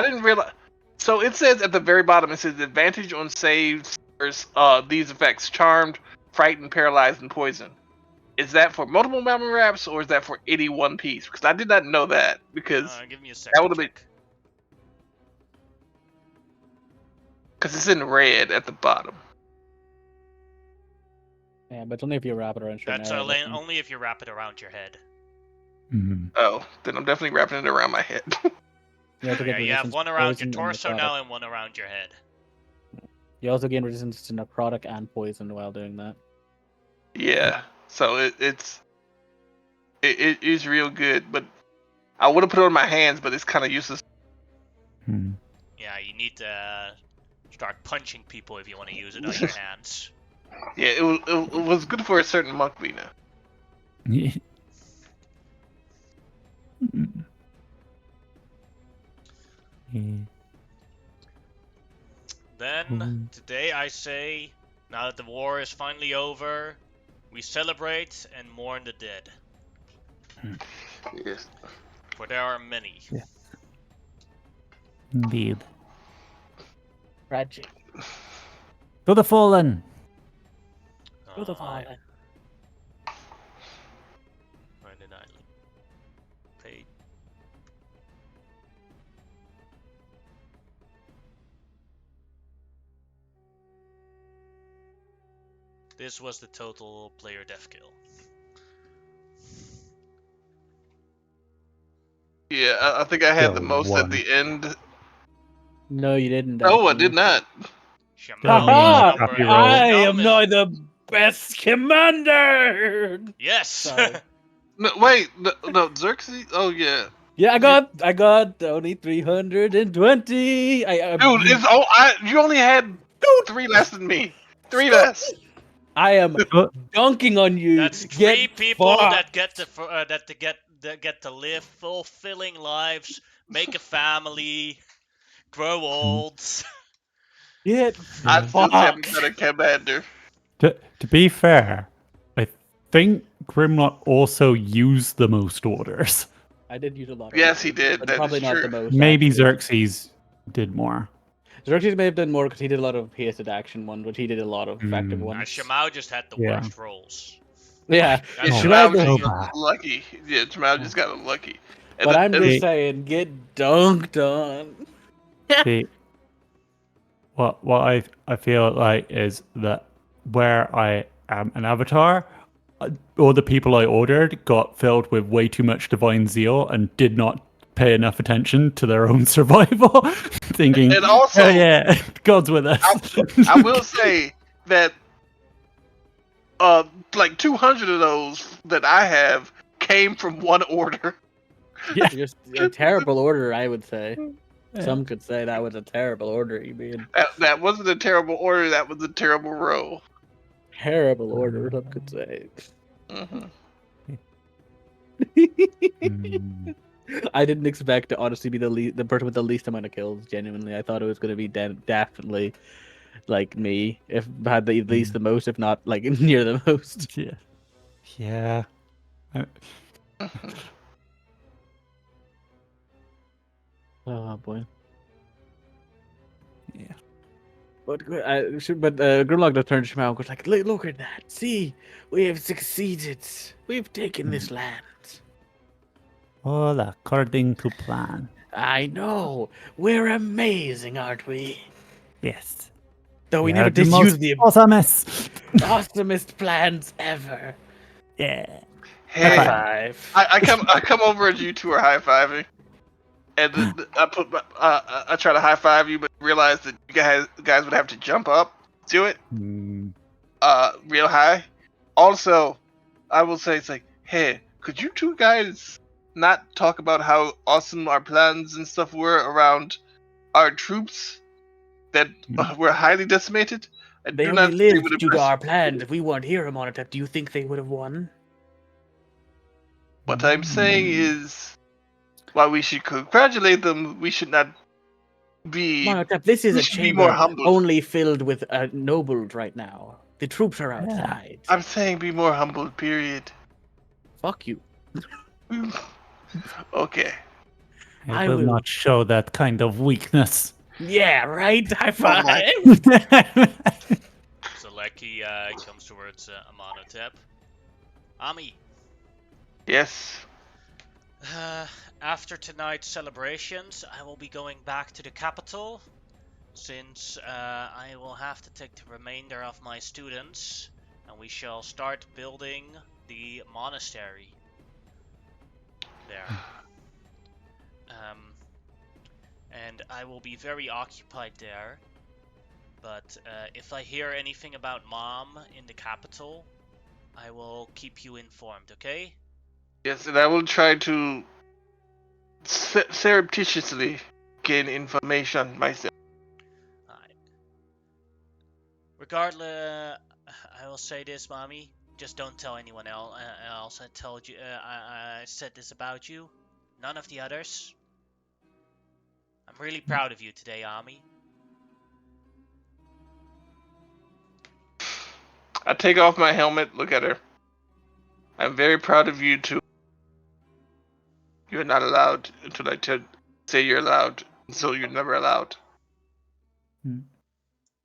didn't realize. So it says at the very bottom, it says advantage on saves. These effects: charmed, frightened, paralyzed, and poison. Is that for multiple mummy wraps, or is that for any one piece? Because I did not know that. Because Give me a second. that would have been. Because it's in red at the bottom. Yeah, but only if you wrap it around your That's neck. only if you wrap it around your head. Oh, then I'm definitely wrapping it around my head. You also get You have resistance one to around your poison and torso necrotic. now and one around your head. You also gain resistance to necrotic and poison while doing that. Yeah, so it is real good, but I would have put it on my hands, but it's kind of useless. Yeah, you need to start punching people if you want to use it on your hands. Yeah, it was good for a certain monk, Vina. Then, today I say, now that the war is finally over, we celebrate and mourn the dead. Yes. For there are many. Yeah. Indeed. Tragic. To the fallen! To the fallen. Where did I pay? This was the total player death kill. Yeah, I think I had the Still most one. at the end. No, you didn't. No, I actually. did not. Shamal Haha! is I am number- now the best commander. Yes. Sorry. No, wait, no, Xerxes. Oh yeah, Yeah, I got only 320. dude, you only had 3 less than me. 3 less. I am dunking on you. That's 3 people fucked. that get to live fulfilling lives, make a family, grow old. Get I still haven't fucked. been a commander. To be fair, I think Grimlock also used the most orders. I did use a lot. Yes, he did. But That probably is not true. the most. Maybe actually. Xerxes did more. Xerxes may have done more because he did a lot of hasted action ones, but he did a lot of effective ones. Shimao just had the Yeah. worst rolls. Yeah, That's Yeah, Shimao Shimao does- just so got lucky. Yeah, Shimao just got lucky. And but then- I'm and just saying, get dunked on. See, what I feel like is that where I am an avatar, all the people I ordered got filled with way too much divine zeal and did not pay enough attention to their own survival, thinking, And also, "Oh yeah, God's with us." I will say that like 200 of those that I have came from one order. Yeah. Just a terrible order, I would say. Yeah. Some could say that was a terrible order you made. That wasn't a terrible order. That was a terrible row. Terrible order, some could say. Hmm. Mm. I didn't expect to honestly be the person with the least amount of kills. Genuinely, I thought it was going to be definitely like me, if I had the least the most, if not like near the most. Yeah. Yeah. Oh boy. Yeah. But Grimlock just turned to Shemao and goes like, "Look at that! See, we have succeeded. We've taken this land. All according to plan. I know. We're amazing, aren't we? Yes. Though we Yeah, never the did most use the awesomest. awesomest plans ever. Yeah. Hey, High five. I come over as you two are high fiving, and I try to high five you, but realize that you guys would have to jump up to it, Mm. real high. Also, I will say it's like, hey, could you two guys not talk about how awesome our plans and stuff were around our troops that were highly decimated? I They do only not think lived would due to impress. our plans. If we weren't here, Monotep, do you think they would have won? What I'm saying is, while we should congratulate them, we should not be. Monotep, this is We a should be more chamber humble. only filled with nobles right now. The troops are outside. I'm saying be more humble, period. Fuck you. Okay. I I will will- not show that kind of weakness. Yeah, right? High Oh my- five. So Lecky comes towards Amonotep. Ami, Yes. after tonight's celebrations, I will be going back to the capital, since I will have to take the remainder of my students, and we shall start building the monastery there. And I will be very occupied there, but if I hear anything about Mom in the capital, I will keep you informed, okay? Yes, and I will try to surreptitiously gain information myself. Alright. Regardless, I will say this, Mommy. Just don't tell anyone else. I told you. I said this about you. None of the others. I'm really proud of you today, Ami. I take off my helmet, look at her. I'm very proud of you too. You're not allowed until I say you're allowed, so you're never allowed. Hmm.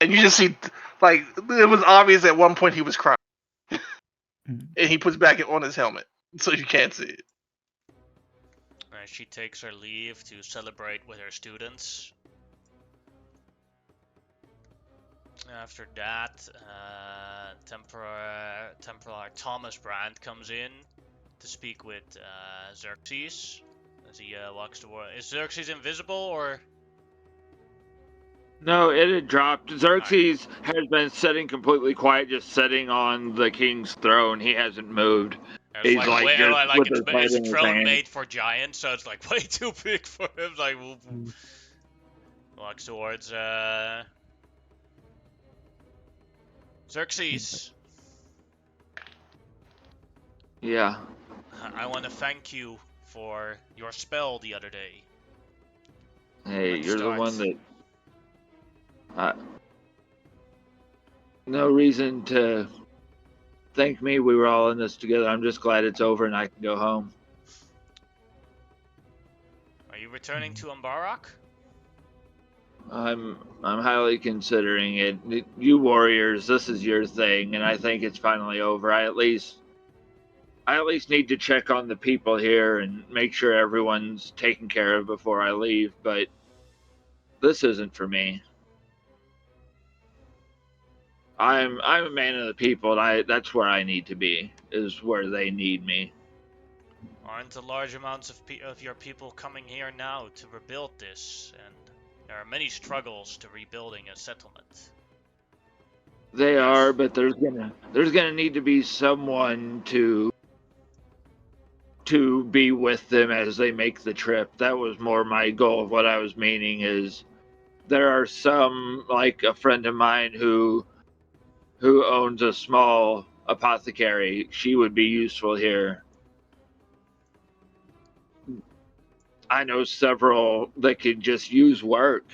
And you just see, like, it was obvious at one point he was crying. Hmm. And he puts back on his helmet, so you can't see it. She takes her leave to celebrate with her students. After that, Templar Thomas Brand comes in to speak with Xerxes as he walks toward. Is Xerxes invisible or? No, it had dropped. Xerxes has been sitting completely quiet, just sitting on the king's throne. He hasn't moved. He's It's like way, just like with his head it's a in his throne hand. made for giants, so it's like way too big for him. Like walks towards Xerxes. Yeah. I want to thank you for your spell the other day. Hey, Let's you're start. the one that. No reason to thank me. We were all in this together. I'm just glad it's over and I can go home. Are you returning to Umbarak? I'm highly considering it. You warriors, this is your thing, and I think it's finally over. I at least need to check on the people here and make sure everyone's taken care of before I leave, but this isn't for me. I'm a man of the people, and that's where I need to be. Is where they need me. Aren't a large amounts of your people coming here now to rebuild this? And there are many struggles to rebuilding a settlement. They Yes. are, but there's gonna need to be someone to be with them as they make the trip. That was more my goal of what I was meaning. Is there are some, like a friend of mine who owns a small apothecary. She would be useful here. I know several that could just use work,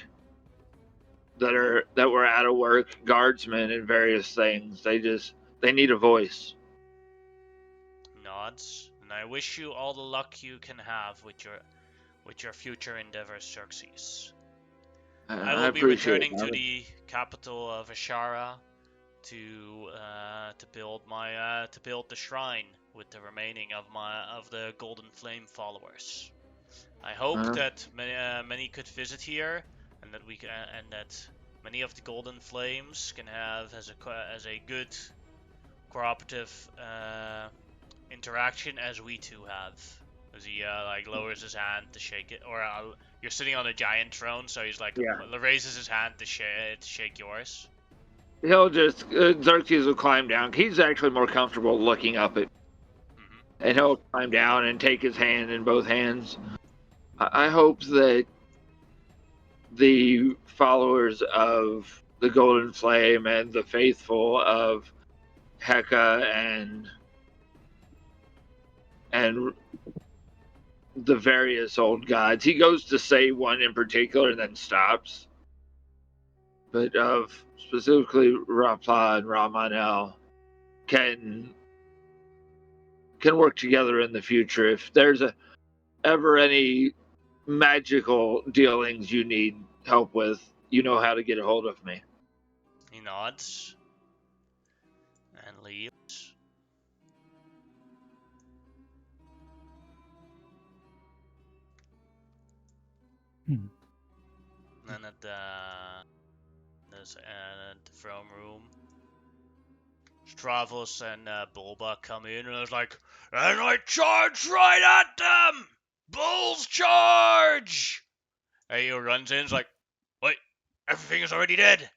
that were out of work, guardsmen and various things. They need a voice. Nods. And I wish you all the luck you can have with your future endeavors, Xerxes. I will be appreciate returning it. to the capital of Asherah to build the shrine with the remaining of the Golden Flame followers. I hope that many could visit here, and that many of the Golden Flames can have as a good cooperative interaction as we two have. As he lowers his hand to shake it, or you're sitting on a giant throne, so he's raises his hand to shake yours. He'll just Xerxes will climb down. He's actually more comfortable looking up at, and he'll climb down and take his hand in both hands. I hope that the followers of the Golden Flame and the faithful of Heka and the various old gods. He goes to say one in particular and then stops. But of specifically Rapla and Ramanel can work together in the future. If there's ever any magical dealings you need help with, you know how to get a hold of me. He nods and leaves. And at the throne room, Stravos and Bulba come in, and it's like, and I charge right at them! Bulls charge! And he runs in, and is like, wait, everything is already dead.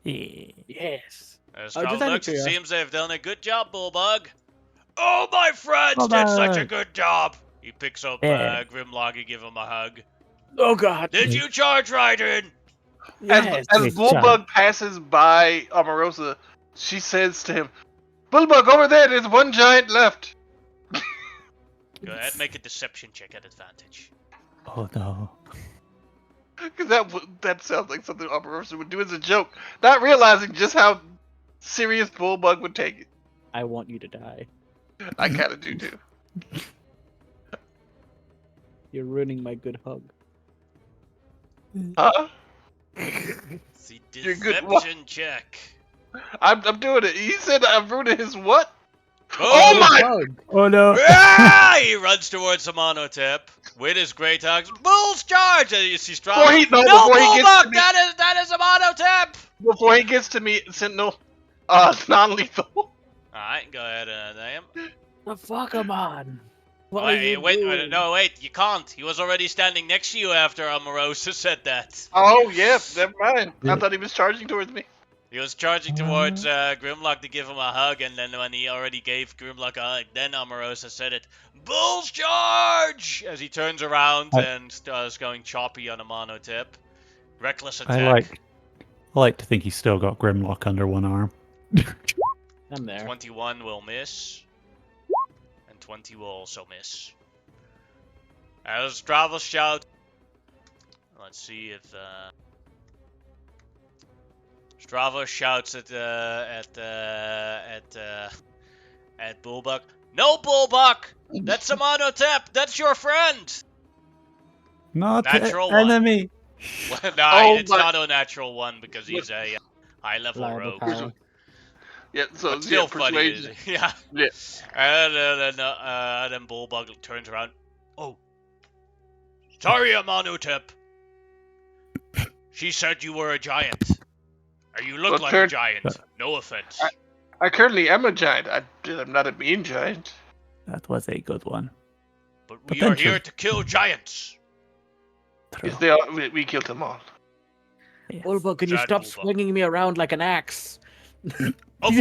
Yes. Stravos looks, it seems they've done a good job, Bullbug. Oh, my friends did such a good job! He picks up Grimlock and gives him a hug. Oh God! Did you charge right in? Yes. As Bullbug passes by Omarosa, she says to him, "Bullbug, over there, there's one giant left." Go ahead, make a deception check at advantage. Oh no. Because that sounds like something Omarosa would do as a joke, not realizing just how serious Bullbug would take it. I want you to die. I kind of do too. You're ruining my good hug. Huh? The You're good. deception check. I'm doing it. He said I'm ruining his what? Oh my! Hug. Oh no. Ah! He runs towards Samonotep with his great hugs. Bulls charge! And you see Strava. Before he gets Bullbuck! to me, That is Samonotep! before he gets to me, Sentinel, non-lethal. Alright, go ahead and name. The fuck am on? What are you Wait, doing? no, wait, you can't. He was already standing next to you after Amorosa said that. Oh, yeah, never mind. I thought he was charging towards me. He was charging towards Grimlock to give him a hug, and then when he already gave Grimlock a hug, then Amorosa said it. Bulls charge! As he turns around and starts going choppy on a monotip. Reckless attack. I like to think he's still got Grimlock under one arm. I'm there. 21 will miss. And 20 will also miss. As Stravos shouts. Let's see if Stravos shouts at Bullbuck. No, Bullbuck! That's Samonotep! That's your friend! Not Natural enemy. No, it's not a natural one because he's a high-level rogue. Power. Yeah, so But still funny, persuasion. yeah. Yeah. And then Bullbug turns around. Oh, sorry, Amonotep. She said you were a giant. You look Well, like turn- a giant. No offense. I currently am a giant. I'm not a mean giant. That was a good one. But we are here potential. to kill giants. True. Yes, we killed them all. Yes. Bulba, can you Sad stop Bulba. swinging me around like an axe? Oh.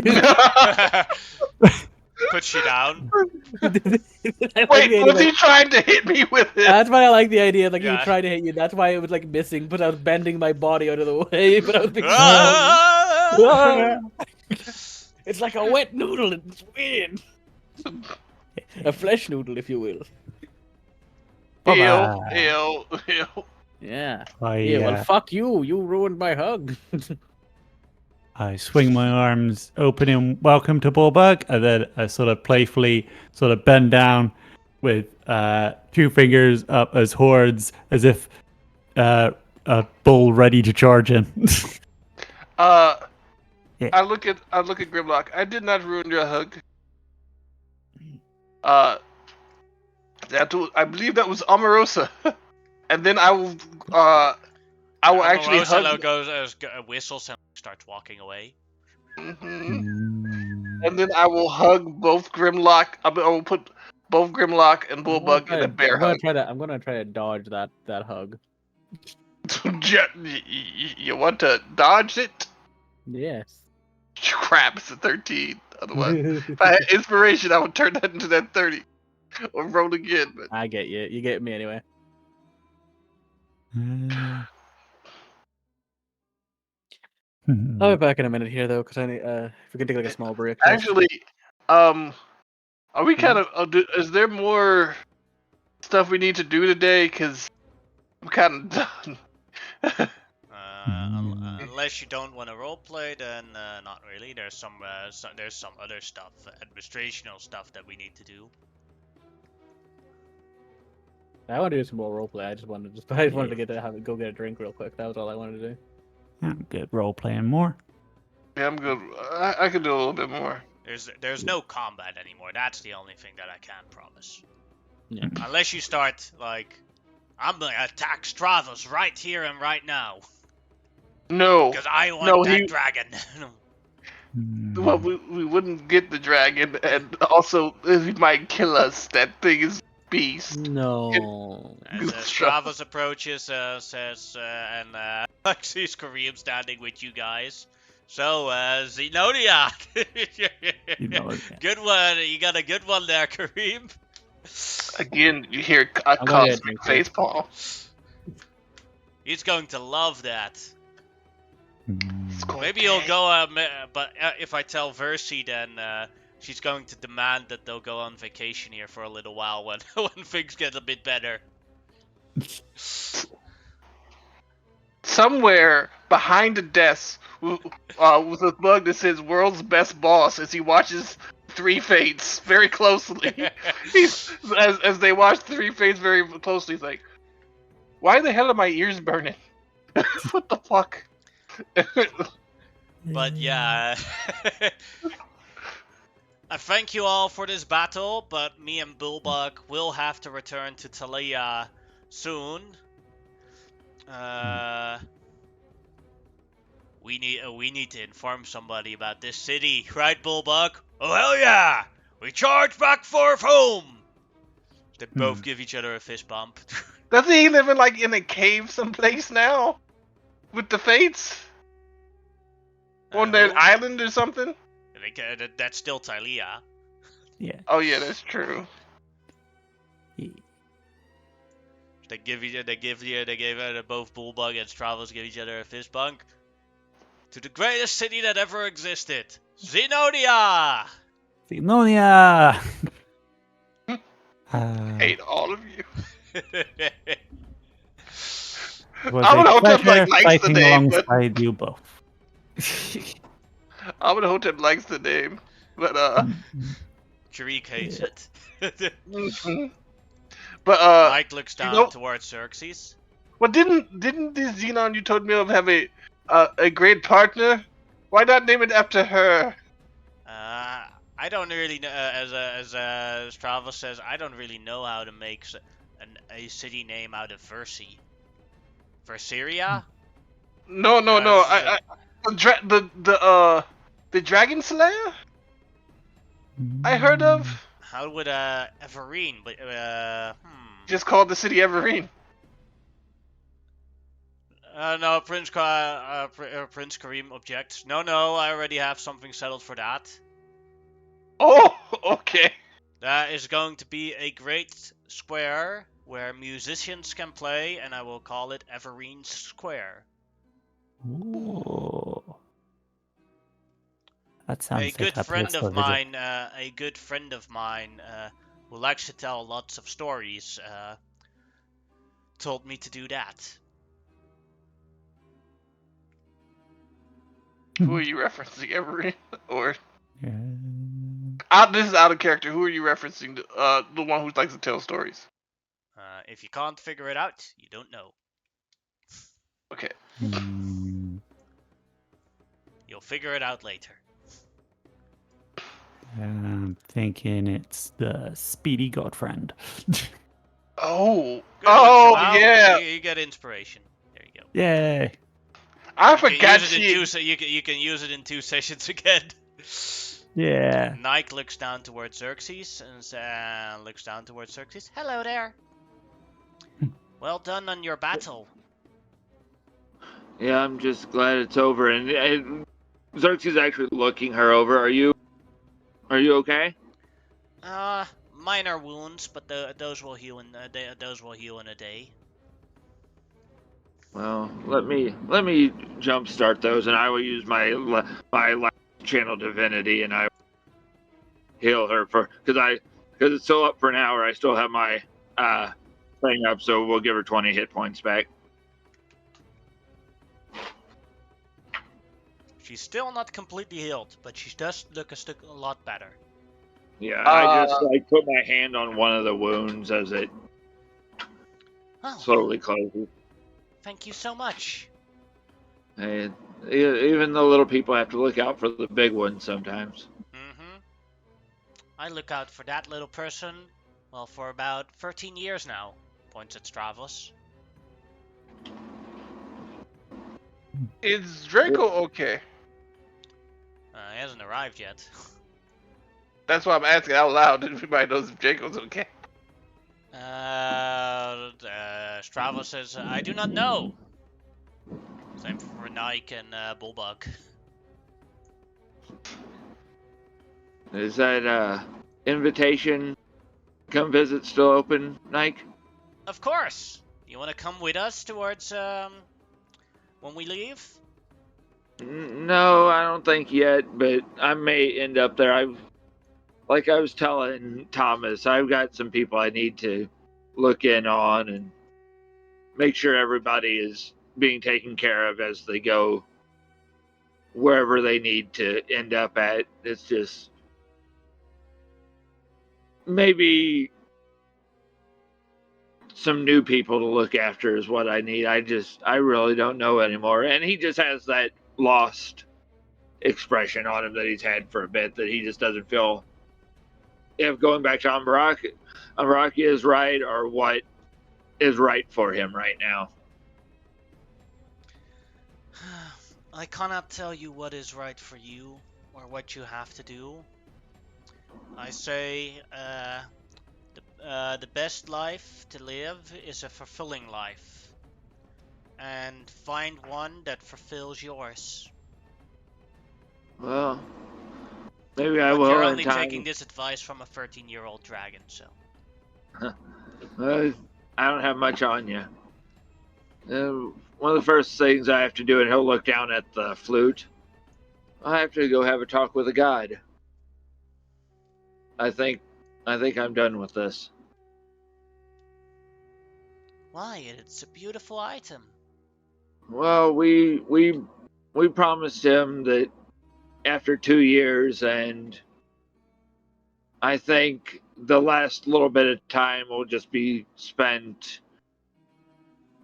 Puts you down. I like Wait, the idea, was like, he trying to hit me with it? that's why I like the idea. Like he Yeah. would try to hit you. That's why it was like missing. But I was bending my body out of the way. But I was being Ah! It's like a wet noodle. It's weird. A flesh noodle, if you will. Ew, Bye-bye. ew, ew. Yeah. I, Yeah. Well, fuck you. You ruined my hug. I swing my arms open in welcome to Bullbug, and then I sort of playfully sort of bend down with 2 fingers up as horns, as if a bull ready to charge in. Yeah. I look at Grimlock. I did not ruin your hug. I believe that was Omarosa. And then I will actually Omarosa hug. goes, whistles and starts walking away. Mhm. And then I will hug both Grimlock. I will put both Grimlock and Bullbug in a bear hug. I'm gonna try to dodge that hug. You want to dodge it? Yes. Crap, it's a 13. Otherwise, if I had inspiration, I would turn that into that 30. Or roll again. But... I get you. You get me anyway. I'll be back in a minute here though, because I need, if we can take like a small break. first. Actually, are we kind of? Is there more stuff we need to do today? Because I'm kind of done. Unless you don't want to roleplay, then not really. There's some other stuff, administrational stuff that we need to do. I want to do some more roleplay. I just wanted to go get a drink real quick. That was all I wanted to do. I'm good role playing more. Yeah, I'm good. I could do a little bit more. There's no combat anymore. That's the only thing that I can promise. Yeah. Unless you start like, I'm gonna attack Stravos right here and right now. No. Because I want that dragon. Well, we wouldn't get the dragon, and also he might kill us. That thing is beast. No. As Stravos approaches, says, I see Kareem standing with you guys. So, Zenodia! Good one. You got a good one there, Kareem. Again, you hear a cosmic facepalm. He's going to love that. Cool. Maybe he'll go, but if I tell Versi, then she's going to demand that they'll go on vacation here for a little while when things get a bit better. Somewhere behind a desk with a bug that says "World's Best Boss" as he watches Three Fates very closely. As they watch Three Fates very closely, he's like, "Why the hell are my ears burning? What the fuck?" But yeah, I thank you all for this battle, but me and Bulbug will have to return to Talia soon. We need to inform somebody about this city, right, Bulbug? Oh hell yeah! We charge back for home. They both give each other a fist bump. Doesn't he live in a cave someplace now? With the Fates? On their island or something? That's still Talia. Yeah. Oh yeah, that's true. They gave both Bulbug and Stravos give each other a fist bump. To the greatest city that ever existed, Zenodia! Zenonia! Hate all of you. It was I'm gonna a hope that pleasure likes the fighting name, but alongside you both. Amenhotep likes the name, but Sharik hates it. But Mike looks down towards Xerxes. Well, didn't the Xenon you told me of have a great partner? Why not name it after her? I don't really know. As Stravos says, I don't really know how to make a city name out of Versi. Verseria? No. The Dragon Slayer I heard of. How would Everine, but Just called the city Everine. No, Prince Kareem objects. No, I already have something settled for that. Oh, okay. That is going to be a great square where musicians can play, and I will call it Everine Square. Ooh. That sounds A like good a friend place to of visit. mine, who likes to tell lots of stories, told me to do that. Who are you referencing, Everine? Or Yeah. this is out of character. Who are you referencing? The one who likes to tell stories. If you can't figure it out, you don't know. Okay. Hmm. You'll figure it out later. I'm thinking it's the Speedy Godfriend. Oh. Good Oh one, Jamal. yeah. You get inspiration. There you go. Yay! I You can forgot use it in she. two. So you can use it in 2 sessions again. Yeah. Nike looks down towards Xerxes and looks down towards Xerxes. Hello there. Well done on your battle. Yeah, I'm just glad it's over. And Xerxes actually looking her over. Are you okay? Minor wounds, but those will heal in a day. Well, let me jumpstart those, and I will use my last channel divinity, and I will heal her because it's still up for an hour. I still have my thing up, so we'll give her 20 hit points back. She's still not completely healed, but she does look a lot better. Yeah, I just put my hand on one of the wounds as it slowly closes. Thank you so much. And even the little people have to look out for the big ones sometimes. I look out for that little person, well, for about 13 years now. Points at Stravos. Is Draco okay? He hasn't arrived yet. That's why I'm asking out loud. Everybody knows if Draco's okay. Stravos says, I do not know. Same for Nike and Bulbug. Is that invitation come visit still open, Nike? Of course. You want to come with us towards when we leave? No, I don't think yet, but I may end up there. Like I was telling Thomas, I've got some people I need to look in on and make sure everybody is being taken care of as they go wherever they need to end up at. It's just maybe some new people to look after is what I need. I really don't know anymore. And he just has that lost expression on him that he's had for a bit, that he just doesn't feel if going back to Ambaraki is right or what is right for him right now. I cannot tell you what is right for you or what you have to do. I say the best life to live is a fulfilling life, and find one that fulfills yours. Well, maybe I But will you're in only time. taking this advice from a 13-year-old dragon, so. I don't have much on you. One of the first things I have to do, and he'll look down at the flute. I have to go have a talk with a god. I think I'm done with this. Why? It's a beautiful item. Well, we promised him that after 2 years, and I think the last little bit of time will just be spent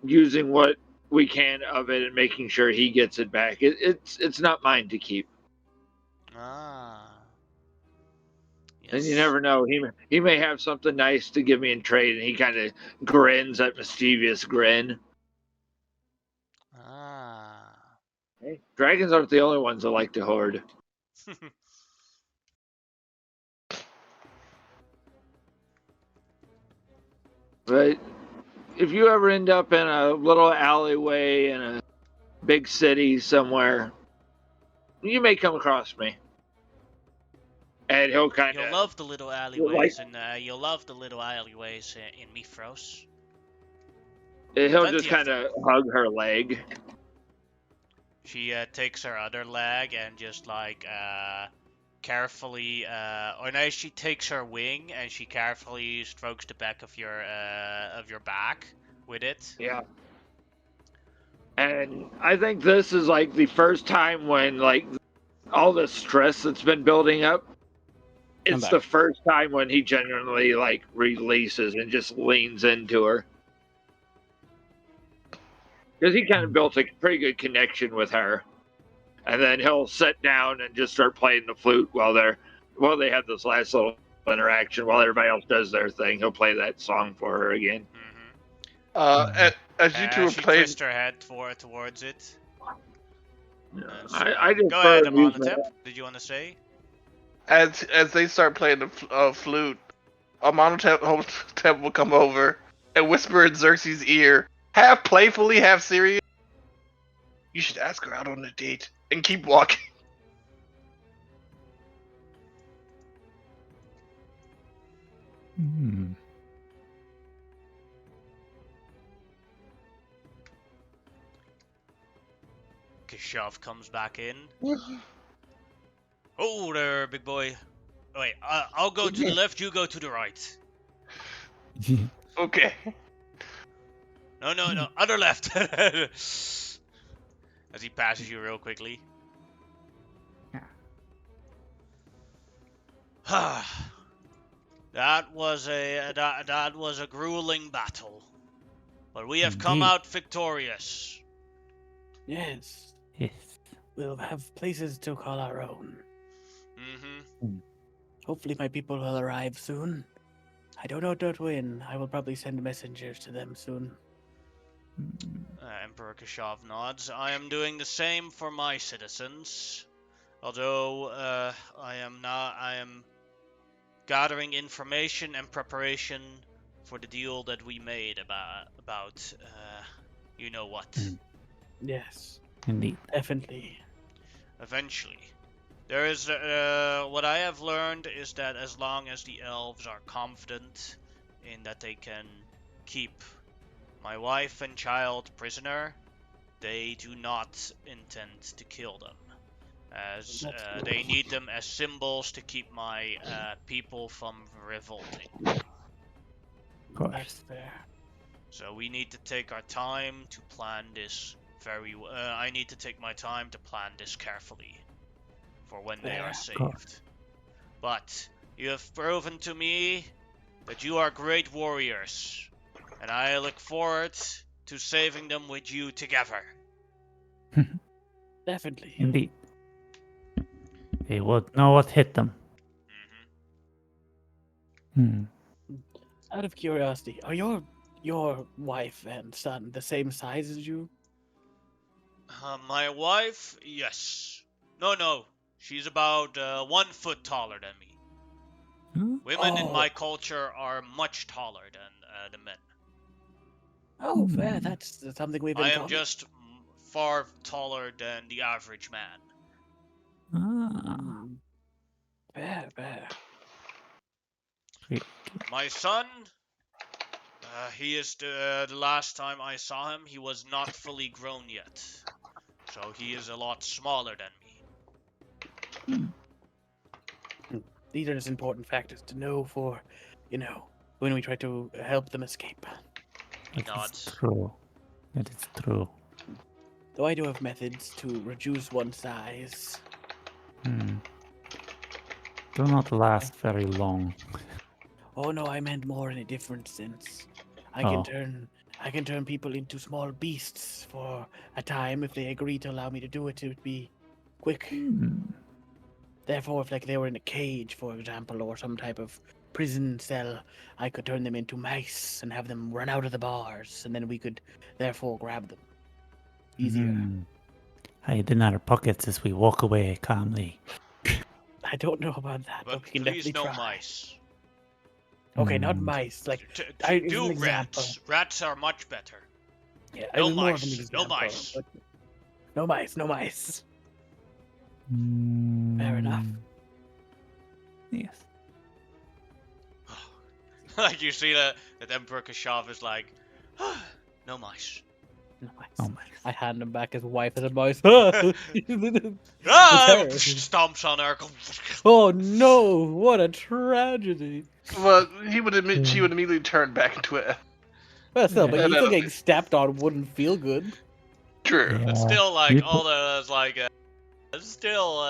using what we can of it and making sure he gets it back. It's not mine to keep. Ah. Yes. And you never know. He may have something nice to give me in trade, and he kind of grins, that mischievous grin. Ah. Hey, Dragons aren't the only ones that like to hoard. But if you ever end up in a little alleyway in a big city somewhere, you may come across me. And he'll kind You'll of love the little alleyways, and you'll love the little alleyways in Mifros. he'll Plenty just of kind them. of hug her leg. She takes her other leg and just like carefully, or no, she takes her wing and she carefully strokes the back of your back with it. Yeah. And I think this is like the first time when like all the stress that's been building up, I'm it's back. the first time when he genuinely like releases and just leans into her. Because he kind of built a pretty good connection with her. And then he'll sit down and just start playing the flute while they have this last little interaction while everybody else does their thing. He'll play that song for her again. As you two are She playing, twists her head towards it. I just Go ahead, amusement. Amonatep. Did you want to say? as they start playing the flute, Amonotep will come over and whisper in Xerxes' ear, half playfully, half serious. You should ask her out on a date and keep walking. Hmm. Kishav comes back in. Oh there, big boy. Wait, I'll go to the left, you go to the right. Okay. No, other left. As he passes you real quickly. That was a grueling battle, but we have come Indeed. out victorious. Yes, Yes. we'll have places to call our own. Mm-hmm. Hopefully my people will arrive soon. I don't know when. I will probably send messengers to them soon. Emperor Kashav nods. I am doing the same for my citizens. Although I am gathering information and preparation for the deal that we made about you know what. Yes, Indeed. definitely. Eventually. There is what I have learned is that as long as the elves are confident in that they can keep my wife and child prisoner, they do not intend to kill them, as they need them as symbols to keep my people from revolting. Of course. That's fair. So we need to take our time to plan this I need to take my time to plan this carefully for when they are saved. But you have proven to me that you are great warriors, and I look forward to saving them with you together. Definitely. Indeed. They would know what hit them. Mm-hmm. Out of curiosity, are your wife and son the same size as you? My wife, yes. No. She's about 1 foot taller than me. Huh? Women in my culture are much taller than the men. Oh, fair. That's something we've been I am calling. just far taller than the average man. Ah. Fair. Great. My son, he is the last time I saw him, he was not fully grown yet. So he is a lot smaller than me. These are just important factors to know for, when we try to help them escape. He That nods. is true. That is true. Though I do have methods to reduce one size. Do not last very long. Oh no, I meant more in a different sense. I Oh. can turn people into small beasts for a time if they agree to allow me to do it. It would be quick. Therefore, if they were in a cage, for example, or some type of prison cell, I could turn them into mice and have them run out of the bars, and then we could therefore grab them easier. hide in our pockets as we walk away calmly. I don't know about that, But but we can please, definitely no try. mice. Okay, not Hmm. mice. Like, Do is an example. rats. Rats are much better. Yeah, it No was more of an mice. No example. mice. But no mice. No mice. Fair Mm, enough. Yes. Like you see that Emperor Kashav is like, no mice. No mice. Oh my. I hand him back his wife as a mouse. It's her. Stomps on her. Oh no! What a tragedy. Well, she would immediately turn back into a. Well, still, but Yeah. you still getting stepped on wouldn't feel good. True. But Yeah. still, like, People- all the, like, still,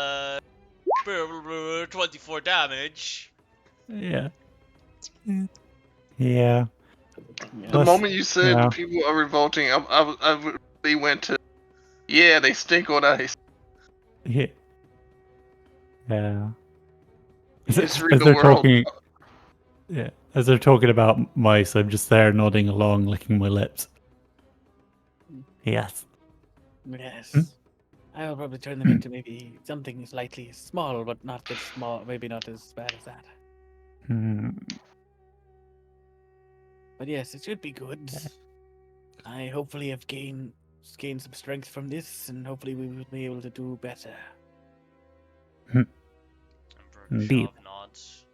24 damage. Yeah. Yeah. Yeah. The Plus, moment you said yeah. people are revolting, I really went to. Yeah, they stink on ice. Yeah. Yeah. History As of the they're world. talking, yeah, as they're talking about mice, I'm just there nodding along, licking my lips. Yes. Yes. Hmm? I will probably turn them into maybe something slightly small, but not this small. Maybe not as bad as that. Hmm. But yes, it should be good. I hopefully have gained some strength from this, and hopefully we will be able to do better. Emperor Indeed. Kashav nods.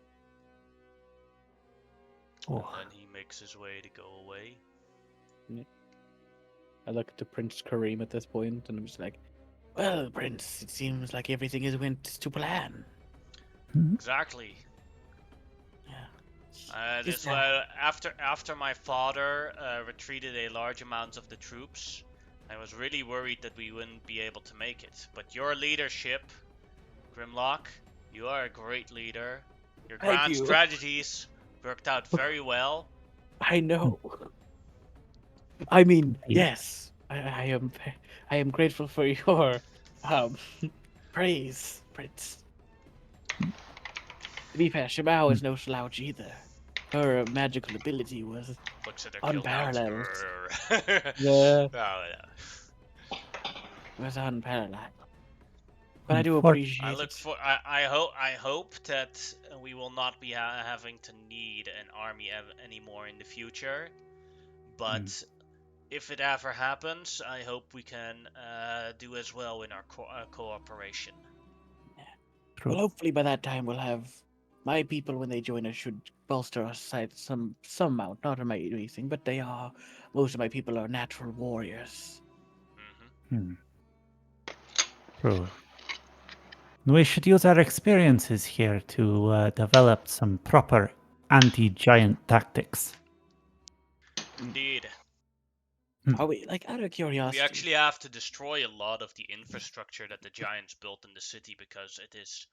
Oh. And then he makes his way to go away. I look to Prince Kareem at this point, and I'm just like, "Well, Prince, it seems like everything has went to plan." Exactly. Yeah. This after my father retreated a large amount of the troops, I was really worried that we wouldn't be able to make it. But your leadership, Grimlock, you are a great leader. Your Thank grand you. strategies worked out very well. I know. I mean, Yeah. yes, I am grateful for your um praise, Prince. To be fair, Shimao is no slouch either. Her magical ability was Looks at her unparalleled. kill Yeah, yeah. was unparalleled. But I do appreciate I look it. for. I hope that we will not be having to need an army anymore in the future. But if it ever happens, I hope we can do as well in our cooperation. True. Well, hopefully by that time we'll have my people when they join us should bolster us side some amount. Not amazing, but they are. Most of my people are natural warriors. Mm-hmm. True. We should use our experiences here to develop some proper anti-giant tactics. Indeed. Are we, like, out of curiosity? We actually have to destroy a lot of the infrastructure that the giants built in the city because it is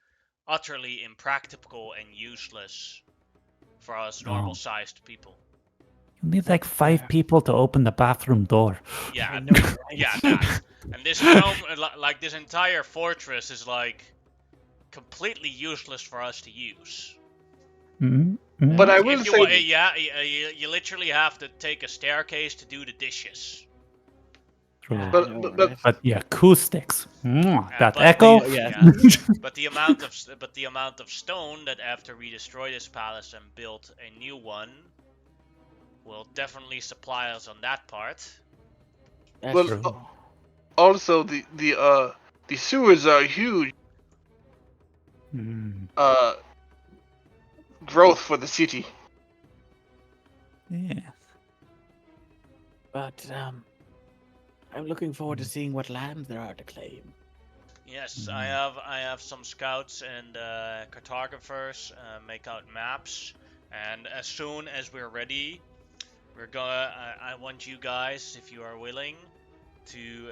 utterly impractical and useless for us normal-sized people. You need like 5 people to open the bathroom door. Yeah, I know, right? yeah, that. And this dome, like this entire fortress, is like completely useless for us to use. But I will If you say, want, yeah, you literally have to take a staircase to do the dishes. True. I but, know, but, right? But the acoustics, that but echo. Yeah. But the amount of stone that after we destroy this palace and build a new one will definitely supply us on that part. That's well, true. also the sewers are huge Mm, growth for the city. yeah. But I'm looking forward to seeing what lands there are to claim. Yes, I have some scouts and cartographers make out maps, and as soon as we're ready, I want you guys, if you are willing, to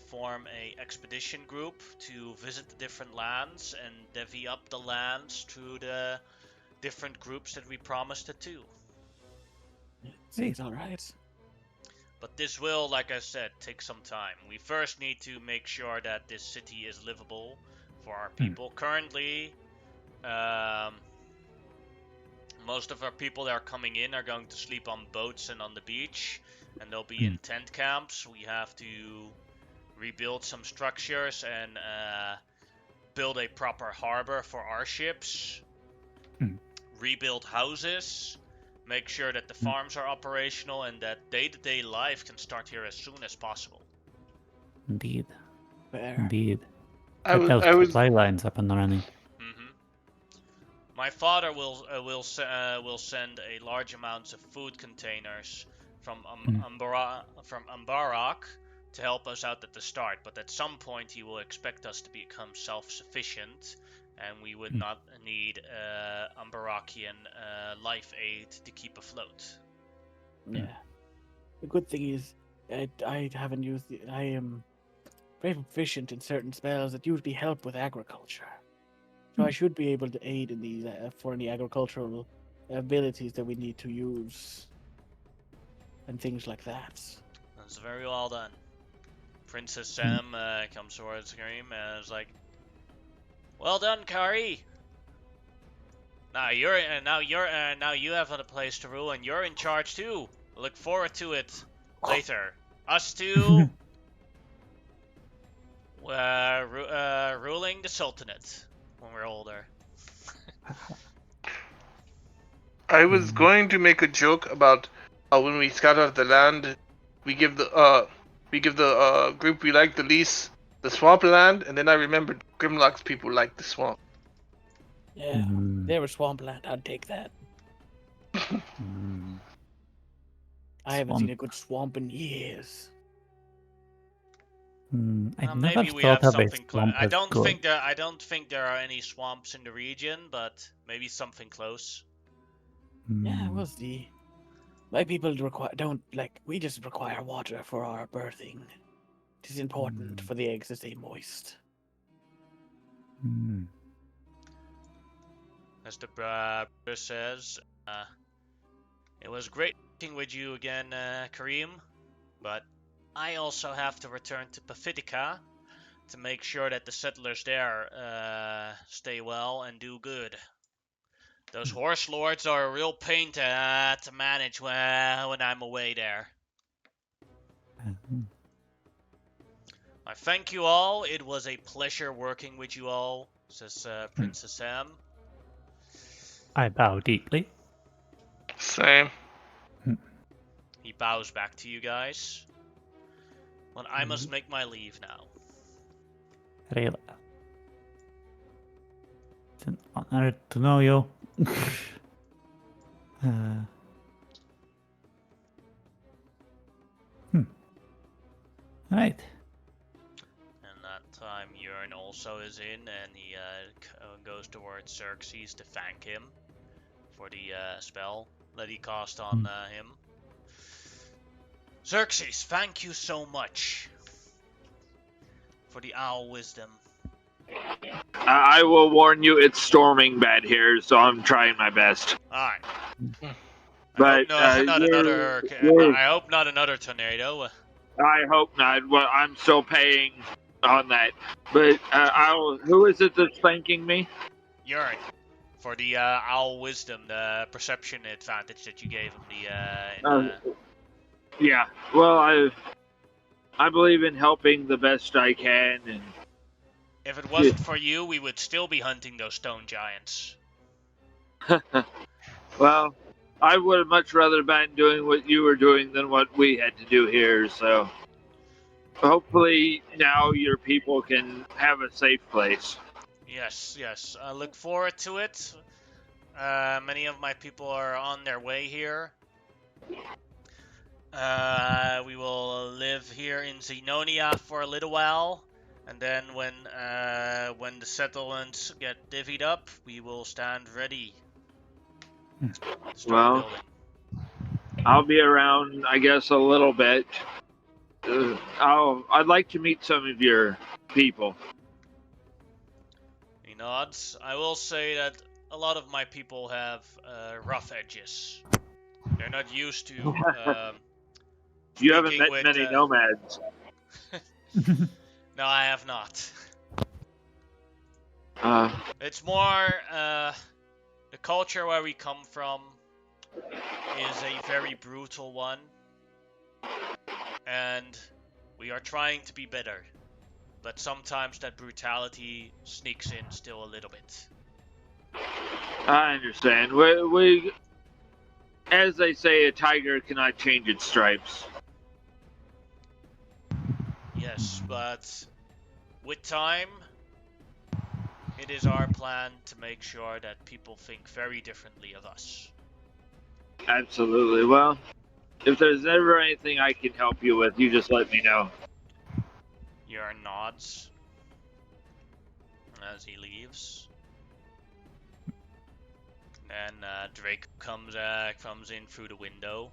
form a expedition group to visit the different lands and divvy up the lands to the different groups that we promised it to. Seems all right. But this will, like I said, take some time. We first need to make sure that this city is livable for our people. Currently, most of our people that are coming in are going to sleep on boats and on the beach, and they'll be in tent camps. We have to rebuild some structures, and build a proper harbor for our ships. Rebuild houses. Make sure that the farms are operational and that day-to-day life can start here as soon as possible. Indeed. Fair. Indeed. I Get those was supply lines up and running. My father will send a large amounts of food containers from Ambarak to help us out at the start, but at some point he will expect us to become self-sufficient, and we would not need Ambarakian life aid to keep afloat. Yeah. The good thing is, I haven't used the. I am very proficient in certain spells that usually help with agriculture. So I should be able to aid in these for any agricultural abilities that we need to use. And things like that. That's very well done. Princess Sam comes towards Kareem and is like, "Well done, Kari. Now you have a place to rule, and you're in charge too. Look forward to it later. Us two, ruling the Sultanate when we're older." I was going to make a joke about when we scout out the land, we give the group we like the least the swamp land, and then I remembered Grimlock's people like the swamp. Yeah, they were swampland. I'd take that. I haven't seen a good swamp in years. I've never Maybe we thought have of a something close. swamp I as don't good. think there are any swamps in the region, but maybe something close. Yeah, we'll see. My people we just require water for our birthing. It is important for the eggs to stay moist. As the brother says, it was great meeting with you again, Kareem, but I also have to return to Pacifica to make sure that the settlers there stay well and do good. Those horse lords are a real pain to manage when I'm away there. I thank you all. It was a pleasure working with you all, says Princess Sam. I bow deeply. Same. He bows back to you guys. Well, I must make my leave now. Really. It's an honor to know you. Right. And that time Urn also is in, and he goes towards Xerxes to thank him for the spell that he cast on him. Xerxes, thank you so much for the owl wisdom. I will warn you, it's storming bad here, so I'm trying my best. Alright. But I hope not another tornado. I hope not. Well, I'm still paying on that. But who is it that's thanking me? Urn. For the owl wisdom, the perception advantage that you gave him. Yeah. Well, I believe in helping the best I can, and if it wasn't for you, we would still be hunting those stone giants. well, I would have much rather been doing what you were doing than what we had to do here. So hopefully now your people can have a safe place. Yes. I look forward to it. Many of my people are on their way here. We will live here in Xenonia for a little while, and then when the settlements get divvied up, we will stand ready to start building. I'll be around, I guess, a little bit. I'd like to meet some of your people. He nods. I will say that a lot of my people have rough edges. They're not used to. You haven't met many nomads. No, I have not. It's more the culture where we come from is a very brutal one, and We are trying to be better, but sometimes that brutality sneaks in still a little bit. I understand. We, as they say, a tiger cannot change its stripes. Yes, but with time, it is our plan to make sure that people think very differently of us. Absolutely. Well, if there's ever anything I can help you with, you just let me know. Your nods as he leaves. And Drake comes in through the window,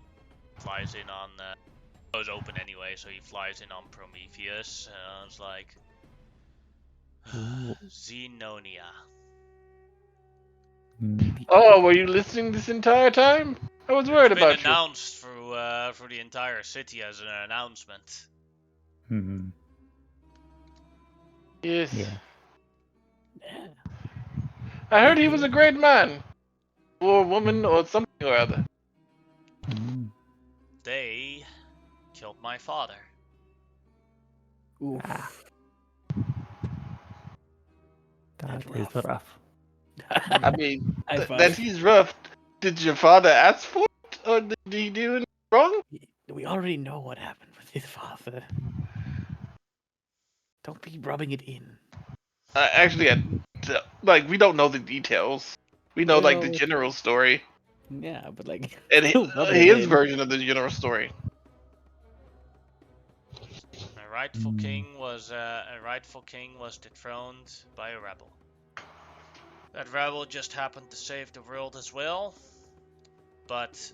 flies in on. It was open anyway, so he flies in on Prometheus. It's like Ooh. Xenonia. Oh, were you listening this entire time? I was worried It's been about you. announced through the entire city as an announcement. Hmm. Yes. Yeah. Yeah. I heard he was a great man. Or woman or something or other. Hmm. They killed my father. Oof. Ah, That's that is rough. rough. I mean, High that five. he's rough. Did your father ask for it? Or did he do anything wrong? We already know what happened with his father. Don't be rubbing it in. Actually, like, we don't know the details. We know, like, the Well, general story. yeah, but like, And still rubbing it his in. version of the general story. A rightful king was dethroned by a rebel. That rebel just happened to save the world as well, but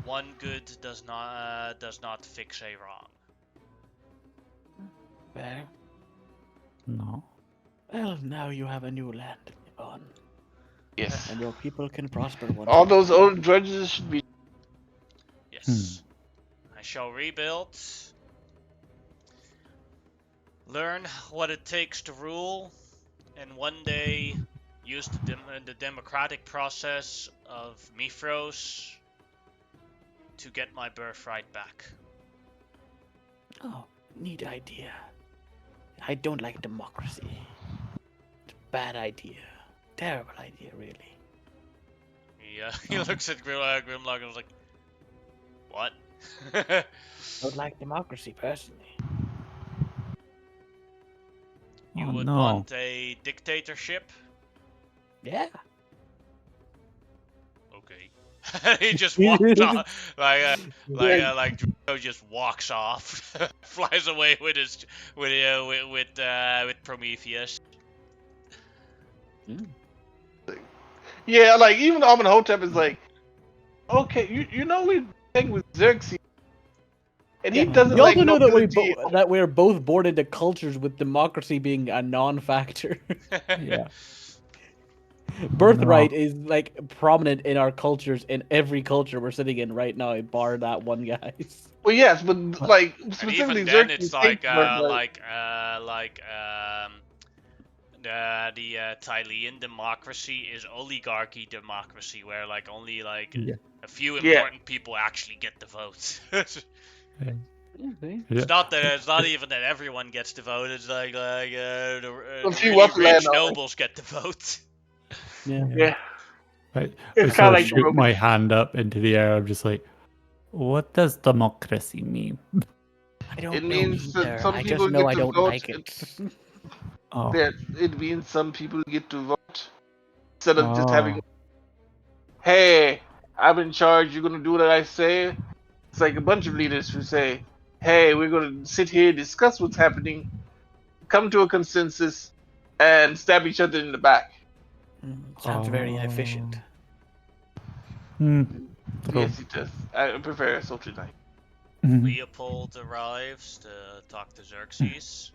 one good does not fix a wrong. Fair. No. Well, now you have a new land to live on, Yes. and your people can prosper once All again. those old grudges should be. Yes, I shall rebuild, learn what it takes to rule, and one day use the democratic process of Mithros to get my birthright back. Oh, neat idea. I don't like democracy. It's a bad idea. Terrible idea, really. He looks at Grimlock and is like, "What?" Don't like democracy personally. You Oh would no. want a dictatorship? Yeah. Okay. He just walks off like Draco just walks off, flies away with his with Prometheus. Yeah, like, even Amenhotep is like, okay, you know we hang with Xerxes, and he Yeah. doesn't You like also know that nobility. we're both born into cultures with democracy being a non-factor. Yeah. Birthright No. is like prominent in our cultures, in every culture we're sitting in right now, bar that one guy's. Well, yes, but like And specifically even then, Xerxes it's like hates birthright. the Tylean democracy is oligarchy democracy, where like only like Yeah. a few Yeah. important people actually get the vote. Yeah. It's not that it's not even that everyone gets to vote. It's like Well, the see, really what's the land rich on it? nobles get the vote. Yeah. Yeah, I it's sort kind of of like the shoot Roman. my hand up into the air. I'm just like, what does democracy mean? I don't It know means that either. some I people just know get I to don't vote. like it. Oh. That it means some people get to vote instead of just having, Oh. hey, I'm in charge. You're gonna do what I say. It's like a bunch of leaders who say, hey, we're gonna sit here, discuss what's happening, come to a consensus, and stab each other in the back. Sounds very inefficient. Hmm. True. Yes, it does. I prefer a sultry life. Leopold arrives to talk to Xerxes.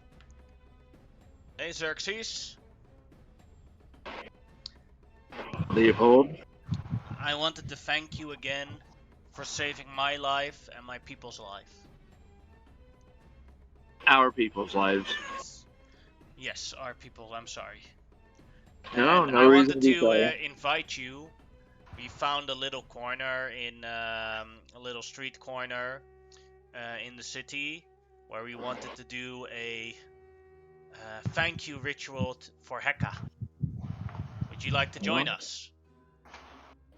Hey, Xerxes. Leopold. I wanted to thank you again for saving my life and my people's life. Our people's lives. Yes, our people. I'm sorry. No, And no I reason wanted to be to sorry. invite you. We found a little corner in a little street corner in the city where we wanted to do a thank you ritual for Heka. Would you like to join us?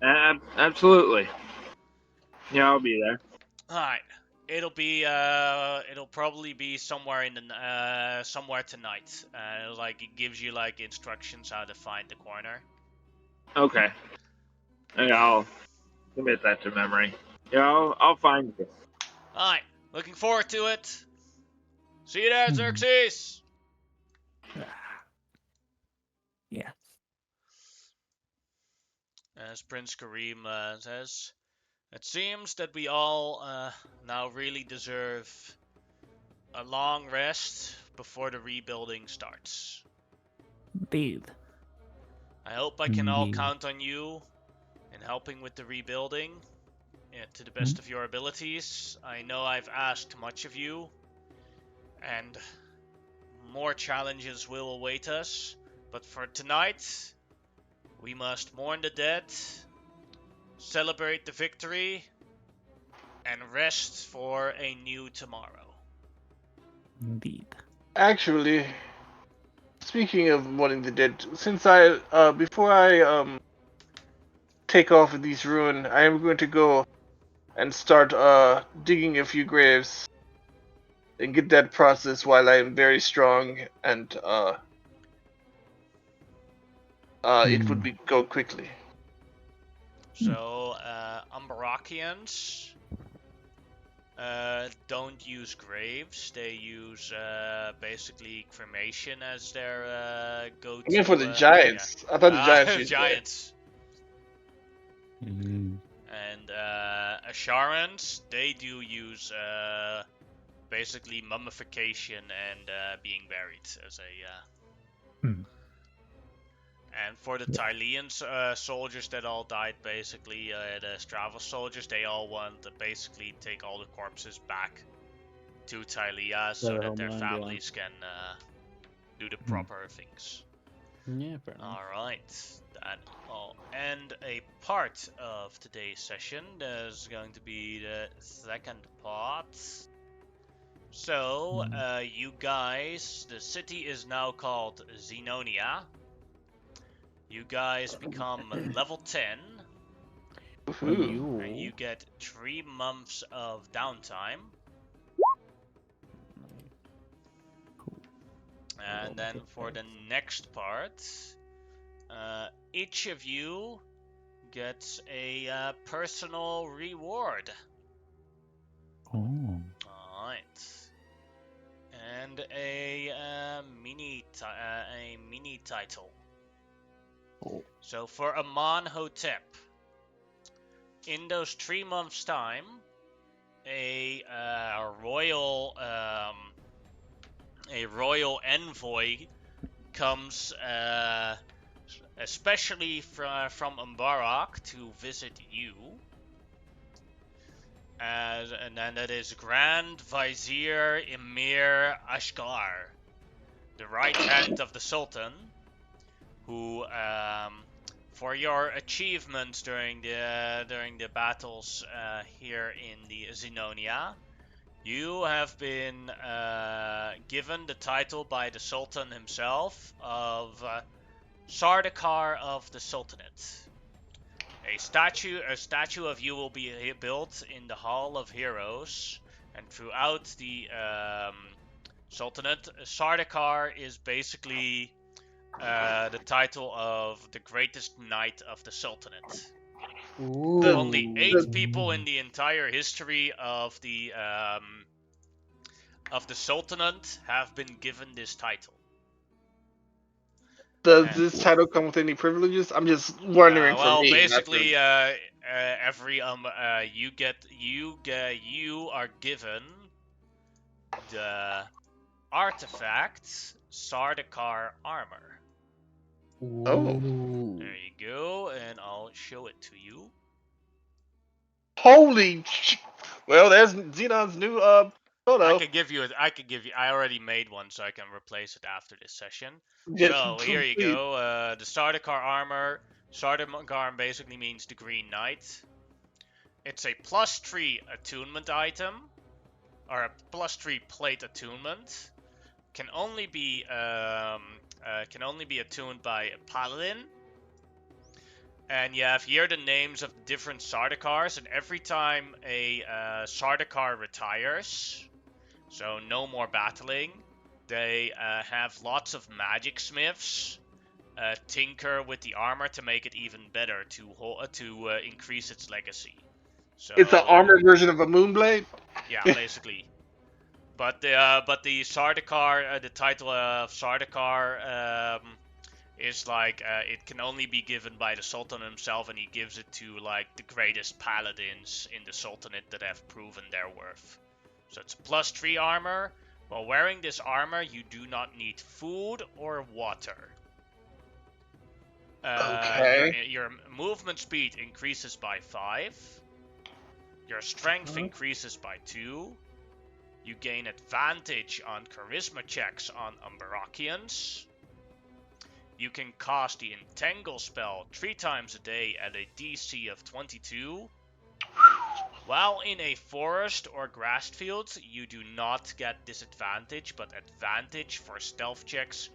Absolutely. Yeah, I'll be there. All right. It'll probably be somewhere in the somewhere tonight. Like it gives you like instructions how to find the corner. Okay. Yeah, I'll commit that to memory. Yeah, I'll find you. All right. Looking forward to it. See you there, Xerxes. Yes. As Prince Kareem says, it seems that we all now really deserve a long rest before the rebuilding starts. Indeed. I hope I can all count on you in helping with the rebuilding to the best of your abilities. I know I've asked much of you, and more challenges will await us. But for tonight, we must mourn the dead, celebrate the victory, and rest for a new tomorrow. Indeed. Actually, speaking of mourning the dead, since before I take off of these ruins, I am going to go and start digging a few graves and get that process while I am very strong and it would go quickly. So, Umbarakians don't use graves. They use basically cremation as their go-to. I mean, for the giants. Yeah. I thought the giants used giants. And Asharans, they do use basically mummification and being buried as a. And for the Tylean soldiers that all died, basically, the Strava soldiers, they all want to basically take all the corpses back to Tylea so that their families can do the proper things. Yeah, fair enough. Alright, that will end a part of today's session. There's going to be the second part. So, you guys, the city is now called Xenonia. You guys become level 10. And you get 3 months of downtime. And then for the next part, each of you gets a personal reward. Oh. Alright. And a mini title. So for Aman Hotep, in those 3 months' time, a royal envoy comes, especially from Umbarak, to visit you. And then that is Grand Vizier Emir Ashgar, the right hand of the Sultan, who, for your achievements during the battles here in the Xenonia, you have been given the title by the Sultan himself of Sardaukar of the Sultanate. A statue of you will be built in the Hall of Heroes, and throughout the Sultanate, Sardaukar is basically the title of the greatest knight of the Sultanate. Only 8 people in the entire history of the Sultanate have been given this title. Does this title come with any privileges? I'm just wondering for me. Basically, every you are given the artifact Sardaukar armor. Oh. There you go, and I'll show it to you. Holy well, there's Xenon's new photo. I could give you. I already made one, so I can replace it after this session. Yes, so here you go. The Sardaukar armor. Sardaukar basically means the Green Knight. It's a +3 attunement item. or a +3 plate attunement can only be attuned by a paladin. And you have here the names of the different Sardaukars, and every time a Sardaukar retires, so no more battling, they have lots of magic smiths tinker with the armor to make it even better to increase its legacy. So It's an armored version of a Moonblade. yeah, basically. But the Sardaukar, the title of Sardaukar is like it can only be given by the Sultan himself, and he gives it to like the greatest paladins in the Sultanate that have proven their worth. So it's a +3 armor. While wearing this armor, you do not need food or water. Okay. Your movement speed increases by 5. Your strength increases by 2. You gain advantage on charisma checks on Umbarakians. You can cast the Entangle spell 3 times a day at a DC of 22. While in a forest or grass field, you do not get disadvantage, but advantage for stealth checks,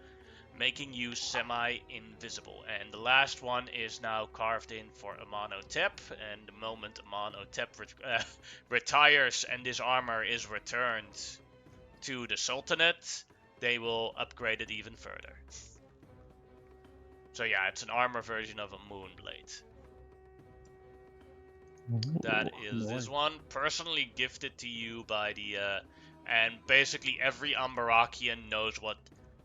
making you semi-invisible. And the last one is now carved in for Amonotep, and the moment Amonotep retires and this armor is returned to the Sultanate, they will upgrade it even further. So yeah, it's an armor version of a Moonblade. That is this one, personally gifted to you by the, and basically every Umbarakian knows what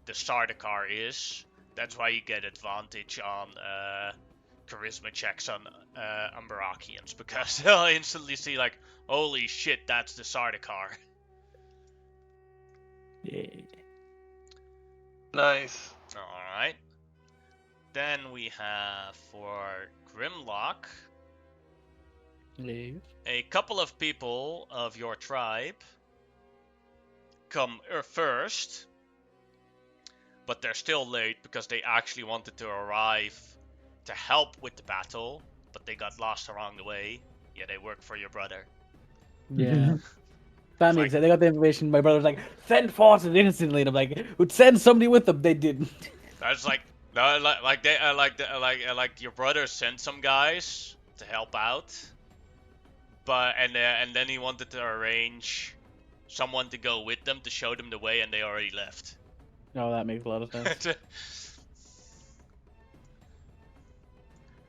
the Sardaukar is. That's why you get advantage on charisma checks on Umbarakians, because they'll instantly see like, holy shit, that's the Sardaukar. Yeah. Nice. Alright. Then we have for Grimlock, Leave. a couple of people of your tribe come first, but they're still late because they actually wanted to arrive to help with the battle, but they got lost along the way. Yeah, they work for your brother. Yeah. That It's makes like- sense. They got the information. My brother was like, send forces instantly. And I'm like, would send somebody with them. They didn't. That's like, no, like your brother sent some guys to help out, but and then he wanted to arrange someone to go with them to show them the way, and they already left. Oh, that makes a lot of sense.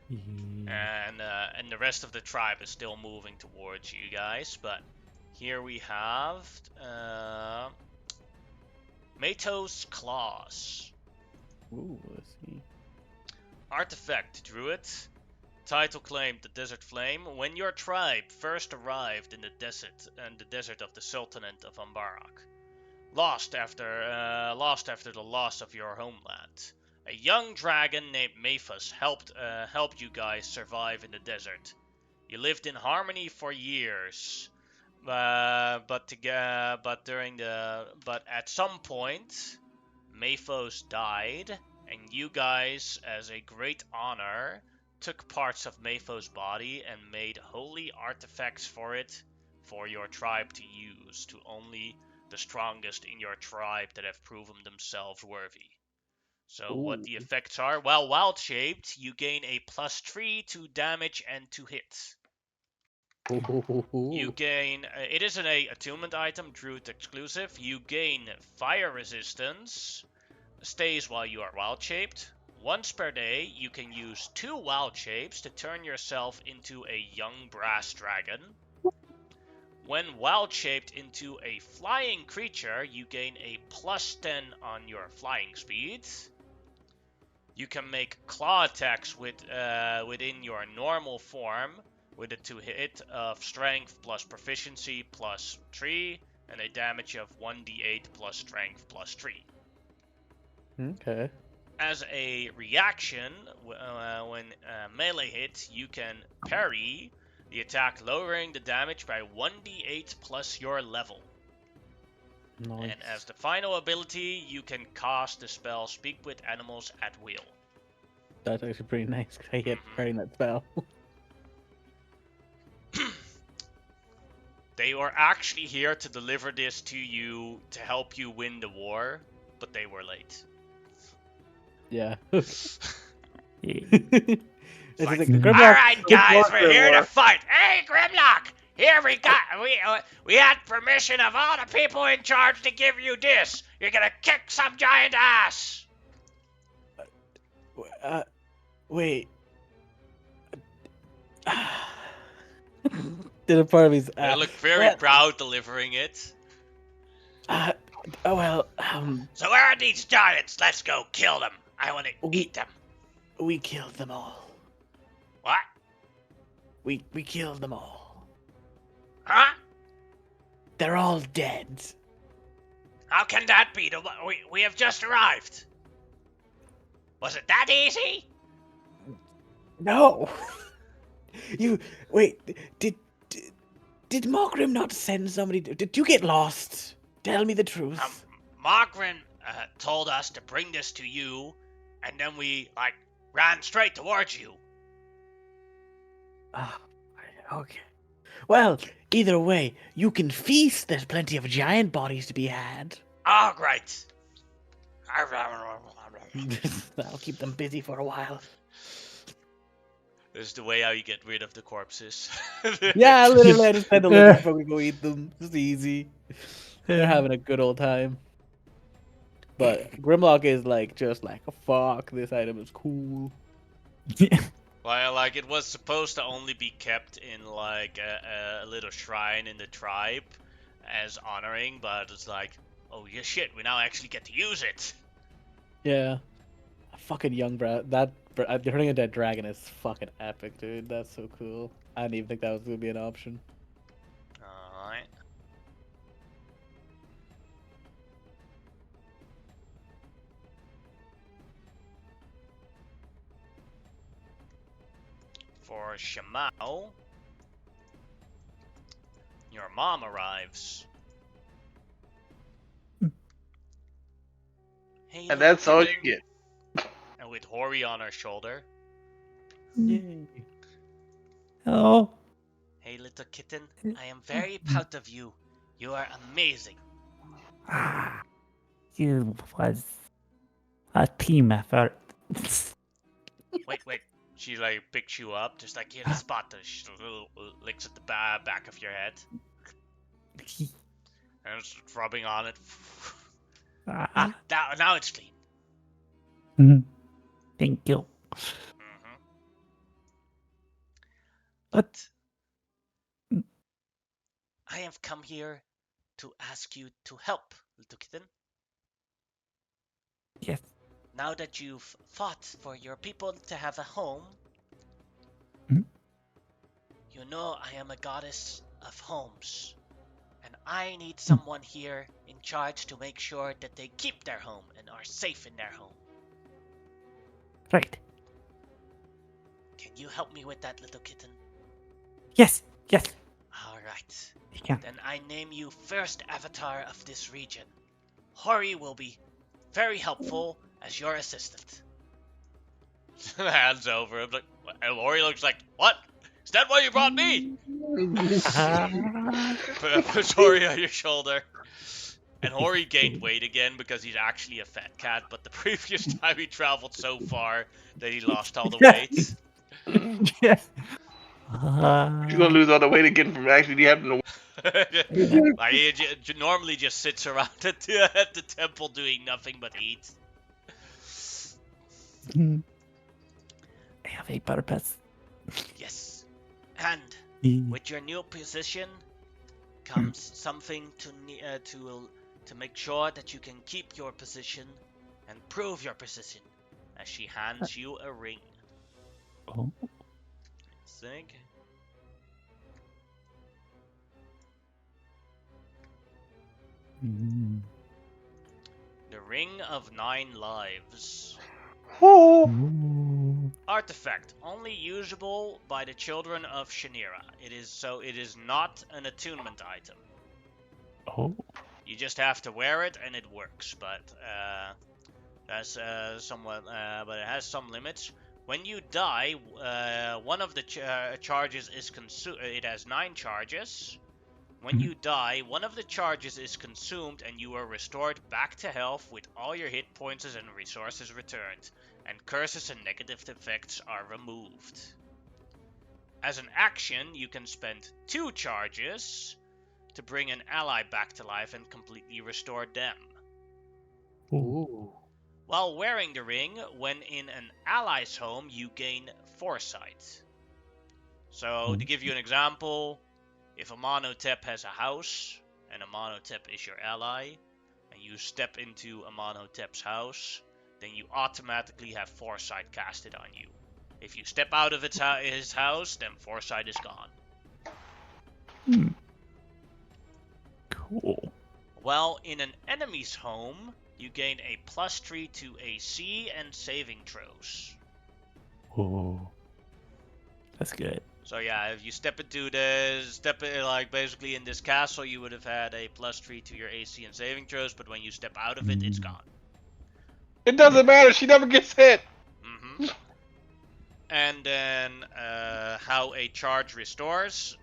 And the rest of the tribe is still moving towards you guys, but here we have Mato's Claws. Ooh, let's see. Artifact Druid. Title claim: The Desert Flame. When your tribe first arrived in the desert of the Sultanate of Ambarak, lost after the loss of your homeland, a young dragon named Maphus helped you guys survive in the desert. You lived in harmony for years, but at some point, Maphos died, and you guys, as a great honor, took parts of Maphos' body and made holy artifacts for it for your tribe to use, to only the strongest in your tribe that have proven themselves worthy. So what the effects are? Well, wild shaped, you gain a +3 to damage and to hit. You gain, it is an attunement item, Druid exclusive. You gain fire resistance, stays while you are wild shaped. Once per day, you can use 2 wild shapes to turn yourself into a young brass dragon. When wild shaped into a flying creature, you gain a +10 on your flying speed. You can make claw attacks within your normal form with a 2 hit of strength plus proficiency plus 3 and a damage of 1d8 plus strength plus 3. Okay. As a reaction, when melee hits, you can parry the attack, lowering the damage by 1d8 plus your level. Nice. And as the final ability, you can cast the spell Speak with Animals at will. That's actually pretty nice because I hate parrying that spell. They were actually here to deliver this to you to help you win the war, but they were late. Yeah. Yeah. It's Like, like, Mhm. Grimlock, alright guys, work, we're here to Grimlock. fight! Hey Grimlock! Here we had permission of all the people in charge to give you this! You're gonna kick some giant ass! wait. Did a part of me's They look very proud delivering it. So where are these giants? Let's go kill them. I want to eat them. we killed them all. What? We killed them all. Huh? They're all dead. How can that be? We have just arrived. Was it that easy? No. You wait. Did Margrim not send somebody? Did you get lost? Tell me the truth. Margaret told us to bring this to you, and then we, ran straight towards you. Okay. Well, either way, you can feast. There's plenty of giant bodies to be had. Oh, great. That'll keep them busy for a while. This is the way how you get rid of the corpses. Yeah, literally, I just had to look before we go eat them. It's easy. They're Yeah. having a good old time. But Grimlock is just like, fuck, this item is cool. Well, it was supposed to only be kept in, a little shrine in the tribe as honoring, but it's oh, yeah, shit, we now actually get to use it. Yeah. Fucking young turning into a dragon is fucking epic, dude. That's so cool. I didn't even think that was gonna be an option. Alright. For Shamao, your mom arrives. Hey, And that's all you kitten. get. And with Hori on her shoulder. Yay. Hello. Hey, little kitten, I am very proud of you. You are amazing. Ah, you was a team effort. Wait. She picks you up, just here to spot her. She licks at the back of your head. And it's rubbing on it. Now it's clean. Mhm. Thank you. Mm-hmm. But I have come here to ask you to help, little kitten. Yes. Now that you've fought for your people to have a home, you know I am a goddess of homes. And I need someone here in charge to make sure that they keep their home and are safe in their home. Right. Can you help me with that, little kitten? Yes. Alright. You can. Then I name you first avatar of this region. Hori will be very helpful as your assistant. Hands over him, and Hori looks like, what? Is that why you brought me? Puts Hori on your shoulder. And Hori gained weight again because he's actually a fat cat, but the previous time he traveled so far that he lost all the weight. Yes. You're gonna lose all the weight again from actually having to. He normally just sits around at the temple doing nothing but eat. I have a purpose. Yes. And with your new position comes something to make sure that you can keep your position and prove your position. As she hands you a ring. Oh. Think. The Ring of 9 Lives. Artifact only usable by the children of Shanira. It is not an attunement item. Oh. You just have to wear it and it works, but that's somewhat. But it has some limits. When you die, one of the charges is consumed. It has 9 charges. When you die, one of the charges is consumed and you are restored back to health with all your hit points and resources returned, and curses and negative effects are removed. As an action, you can spend 2 charges to bring an ally back to life and completely restore them. Ooh. While wearing the ring, when in an ally's home, you gain foresight. So, to give you an example, if Amenhotep has a house, and Amenhotep is your ally, and you step into Amenhotep's house, then you automatically have foresight casted on you. If you step out of his house, then foresight is gone. Cool. While in an enemy's home, you gain a +3 to AC and saving throws. Oh, that's good. So yeah, if you basically in this castle, you would have had a +3 to your AC and saving throws, but when you step out of it, it's gone. It doesn't matter. She never gets hit. And then how a charge restores.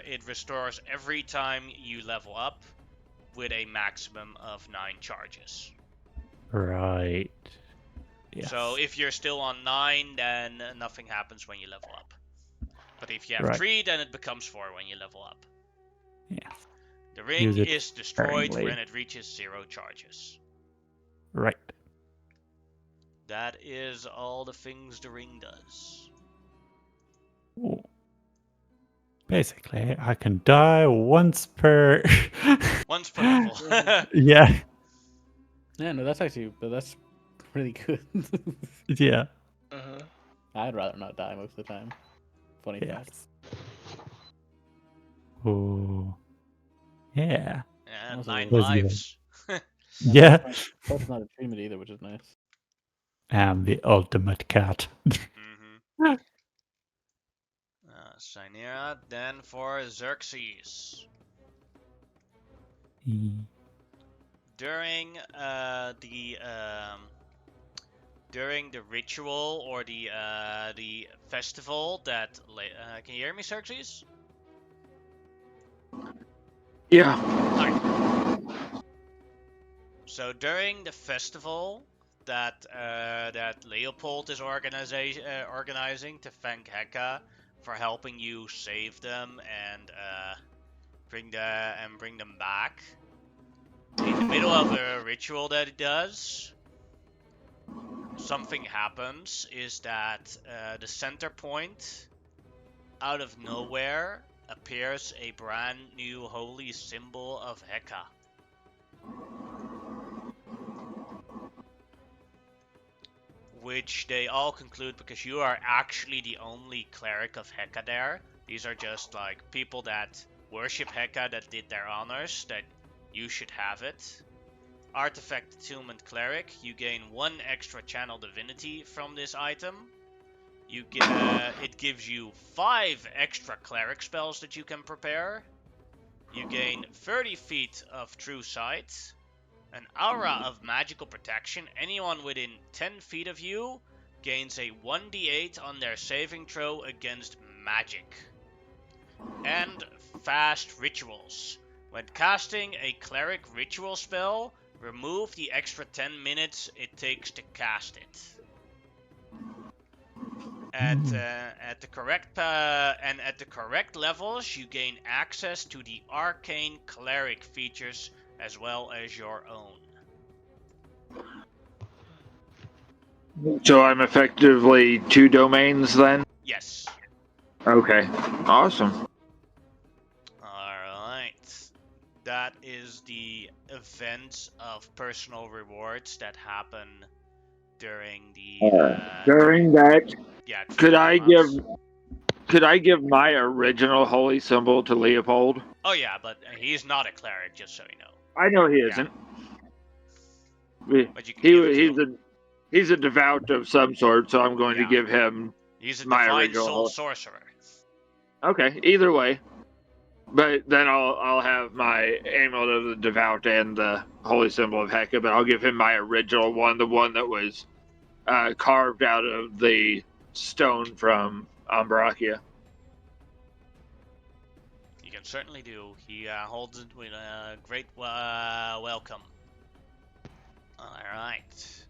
It restores every time you level up with a maximum of 9 charges. Right. Yes. So if you're still on 9, then nothing happens when you level up. But if you have Right. 3, then it becomes 4 when you level up. Yeah. The ring Use it is destroyed sparingly. when it reaches 0 charges. Right. That is all the things the ring does. Ooh. Basically, I can die once per. Once per level. Yeah. Yeah, no, that's really good. Yeah. I'd rather not die most of the time. Funny fact. Yes. Oh. Yeah. Yeah, Also, 9 was lives. Yeah. Plus not a treatment either, which is nice. I'm the ultimate cat. Sinera, then for Xerxes. During the ritual or the festival that can you hear me, Xerxes? Yeah. So during the festival that Leopold is organizing to thank Heka for helping you save them and bring them back. In the middle of a ritual that he does, something happens. Is that the center point, out of nowhere, appears a brand new holy symbol of Heka. Which they all conclude because you are actually the only cleric of Heka there. These are just like people that worship Heka that did their honors, that you should have it. Artifact Attunement Cleric, you gain 1 extra channel divinity from this item. It gives you 5 extra cleric spells that you can prepare. You gain 30 feet of true sight. An aura of magical protection. Anyone within 10 feet of you gains a 1d8 on their saving throw against magic. And fast rituals. When casting a cleric ritual spell, remove the extra 10 minutes it takes to cast it. At the correct levels, you gain access to the arcane cleric features as well as your own. So I'm effectively 2 domains then? Yes. Okay. Awesome. Alright. That is the events of personal rewards that happen during the During that, yeah, could I months. give my original holy symbol to Leopold? Oh yeah, but he's not a cleric, just so you know. I know he Yeah. isn't. But you can give it to him. He's a devout of some sort, so I'm going to Yeah. give him He's a my divine original soul holy. sorcerer. Okay, either way. But then I'll have my amulet of the devout and the holy symbol of Heka, but I'll give him my original one, the one that was carved out of the stone from Ambrakia. You can certainly do. He holds it with a great welcome. Alright.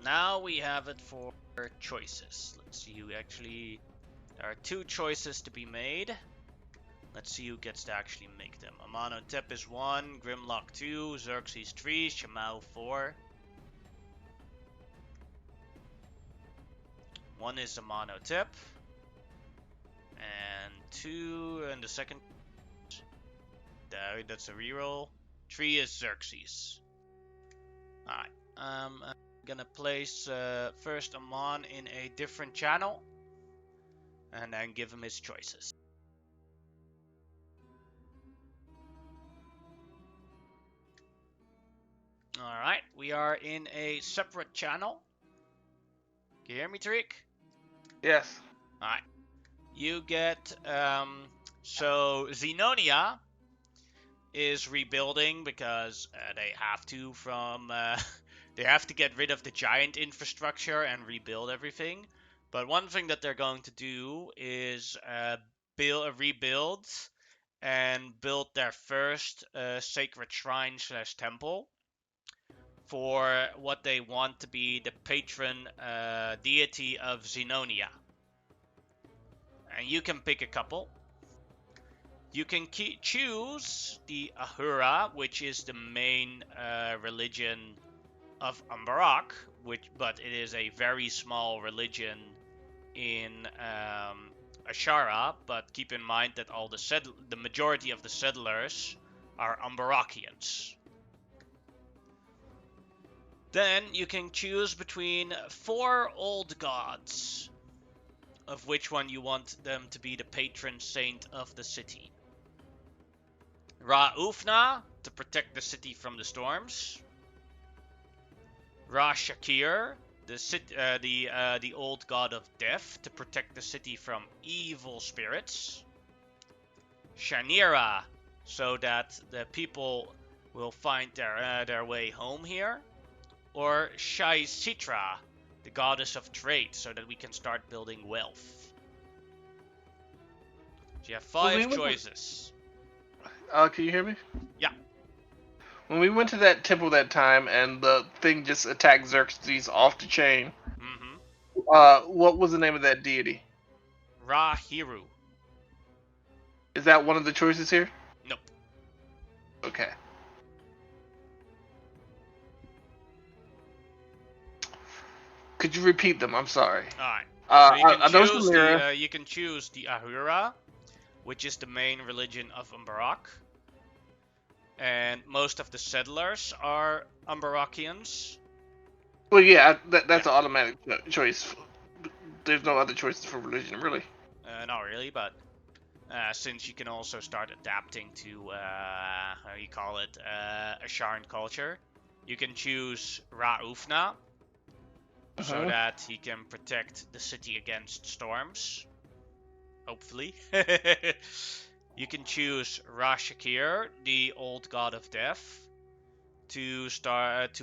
Now we have it for choices. Let's see who actually... There are 2 choices to be made. Let's see who gets to actually make them. Amonotep is 1, Grimlock 2, Xerxes 3, Shamao 4. 1 is Amonotep. And 2 and the second... That's a reroll. 3 is Xerxes. Alright. I'm gonna place first Amon in a different channel. And then give him his choices. Alright, we are in a separate channel. Can you hear me, Tariq? Yes. Alright. You get, so Xenonia is rebuilding because they have to they have to get rid of the giant infrastructure and rebuild everything. But one thing that they're going to do is rebuild and build their first sacred shrine / temple for what they want to be the patron deity of Xenonia. And you can pick a couple. You can choose the Ahura, which is the main religion of Umbarak, but it is a very small religion in Asherah. But keep in mind that the majority of the settlers are Umbarakians. Then you can choose between 4 old gods, of which one you want them to be the patron saint of the city. Ra-Ufna, to protect the city from the storms. Ra-Shakir, the old god of death, to protect the city from evil spirits. Shanira, so that the people will find their way home here. Or Shai-Sitra, the goddess of trade, so that we can start building wealth. So you have 5 choices. Can you hear me? Yeah. When we went to that temple that time and the thing just attacked Xerxes off the chain, what was the name of that deity? Ra-Hiru. Is that one of the choices here? Nope. Okay. Could you repeat them? I'm sorry. Alright. So you can choose the Ahura, which is the main religion of Umbarak. And most of the settlers are Umbarakians. Well, yeah, that's an automatic choice. There's no other choices for religion, really. Not really, but since you can also start adapting to, how you call it, Asharan culture, you can choose Ra-Ufna, so that he can protect the city against storms. Hopefully. You can choose Ra-Shakir, the old god of death, to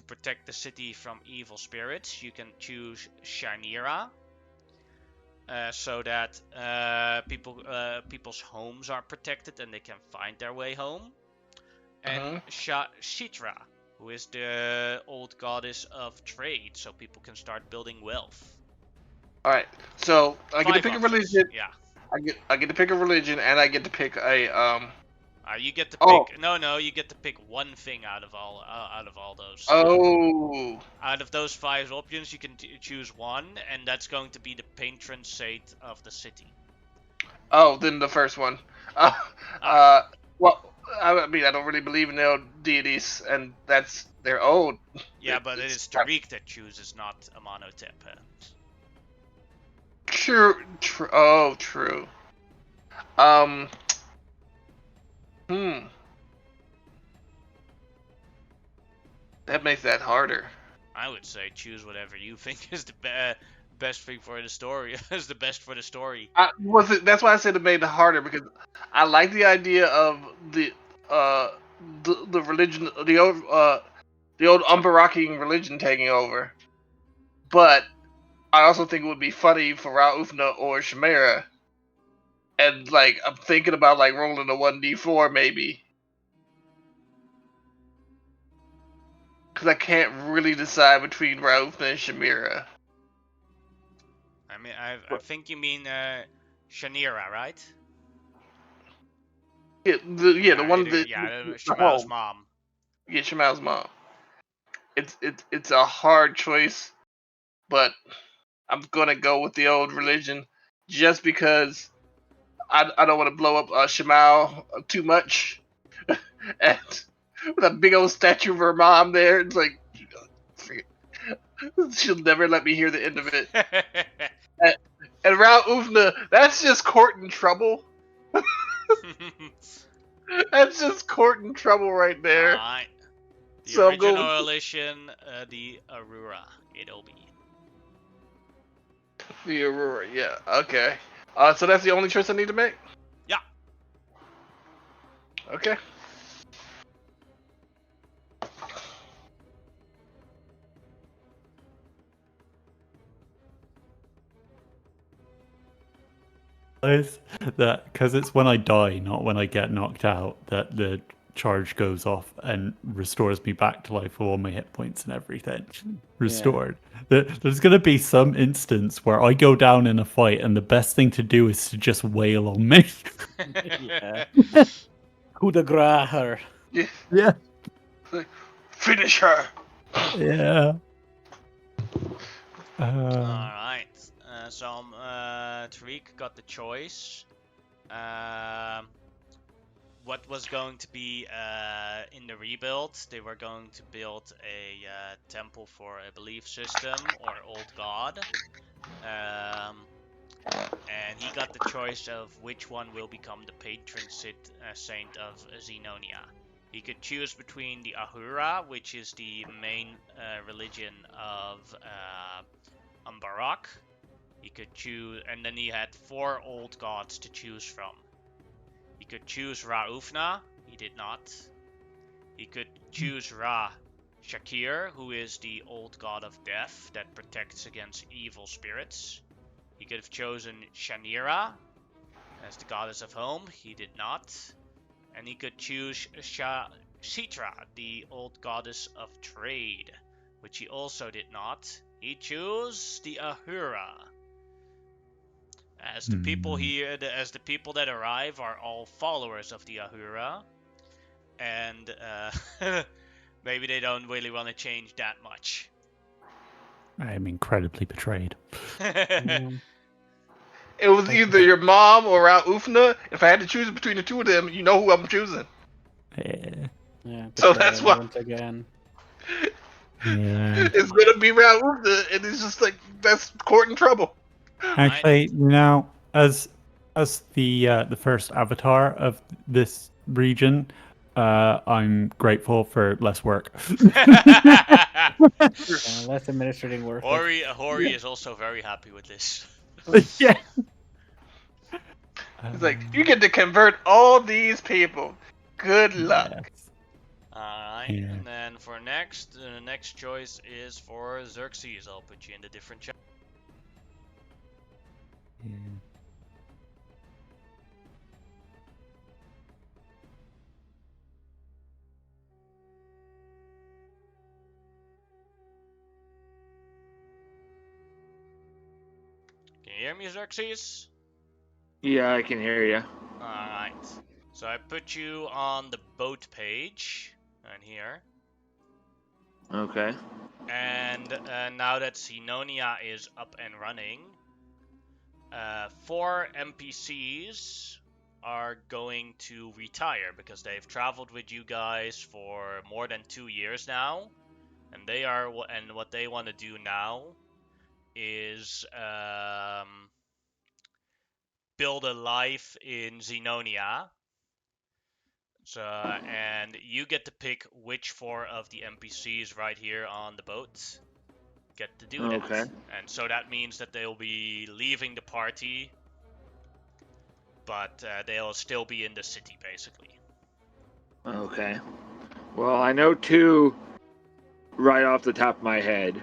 protect the city from evil spirits. You can choose Shanira, so that people's homes are protected and they can find their way home. And Shitra, who is the old goddess of trade, so people can start building wealth. Alright, so I get to pick a religion. Yeah. I get to pick a religion, and I get to pick a you get to pick. No, you get to pick one thing out of all those. Oh. Out of those 5 options, you can choose one, and that's going to be the patron saint of the city. Oh, then the first one. Well, I mean, I don't really believe in their deities, and that's their own. Yeah, but it is Tariq that chooses, not Amonotep. True. Oh, true. That makes that harder. I would say choose whatever you think is the best thing for the story. Is the best for the story. That's why I said it made it harder, because I like the idea of the religion, the old Umbarakian religion taking over, but I also think it would be funny for Ra-Ufna or Shamira And like I'm thinking about like rolling a 1d4 maybe. Because I can't really decide between Rauf and Shamira. I mean, I think you mean Shanira, right? Yeah, the one that the Shamal's home. mom. Yeah, Shamal's mom. It's a hard choice, but I'm gonna go with the old religion just because I don't want to blow up Shamal too much. And with a big old statue of her mom there, it's like she'll never let me hear the end of it. And Raoul Ufna, that's just courting trouble. That's just courting trouble right there. Alright. The So I'm going original religion, the Aurora. It'll be. the Aurora. Yeah. Okay. So that's the only choice I need to make. Yeah. Okay. Is that because it's when I die, not when I get knocked out, that the charge goes off and restores me back to life with all my hit points and everything restored. There's going to be some instance where I go down in a fight and the best thing to do is to just wail on me. Yeah. Coup de grace her. Yeah. Yeah. Finish her. Yeah. Alright. So Tariq got the choice. What was going to be in the rebuild? They were going to build a temple for a belief system or old god. And he got the choice of which one will become the patron saint of Xenonia. He could choose between the Ahura, which is the main religion of Umbarak. He could choose, and then he had 4 old gods to choose from. He could choose Ra-Ufna, he did not. He could choose Ra-Shakir, who is the old god of death that protects against evil spirits. He could have chosen Shanira as the goddess of home, he did not. And he could choose Sitra, the old goddess of trade, which he also did not. He chose the Ahura. As the people here, as the people that arrive are all followers of the Ahura, and maybe they don't really want to change that much. I am incredibly betrayed. It was either your mom or Raoul Ufna. If I had to choose between the two of them, you know who I'm choosing. Yeah. So that's why once again. Yeah. it's gonna be Raoul Ufna, and it's just like that's courting trouble. Actually, as the first avatar of this region, I'm grateful for less work. Less administrating work. Hori is also very happy with this. Yeah. It's like you get to convert all these people. Good luck. Yes. Alright, Yeah. and then for next, the next choice is for Xerxes. I'll put you in the different chat. Yeah. Can you hear me, Xerxes? Yeah, I can hear you. Alright. So I put you on the boat page, right here. Okay. And now that Xenonia is up and running, 4 NPCs are going to retire because they've traveled with you guys for more than 2 years now, and what they want to do now is build a life in Xenonia. So, and you get to pick which 4 of the NPCs right here on the boat get to do that. Okay. And so that means that they'll be leaving the party, but they'll still be in the city, basically. Okay. Well, I know 2 right off the top of my head.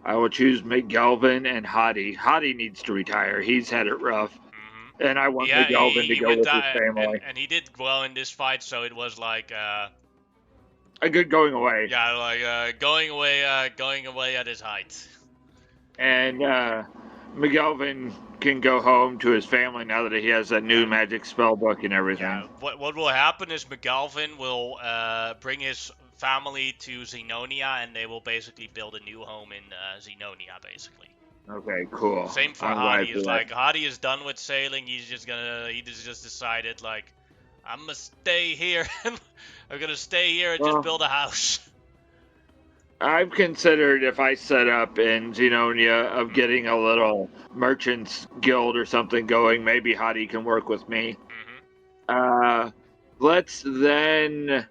I will choose McGelvin and Hadi. Hadi needs to retire. He's had it rough. and I want Yeah, McGelvin to he go went with his down, family. and he did well in this fight, so it was like, A good going away. yeah, like going away at his height. And McGelvin can go home to his family now that he has a new magic spell book and everything. Yeah, what will happen is McGalvin will bring his family to Xenonia, and they will basically build a new home in Xenonia, basically. Okay, cool. Same for I'm glad Hadi. for Is that. like Hadi is done with sailing. He just decided like, I'm gonna stay here. I'm gonna stay here and Well, just build a house. I've considered if I set up in Xenonia of getting a little merchants guild or something going, maybe Hadi can work with me. Let's then.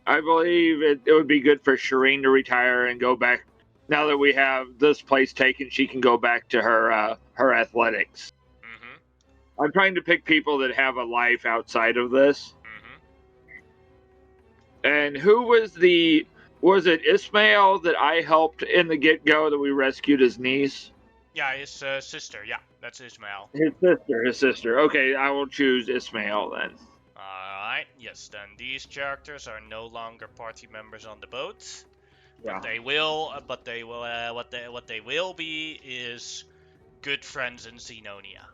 I believe it would be good for Shireen to retire and go back. Now that we have this place taken, she can go back to her athletics. I'm trying to pick people that have a life outside of this. And who was was it Ismail that I helped in the get-go that we rescued his niece? Yeah, his sister. Yeah, that's Ismail. His sister. Okay, I will choose Ismail then. Alright, yes, then these characters are no longer party members on the boat. Yeah. What they will be is good friends in Xenonia.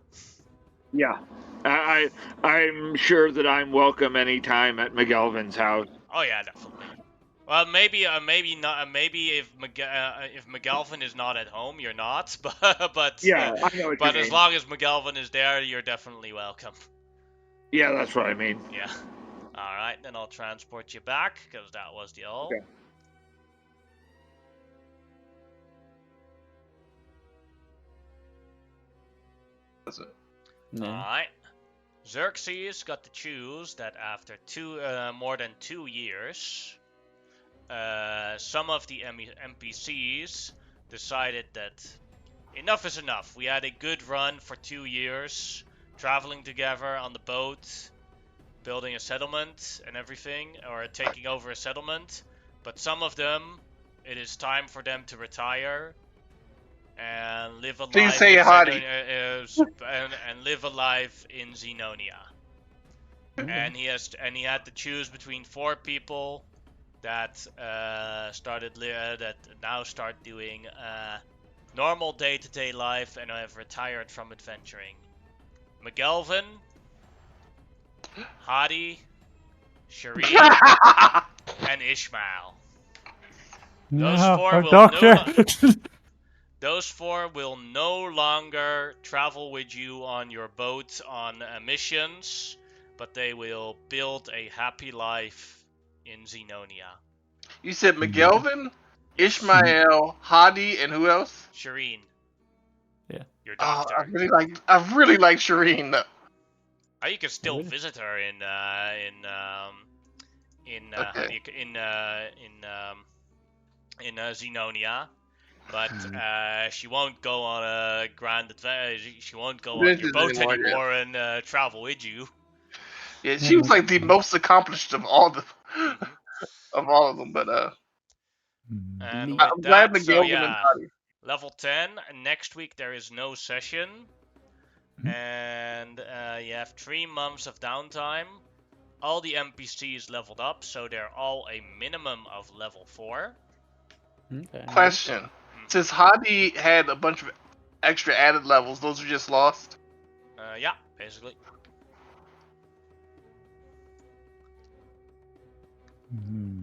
Yeah. I'm sure that I'm welcome anytime at McGelvin's house. Oh yeah, definitely. Well, maybe not. Maybe if McGalvin is not at home, you're not. But Yeah, I know what but you as mean. long as McGalvin is there, you're definitely welcome. Yeah, that's what I mean. Yeah. All right, then I'll transport you back because that was the all. Okay. That's it. No. Alright. Xerxes got to choose that after more than 2 years, some of the NPCs decided that enough is enough. We had a good run for 2 years, traveling together on the boat, building a settlement and everything, or taking over a settlement. But some of them, it is time for them to retire and live a Please life say in Hadi. and live a life in Xenonia. And he had to choose between 4 people that that now start doing normal day-to-day life and have retired from adventuring. McGelvin, Hadi, Shireen, and Ishmael. Those No, 4 our will doctor. Those 4 will no longer travel with you on your boat on missions, but they will build a happy life in Xenonia. You said McGelvin, Yes. Ishmael, Hadi, and who else? Shireen. Yeah. Your Oh, doctor. I really like Shireen. Oh, you can still Really? visit her in Okay. Xenonia, but she won't go on a grand adventure. She won't go on your Adventures boat anymore, yeah. anymore and travel with you. Yeah, she was like the most accomplished of all of them. But And Neat. with I'm glad that, so McGelvin and yeah, Hadi. level 10. Next week there is no session, and you have 3 months of downtime. All the NPCs leveled up, so they're all a minimum of level 4. Okay. Question: Since Hadi had a bunch of extra added levels, those are just lost. Yeah, basically.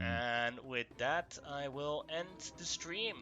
And with that, I will end the stream.